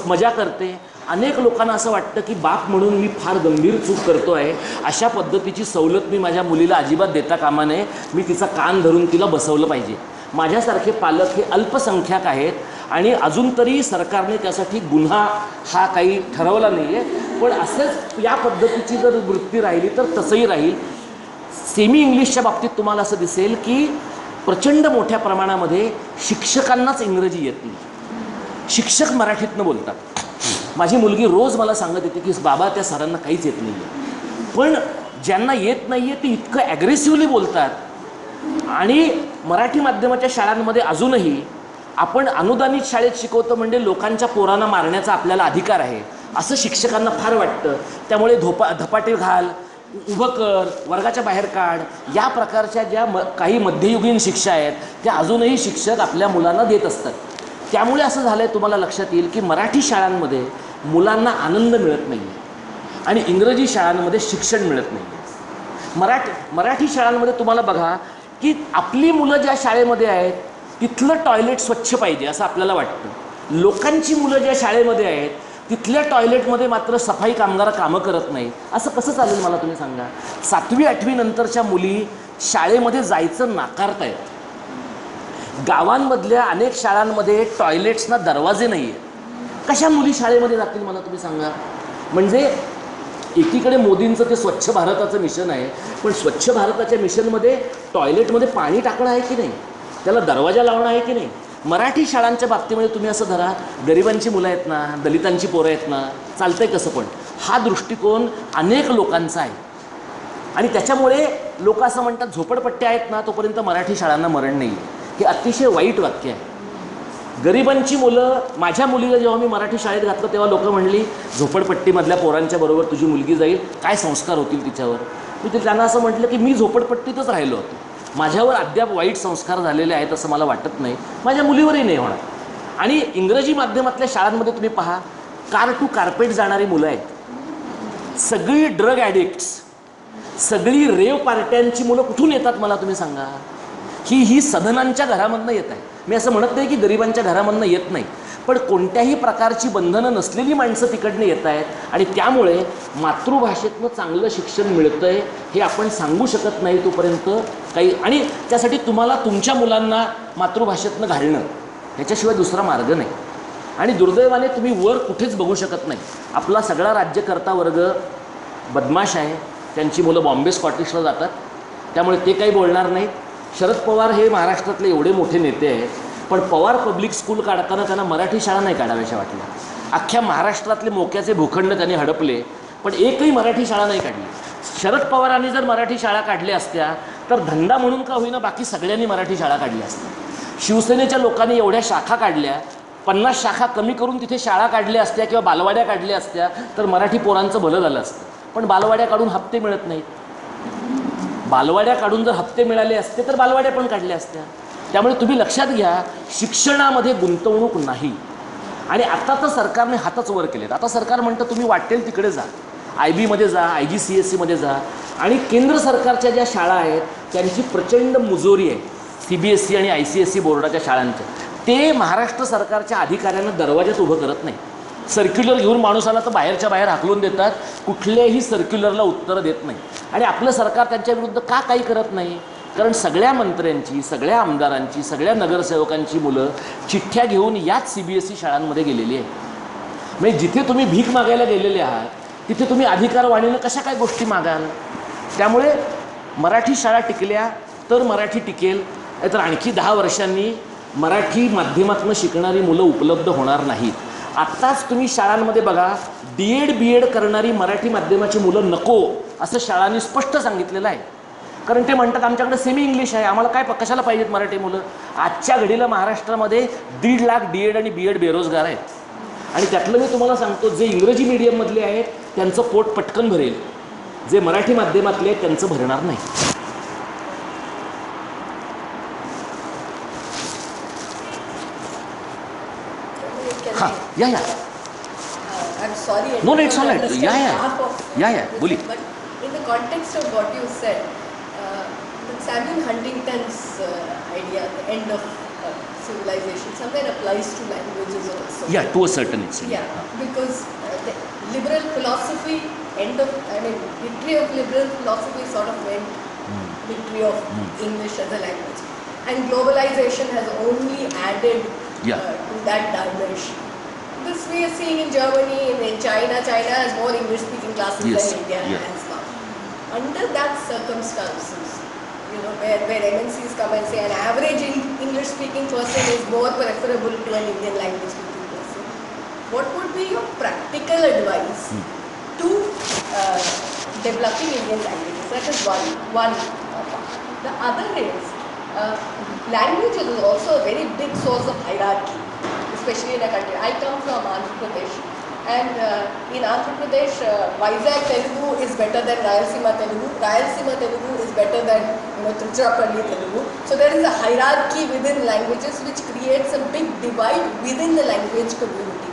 मजा करते. अनेक लोकांना असं वाटतं की बाप म्हणून मी फार गंभीर चूक करतो आहे. अशा पद्धतीची सवलत मी माझ्या मुलीला अजिबात देता कामा नये. मी तिचा कान धरून तिला बसवलं पाहिजे. माझ्यासारखे पालक हे अल्पसंख्याक आहेत आणि अजून तरी सरकारने त्यासाठी गुन्हा हा काही ठरवला नाही आहे. पण असंच या पद्धतीची जर वृत्ती राहिली तर तसंही राहील. सेमी इंग्लिशच्या बाबतीत तुम्हाला असं दिसेल की प्रचंड मोठ्या प्रमाणामध्ये शिक्षकांनाच इंग्रजी येत नाही. शिक्षक मराठीतनं बोलतात. माझी मुलगी रोज मला सांगत येते की बाबा त्या सरांना काहीच येत नाही आहे. पण ज्यांना येत नाही आहे ते इतकं ॲग्रेसिव्हली बोलतात. आणि मराठी माध्यमाच्या शाळांमध्ये अजूनही आपण अनुदानित शाळेत शिकवतो म्हणजे लोकांच्या पोरांना मारण्याचा आपल्याला अधिकार आहे असं शिक्षकांना फार वाटतं. त्यामुळे धपाटे घाल, उभं कर, वर्गाच्या बाहेर काढ, या प्रकारच्या ज्या काही मध्ययुगीन शिक्षा आहेत त्या अजूनही शिक्षक आपल्या मुलांना देत असतात. त्यामुळे असं झालं आहे, तुम्हाला लक्षात येईल की मराठी शाळांमध्ये मुलांना आनंद मिळत नाही आहे आणि इंग्रजी शाळांमध्ये शिक्षण मिळत नाही आहे. मराठी शाळांमध्ये तुम्हाला बघा की आपली मुलं ज्या शाळेमध्ये आहेत तिथलं टॉयलेट स्वच्छ पाहिजे असं आपल्याला वाटतं. लोकांची मुलं ज्या शाळेमध्ये आहेत तिथल्या टॉयलेटमध्ये मात्र सफाई कामगार कामं करत नाही. असं कसं चालेल मला तुम्ही सांगा. 7वी 8वी नंतरच्या मुली शाळेमध्ये जायचं नाकारतायत. गावांमधल्या अनेक शाळांमध्ये टॉयलेट्सना दरवाजे नाही आहेत. कशा मुली शाळेमध्ये जातील मला तुम्ही सांगा. म्हणजे एकीकडे मोदींचं ते स्वच्छ भारताचं मिशन आहे, पण स्वच्छ भारताच्या मिशनमध्ये टॉयलेटमध्ये पाणी टाकणं आहे की नाही, त्याला दरवाजा लावणं आहे की नाही. मराठी शाळांच्या बाबतीमध्ये तुम्ही असं धरा, गरिबांची मुलं आहेत ना, दलितांची पोरं आहेत ना, चालतंय कसं, पण हा दृष्टिकोन अनेक लोकांचा आहे. आणि त्याच्यामुळे लोक असं म्हणतात झोपडपट्ट्या आहेत ना तोपर्यंत मराठी शाळांना मरण नाही. हे अतिशय वाईट वाक्य आहे. गरिबांची मुलं, माझ्या मुलीला जेव्हा मी मराठी शाळेत घातलं तेव्हा लोक म्हणली झोपडपट्टीमधल्या पोरांच्या बरोबर तुझी मुलगी जाईल, काय संस्कार होतील तिच्यावर. मी त्यांना असं म्हटलं की मी झोपडपट्टीतच राहिलो होतो, माझ्यावर अद्याप वाईट संस्कार झालेले आहेत असं मला वाटत नाही, माझ्या मुलीवरही नाही होणार. आणि इंग्रजी माध्यमातल्या शाळांमध्ये तुम्ही पहा, कार टू कार्पेट जाणारी मुलं आहेत, सगळी ड्रग ॲडिक्ट्स, सगळी रेव पार्ट्यांची मुलं कुठून येतात मला तुम्ही सांगा. ही सधनांच्या घरामधनं येत आहे. मी असं म्हणत नाही की गरिबांच्या घरामधनं येत नाही, पण कोणत्याही प्रकारची बंधनं नसलेली माणसं तिकडनं येत आहेत. आणि त्यामुळे मातृभाषेतनं चांगलं शिक्षण मिळतं आहे हे आपण सांगू शकत नाही तोपर्यंत काही. आणि त्यासाठी तुम्हाला तुमच्या मुलांना मातृभाषेतनं घालणं ह्याच्याशिवाय दुसरा मार्ग नाही. आणि दुर्दैवाने तुम्ही वर कुठेच बघू शकत नाही. आपला सगळा राज्यकर्ता वर्ग बदमाश आहे, त्यांची मुलं बॉम्बे स्कॉटिशला जातात, त्यामुळे ते काही बोलणार नाहीत. शरद पवार हे महाराष्ट्रातले एवढे मोठे नेते आहेत, पण पवार पब्लिक स्कूल काढताना त्यांना मराठी शाळा नाही काढाव्याशा वाटल्या. अख्ख्या महाराष्ट्रातले मोक्याचे भूखंड त्यांनी हडपले, पण एकही मराठी शाळा नाही काढली. शरद पवारांनी जर मराठी शाळा काढल्या असत्या तर धंदा म्हणून का होईना बाकी सगळ्यांनी मराठी शाळा काढल्या असत्या. शिवसेनेच्या लोकांनी एवढ्या शाखा काढल्या, 50 शाखा कमी करून तिथे शाळा काढल्या असत्या किंवा बालवाड्या काढल्या असत्या तर मराठी पोरांचं भलं झालं असतं. पण बालवाड्या काढून हप्ते मिळत नाहीत. बालवाड्या काढून जर हप्ते मिळाले असते तर बालवाड्या पण काढल्या असत्या. त्यामुळे तुम्ही लक्षात घ्या, शिक्षणामध्ये गुंतवणूक नाही. आणि आता तर सरकारने हातच वर केलेत. आता सरकार म्हणतं तुम्ही वाटेल तिकडे जा, IB मध्ये जा, IGCSE जा. आणि केंद्र सरकारच्या ज्या शाळा आहेत त्यांची प्रचंड मुजोरी आहे, CBSE आणि ICSE बोर्डाच्या शाळांच्या. ते महाराष्ट्र सरकारच्या अधिकाऱ्यांना दरवाज्यात उभं करत नाही. सर्क्युलर घेऊन माणूस आला तर बाहेरच्या बाहेर हाकलून देतात, कुठल्याही सर्क्युलरला उत्तरं देत नाही. आणि आपलं सरकार त्यांच्या विरुद्ध का काही करत नाही, कारण सगळ्या मंत्र्यांची, सगळ्या आमदारांची, सगळ्या नगरसेवकांची मुलं चिठ्ठ्या घेऊन याच CBSE शाळांमध्ये गेलेली आहे. म्हणजे जिथे तुम्ही भीक मागायला गेलेले आहात तिथे तुम्ही अधिकारवाणीनं कशा काय गोष्टी मागाल. त्यामुळे मराठी शाळा टिकल्या तर मराठी टिकेल, तर आणखी 10 वर्षांनी मराठी माध्यमातून शिकणारी मुलं उपलब्ध होणार नाहीत. आत्ताच तुम्ही शाळांमध्ये बघा, DED BED करणारी मराठी माध्यमाची मुलं नको असं शाळांनी स्पष्ट सांगितलेलं आहे. कारण ते म्हणतात आमच्याकडे सेमी इंग्लिश आहे, आम्हाला काय कशाला पाहिजेत मराठी मुलं. आजच्या घडीला महाराष्ट्रामध्ये 1.5 लाख DED आणि BED बेरोजगार आहेत. आणि त्यातलं मी तुम्हाला सांगतो, जे इंग्रजी मीडियममधले आहेत त्यांचं पोट पटकन भरेल, जे मराठी माध्यमातले आहेत त्यांचं भरणार नाही. हां, या. I'm sorry. No, it's all right. Yeah. बोली. But in the context of what you said, Samuel Huntington's idea, the end of civilization, somewhere applies to languages also. Yeah, to a certain extent. Yeah, because the liberal philosophy, victory of liberal philosophy sort of meant victory of English as a language. And globalization has only added to that dimension. This we are seeing in Germany, in China. China has more English-speaking classes than India has now. Under that circumstances, where MNCs come and say an average English-speaking person is more preferable to an Indian language-speaking person, what would be your practical advice to developing Indian languages? That is one part. The other is language is also a very big source of hierarchy, especially in a country. I come from Andhra Pradesh, and in Andhra Pradesh, Vizag Telugu is better than Rayalaseema Telugu. Rayalaseema Telugu is better than Tiruchirappalli Telugu. So there is a hierarchy within languages which creates a big divide within the language community.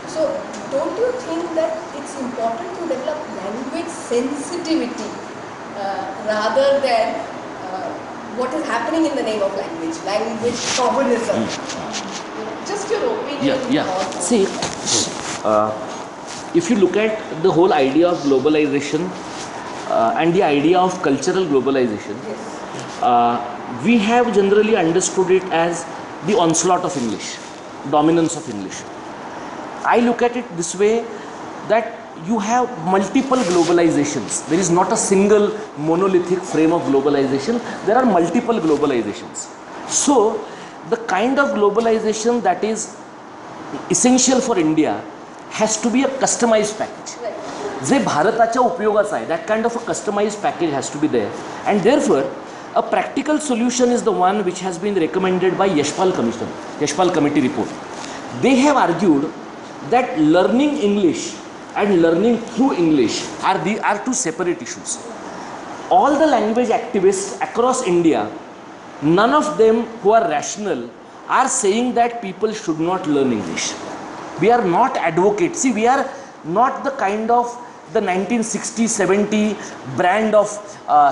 So don't you think that it's important to develop language sensitivity rather than what is happening in the name of language chauvinism? Just your opinion. See, if you look at the whole idea of globalization and the idea of cultural globalization, we have generally understood it as the onslaught of English, dominance of English. I look at it this way, that you have multiple globalizations. There is not a single monolithic frame of globalization. There are multiple globalizations. So the kind of globalization that is essential for India has to be a customized package. जे भारताच्या उपयोगाचं आहे, that kind of a customized package has to be there. And therefore, a practical solution is the one which has been recommended by Yashpal Commission, Yashpal Committee report. They have argued that learning English and learning through English are two separate issues. All the language activists across India, none of them who are rational are saying that people should not learn English. We are not advocates. See, we are not the kind of the 1960-70 brand of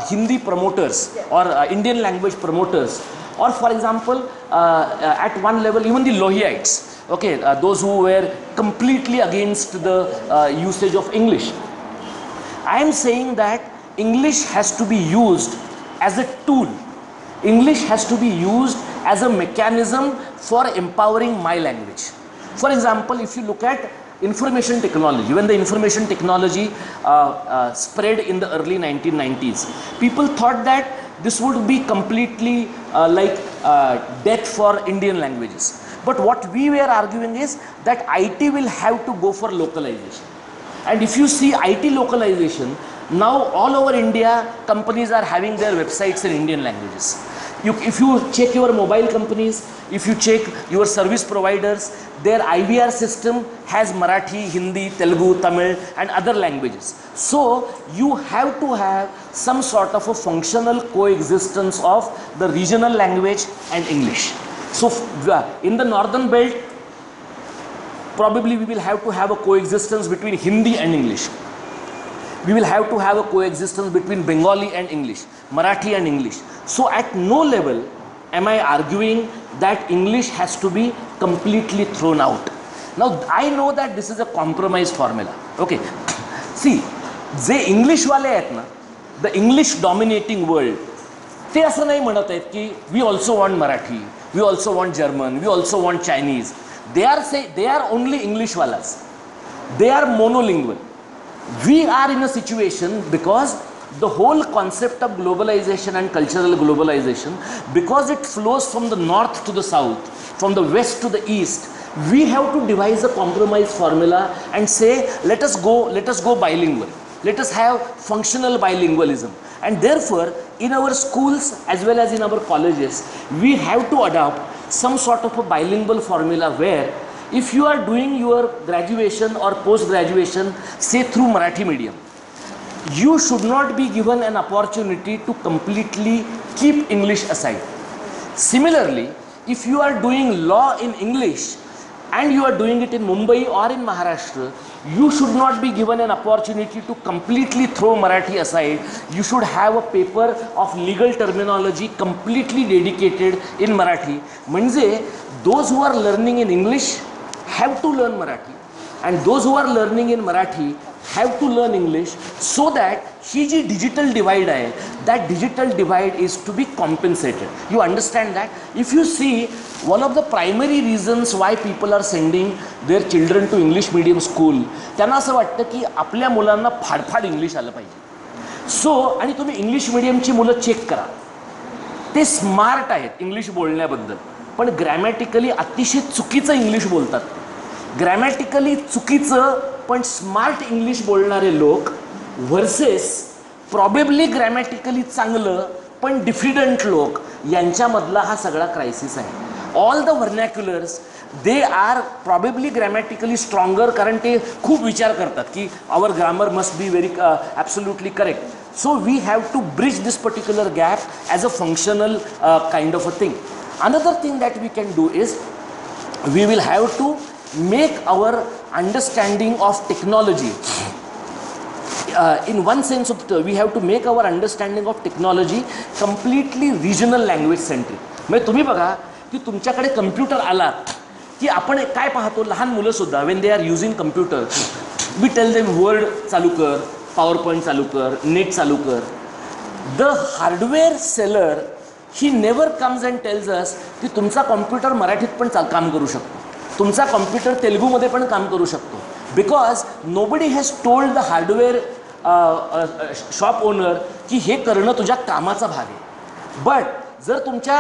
Hindi promoters or Indian language promoters, or for example at one level even the Lohiites, okay, those who were completely against the usage of English. I am saying that English has to be used as a tool. English has to be used as a mechanism for empowering my language. For example, if you look at information technology, when the information technology spread in the early 1990s, people thought that this would be completely death for Indian languages. But what we were arguing is that IT will have to go for localization. And if you see IT localization, now all over India, companies are having their websites in Indian languages. If you check your mobile companies, if you check your service providers, their IVR system has Marathi, Hindi, Telugu, Tamil and other languages. So you have to have some sort of a functional coexistence of the regional language and English. So in the northern belt, probably we will have to have a coexistence between Hindi and English. We will have to have a coexistence between Bengali and English, Marathi and English. So at no level am I arguing that English has to be completely thrown out. Now I know that this is a compromise formula. Okay, see, जे English वाले आहेत ना, the English dominating world, ते असं नाही म्हणत आहेत की we also want Marathi, we also want German, we also want Chinese. They are only English walas. They are monolingual. We are in a situation because the whole concept of globalization and cultural globalization, because it flows from the north to the south, from the west to the east, we have to devise a compromise formula and say, let us go bilingual. Let us have functional bilingualism. And therefore, in our schools as well as in our colleges, we have to adopt some sort of a bilingual formula where if you are doing your graduation or post-graduation, say through Marathi medium, you should not be given an opportunity to completely keep English aside. Similarly, if you are doing law in English and you are doing it in Mumbai or in Maharashtra, you should not be given an opportunity to completely throw Marathi aside. You should have a paper of legal terminology completely dedicated in Marathi. म्हणजे those who are learning in English have to learn Marathi, and those who are learning in Marathi have to learn English, so that he G digital divide आहे, that digital divide is to be compensated. You understand that? If you see, one of the primary reasons why people are sending their children to English medium school, त्यांना असं वाटतं की आपल्या मुलांना फाडफाड English आलं पाहिजे. So आणि तुम्ही इंग्लिश मिडियमची मुलं चेक करा, ते स्मार्ट आहेत इंग्लिश बोलण्याबद्दल, पण ग्रॅमॅटिकली अतिशय चुकीचं इंग्लिश बोलतात. ग्रॅमॅटिकली चुकीचं पण स्मार्ट इंग्लिश बोलणारे लोक व्हर्सेस प्रॉबेबली ग्रॅमॅटिकली चांगलं पण डिफिडंट लोक, यांच्यामधला हा सगळा क्रायसिस आहे. All the vernaculars they are probably grammatically stronger, कारण ते खूप विचार करतात की our grammar must be very absolutely correct. So we have to bridge this particular gap as a functional kind of a thing. Another thing that we can do is we will have to make our understanding of technology, in one sense of we have to make our understanding of technology completely regional language centric. म्हणजे तुम्ही बघा की तुमच्याकडे computer आला की आपण काय पाहतो, लहान मुलं सुद्धा when they are using computer, we tell them Word चालू कर, पॉवर पॉईंट चालू कर, नेट चालू कर. The hardware seller he never comes and tells us की तुमचा कॉम्प्युटर मराठीत पण काम करू शकतो, तुमचा कॉम्प्युटर तेलुगूमध्ये पण काम करू शकतो. Because nobody has told the hardware shop owner की हे करणं तुझ्या कामाचा भाग आहे. बट जर तुमच्या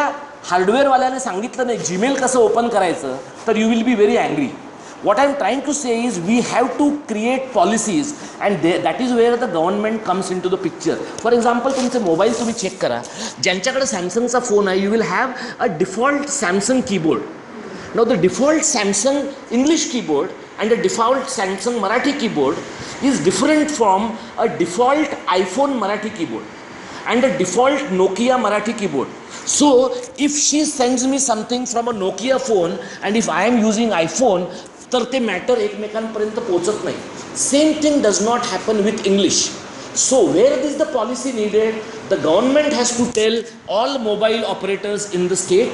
हार्डवेअरवाल्याने सांगितलं नाही जीमेल कसं ओपन करायचं तर you will be very angry. What I'm trying to say is we have to create policies and that is where the government comes into the picture. For example, तुमचे mobile तुम्ही check करा, ज्यांच्याकडे सॅमसंगचा phone आहे, you will have a default Samsung keyboard. Now the default Samsung English keyboard and the default Samsung Marathi keyboard is different from a default iPhone Marathi keyboard and a default Nokia Marathi keyboard. So if she sends me something from a Nokia phone and if I am using iPhone, तर ते matter एकमेकांपर्यंत पोचत नाही. Same thing does not happen with English. So where is the policy needed? The government has to tell all mobile operators in the state,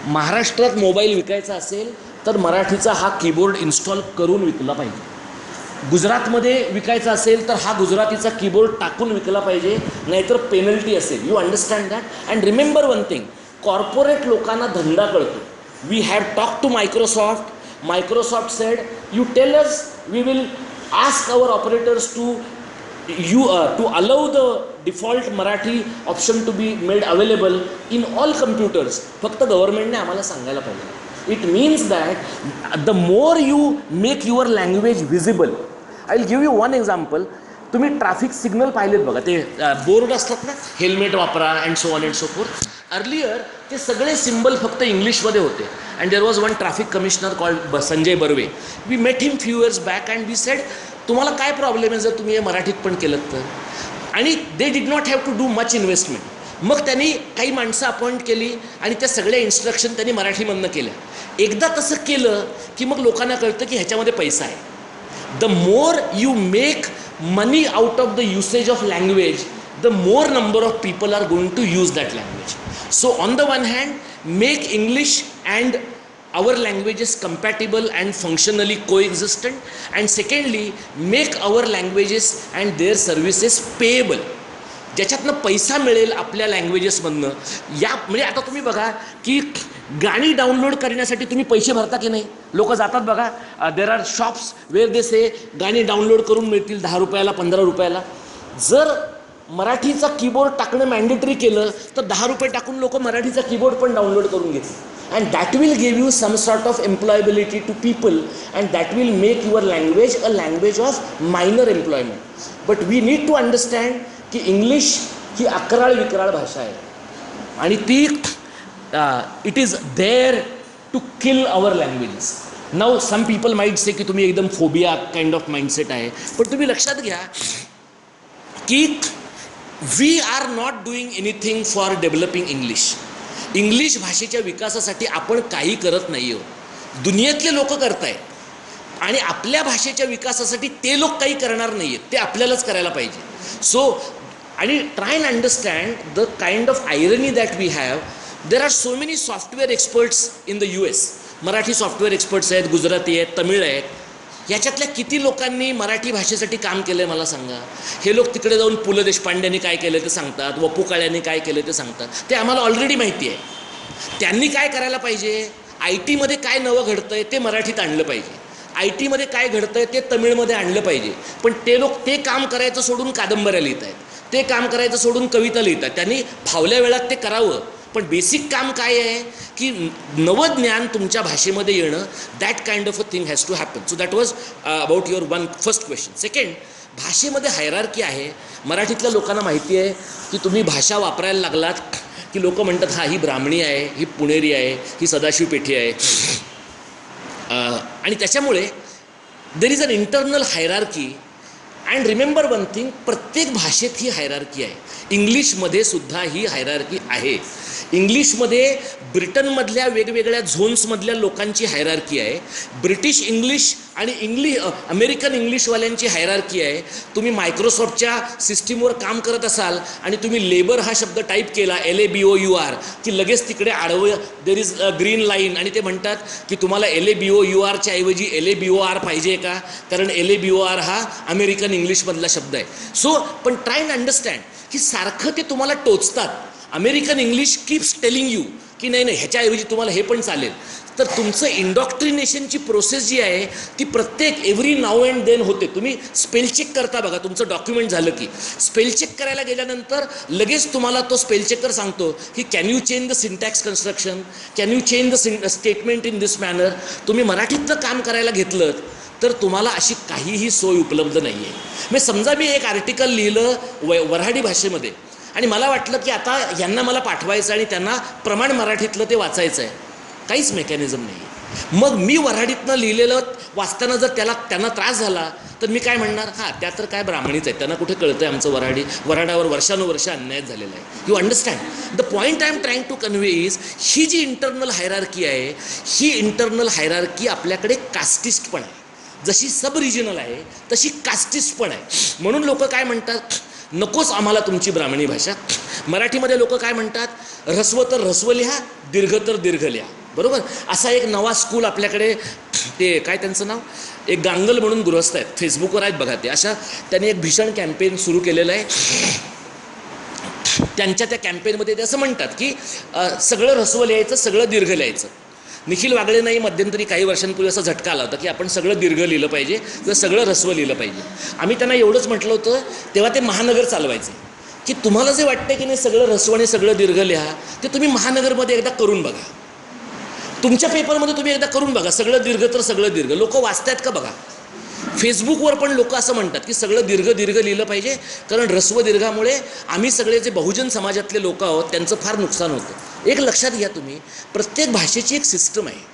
महाराष्ट्रात mobile विकायचा असेल तर मराठीचा हा कीबोर्ड इन्स्टॉल करून विकला पाहिजे. गुजरातमध्ये विकायचा असेल तर हा गुजरातीचा कीबोर्ड टाकून विकला पाहिजे, नाहीतर पेनल्टी असेल. You understand that? And remember one thing, corporate लोकांना धंदा कळतो. We have talk to Microsoft. Microsoft said, you tell us, we will ask our operators to allow the default Marathi option to be made available in all computers. फक्त गव्हर्नमेंटने आम्हाला सांगायला पाहिजे. It means that the more you make your language visible. I will give you one example. तुम्ही traffic signal पाहिलेत बघा, ते board असतात ना, हेल्मेट वापरा and so on and so forth. Earlier ते सगळे सिम्बल फक्त इंग्लिशमध्ये होते. And there was one traffic commissioner called Sanjay Barve. We met him few years back and we said, तुम्हाला काय प्रॉब्लेम आहे जर तुम्ही हे मराठीत पण केलं तर? आणि they did not have to do much investment. मग त्यांनी काही माणसं अपॉइंट केली आणि त्या सगळ्या इन्स्ट्रक्शन त्यांनी मराठीमधनं केल्या. एकदा तसं केलं की मग लोकांना कळतं की ह्याच्यामध्ये पैसा आहे. The more you make money out of the usage of language, the more number of people are going to use that language. So on the one hand, make English and our languages compatible and functionally coexistent, and secondly, make our languages and their services payable. ज्याच्यातनं पैसा मिळेल आपल्या लँग्वेजेसमधनं. या म्हणजे आता तुम्ही बघा की गाणी डाउनलोड करण्यासाठी तुम्ही पैसे भरता की नाही? लोक जातात बघा, there are shops where they say गाणी डाउनलोड करून मिळतील 10 रुपयाला 15 रुपयाला. जर मराठीचा कीबोर्ड टाकणं मॅन्डेटरी केलं तर 10 रुपये टाकून लोक मराठीचा कीबोर्ड पण डाउनलोड करून घेतील. And that will give you some sort of employability to people and that will make your language a language of minor employment. But we need to understand की इंग्लिश ही अकराळ विक्राळ भाषा आहे आणि ती it is there to kill our languages. Now some people might say की तुम्ही एकदम फोबिया काइंड ऑफ माइंडसेट आहे, पण तुम्ही लक्षात घ्या की we are not doing anything for developing English. English भाषेच्या विकासासाठी आपण काही करत नाही आहोत, दुनियेतले लोक करत आहेत. आणि आपल्या भाषेच्या विकासासाठी ते लोक काही करणार नाही आहेत, ते आपल्यालाच करायला पाहिजे. सो आणि try and understand the kind of irony that we have. There are so many software experts in the US. Marathi software experts आहेत, गुजराती आहेत, तमिळ आहेत. याच्यातल्या किती लोकांनी मराठी भाषेसाठी काम केलं आहे मला सांगा. हे लोक तिकडे जाऊन पु ल देशपांड्यांनी काय केलं ते सांगतात, वपू काळ्यांनी काय केलं ते सांगतात. ते आम्हाला ऑलरेडी माहिती आहे. त्यांनी काय करायला पाहिजे, IT मध्ये काय नवं घडतं आहे ते मराठीत आणलं पाहिजे, IT मध्ये काय घडतं आहे ते तमिळमध्ये आणलं पाहिजे. पण ते लोक ते काम करायचं सोडून कादंबऱ्या लिहित आहेत, ते काम करायचं सोडून कविता लिहितात. त्यांनी फावल्या वेळात ते करावं. पण बेसिक काम काय आहे की नवं ज्ञान तुमच्या भाषेमध्ये येणं, that kind of a thing has to happen. So that was about your one first question. Second, भाषेमध्ये हायरार्की आहे. मराठीतल्या लोकांना माहिती आहे की तुम्ही भाषा वापरायला लागलात की लोक म्हणतात हा ही ब्राह्मणी आहे, ही पुणेरी आहे, ही सदाशिव पेठी आहे. आणि त्याच्यामुळे there is an internal hierarchy. And remember one thing, प्रत्येक भाषेत ही हायरार्की आहे. इंग्लिशमध्ये सुद्धा ही हायरार्की आहे. इंग्लिशमध्ये ब्रिटनमधल्या वेगवेगळ्या झोन्समधल्या लोकांची हायरार्की आहे. ब्रिटिश इंग्लिश आणि अमेरिकन इंग्लिशवाल्यांची हायरार्की आहे. तुम्ही मायक्रोसॉफ्टच्या सिस्टीमवर काम करत असाल आणि तुम्ही लेबर हा शब्द टाईप केला LABOUR की लगेच तिकडे आडवं there is a green line आणि ते म्हणतात की तुम्हाला LABOURच्या ऐवजी LABOR पाहिजे का, कारण LABOR हा अमेरिकन इंग्लिशमधला शब्द आहे. सो पण ट्राय अँड अंडरस्टँड की सारखं ते तुम्हाला टोचतात. American English keeps telling you की नाही नाही ह्याच्याऐवजी तुम्हाला हे पण चालेल. तर तुमचं इंडॉक्ट्रिनेशनची प्रोसेस जी आहे ती प्रत्येक एव्हरी नाव अँड देन होते. तुम्ही स्पेल चेक करता बघा, तुमचं डॉक्युमेंट झालं की स्पेल चेक करायला गेल्यानंतर लगेच तुम्हाला तो स्पेल चेकर सांगतो की can you change the syntax construction, can you change the statement in this manner. तुम्ही मराठीतलं काम करायला घेतलं तर तुम्हाला अशी काहीही सोय उपलब्ध नाही आहे. म्हणजे समजा मी एक आर्टिकल लिहिलं वऱ्हाडी भाषेमध्ये आणि मला वाटलं की आता यांना मला पाठवायचं आणि त्यांना प्रमाण मराठीतलं ते वाचायचं आहे, काहीच मेकॅनिझम नाही आहे. मग मी वऱ्हाडीतनं लिहिलेलं वाचताना जर त्यांना त्रास झाला तर मी काय म्हणणार, हां त्या तर काय ब्राह्मणीच आहेत, त्यांना कुठे कळतं आहे आमचं वऱ्हाडावर वर्षानुवर्ष अन्याय झालेला आहे. You understand the point I am trying to convey is ही जी इंटरनल हायरार्की आहे ही इंटरनल हायरार्की आपल्याकडे कास्टिस्ट पण आहे. जशी सब रिजनल आहे तशी कास्टिस्ट पण आहे. म्हणून लोक काय म्हणतात, नकोच आम्हाला तुमची ब्राह्मणी भाषा. मराठीमध्ये लोक काय म्हणतात, ऱ्हस्व तर ऱ्हस्व लिहा, दीर्घ तर दीर्घ लिहा. बरोबर. असा एक नवा स्कूल आपल्याकडे, ते काय त्यांचं नाव, एक गांगल म्हणून गृहस्थ आहेत, फेसबुकवर आहेत बघा ते. अशा त्यांनी एक भीषण कॅम्पेन सुरू केलेलं आहे. त्यांच्या त्या कॅम्पेनमध्ये ते असं म्हणतात की सगळं ऱ्हस्व लिहायचं, सगळं दीर्घ लिहायचं. निखिल वागळेंनाही मध्यंतरी काही वर्षांपूर्वी असा झटका आला होता की आपण सगळं दीर्घ लिहिलं पाहिजे किंवा सगळं ऱ्हस्व लिहिलं पाहिजे. आम्ही त्यांना एवढंच म्हटलं होतं, तेव्हा ते महानगर चालवायचे, की तुम्हाला जे वाटतं की नाही सगळं ऱ्हस्व आणि सगळं दीर्घ लिहा, ते तुम्ही महानगरमध्ये एकदा करून बघा. तुमच्या पेपरमध्ये तुम्ही एकदा करून बघा, सगळं दीर्घ तर सगळं दीर्घ. लोक वाचतायत का बघा. फेसबुकवर पण लोक असं म्हणतात की सगळं दीर्घ दीर्घ लिहिलं पाहिजे, कारण ऱ्हस्व दीर्घामुळे आम्ही सगळे जे बहुजन समाजातले लोक आहोत त्यांचं फार नुकसान होतं. एक लक्षात घ्या तुम्ही, प्रत्येक भाषेची एक सिस्टम आहे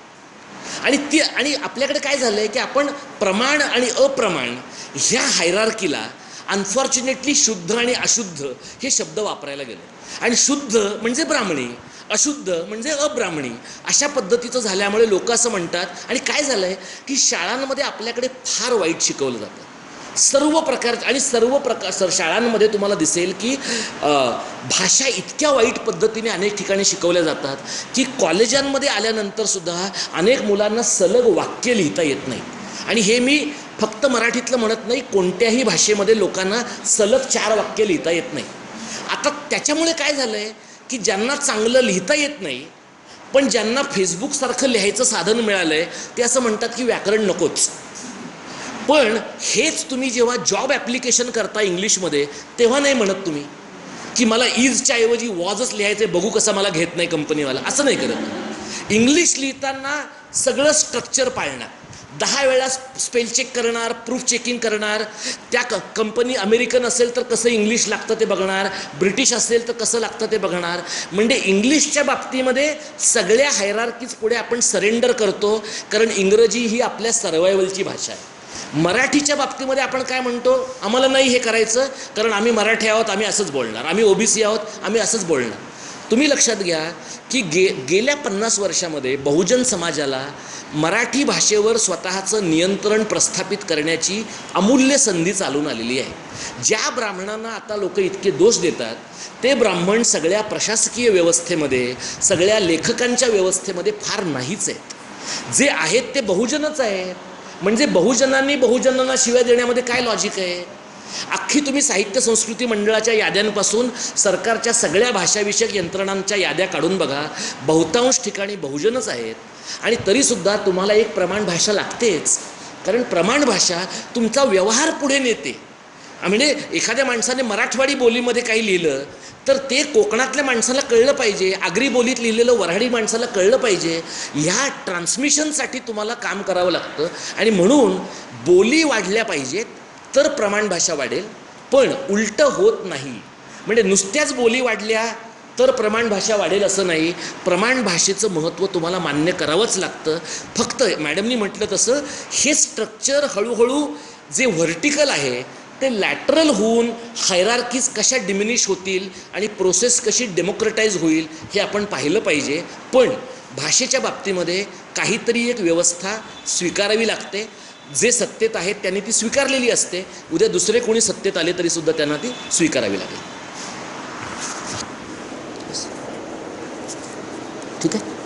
आणि आपल्याकडे काय झालं आहे की आपण प्रमाण आणि अप्रमाण ह्या हायरार्कीला अनफॉर्च्युनेटली शुद्ध आणि अशुद्ध हे शब्द वापरायला गेलो. आणि शुद्ध म्हणजे ब्राह्मणी, अशुद्ध म्हणजे अब्राह्मणी, अशा पद्धतीचं झाल्यामुळे लोक असं म्हणतात. आणि काय झालं आहे की शाळांमध्ये आपल्याकडे फार वाईट शिकवलं जातं सर्व प्रकारचं. आणि शाळांमध्ये तुम्हाला दिसेल की भाषा इतक्या वाईट पद्धतीने अनेक ठिकाणी शिकवल्या जातात की कॉलेजांमध्ये आल्यानंतरसुद्धा अनेक मुलांना सलग वाक्य लिहिता येत नाही. आणि हे मी फक्त मराठीतलं म्हणत नाही, कोणत्याही भाषेमध्ये लोकांना सलग 4 वाक्य लिहिता येत नाही. आता त्याच्यामुळे काय झालं आहे की ज्यांना चांगलं लिहिता येत नाही पण ज्यांना फेसबुकसारखं लिहायचं साधन मिळालं आहे ते असं म्हणतात की व्याकरण नकोच. पण हेच तुम्ही जेव्हा जॉब ॲप्लिकेशन करता इंग्लिशमध्ये तेव्हा नाही म्हणत तुम्ही की मला इजच्या ऐवजी वॉजच लिहायचं आहे, बघू कसा मला घेत नाही कंपनीवाला. असं नाही करत. इंग्लिश लिहिताना सगळं स्ट्रक्चर पाळणार, 10 वेळा स्पेल चेक करणार, प्रूफ चेकिंग करणार, त्या कंपनी अमेरिकन असेल तर कसं इंग्लिश लागतं ते बघणार, ब्रिटिश असेल तर कसं लागतं ते बघणार. म्हणजे इंग्लिशच्या बाबतीमध्ये सगळ्या हायरार्कीज पुढे आपण सरेंडर करतो, कारण इंग्रजी ही आपल्या सर्वायवलची भाषा आहे. मराठीच्या बाबतीमध्ये आपण काय म्हणतो, आम्हाला नाही हे करायचं कारण आम्ही मराठी आहोत, आम्ही असंच बोलणार, आम्ही OBC आहोत, आम्ही असंच बोलणार. तुम्ही लक्षात घ्या की गेल्या 50 वर्षामध्ये बहुजन समाजाला मराठी भाषेवर स्वतःचं नियंत्रण प्रस्थापित करण्याची अमूल्य संधी चालून आलेली आहे. ज्या ब्राह्मणांना आता लोक इतके दोष देतात ते ब्राह्मण सगळ्या प्रशासकीय व्यवस्थेमध्ये, सगळ्या लेखकांच्या व्यवस्थेमध्ये फार नाहीच आहेत. जे आहेत ते बहुजनच आहेत. म्हणजे बहुजनांनी बहुजनांना शिव्या देण्यामध्ये काय लॉजिक आहे. अख्खी तुम्ही साहित्य संस्कृती मंडळाच्या याद्यांपासून सरकारच्या सगळ्या भाषाविषयक यंत्रणांच्या याद्या काढून बघा, बहुतांश ठिकाणी बहुजनच आहेत. आणि तरीसुद्धा तुम्हाला एक प्रमाण भाषा लागतेच, कारण प्रमाण भाषा तुमचा व्यवहार पुढे नेते. म्हणजे एखाद्या माणसाने मराठवाडी बोलीमध्ये काही लिहिलं तर ते कोकणातल्या माणसाला कळलं पाहिजे, आगरी बोलीत लिहिलेलं वऱ्हाडी माणसाला कळलं पाहिजे. ह्या ट्रान्समिशनसाठी तुम्हाला काम करावं लागतं. आणि म्हणून बोली वाढल्या पाहिजेत तर प्रमाण भाषा वाढेल, पण उलटं होत नाही. म्हणजे नुसत्याच बोली वाढल्या तर प्रमाण भाषा वाढेल असं नाही. प्रमाण भाषेचं महत्त्व तुम्हाला मान्य करावंच लागतं. फक्त मॅडमनी म्हटलं तसं हे स्ट्रक्चर हळूहळू जे व्हर्टिकल आहे ते लॅटरल होऊन हायरार्कीज कशा डिमिनिश होतील आणि प्रोसेस कशी डेमोक्रेटाईज होईल हे आपण पाहिलं पाहिजे. पण भाषेच्या बाबतीमध्ये काहीतरी एक व्यवस्था स्वीकारावी लागते. जे सत्तेत आहेत त्यांनी ती स्वीकारलेली असते. उद्या दुसरे कोणी सत्तेत आले तरीसुद्धा त्यांना ती स्वीकारावी लागेल. ठीक आहे.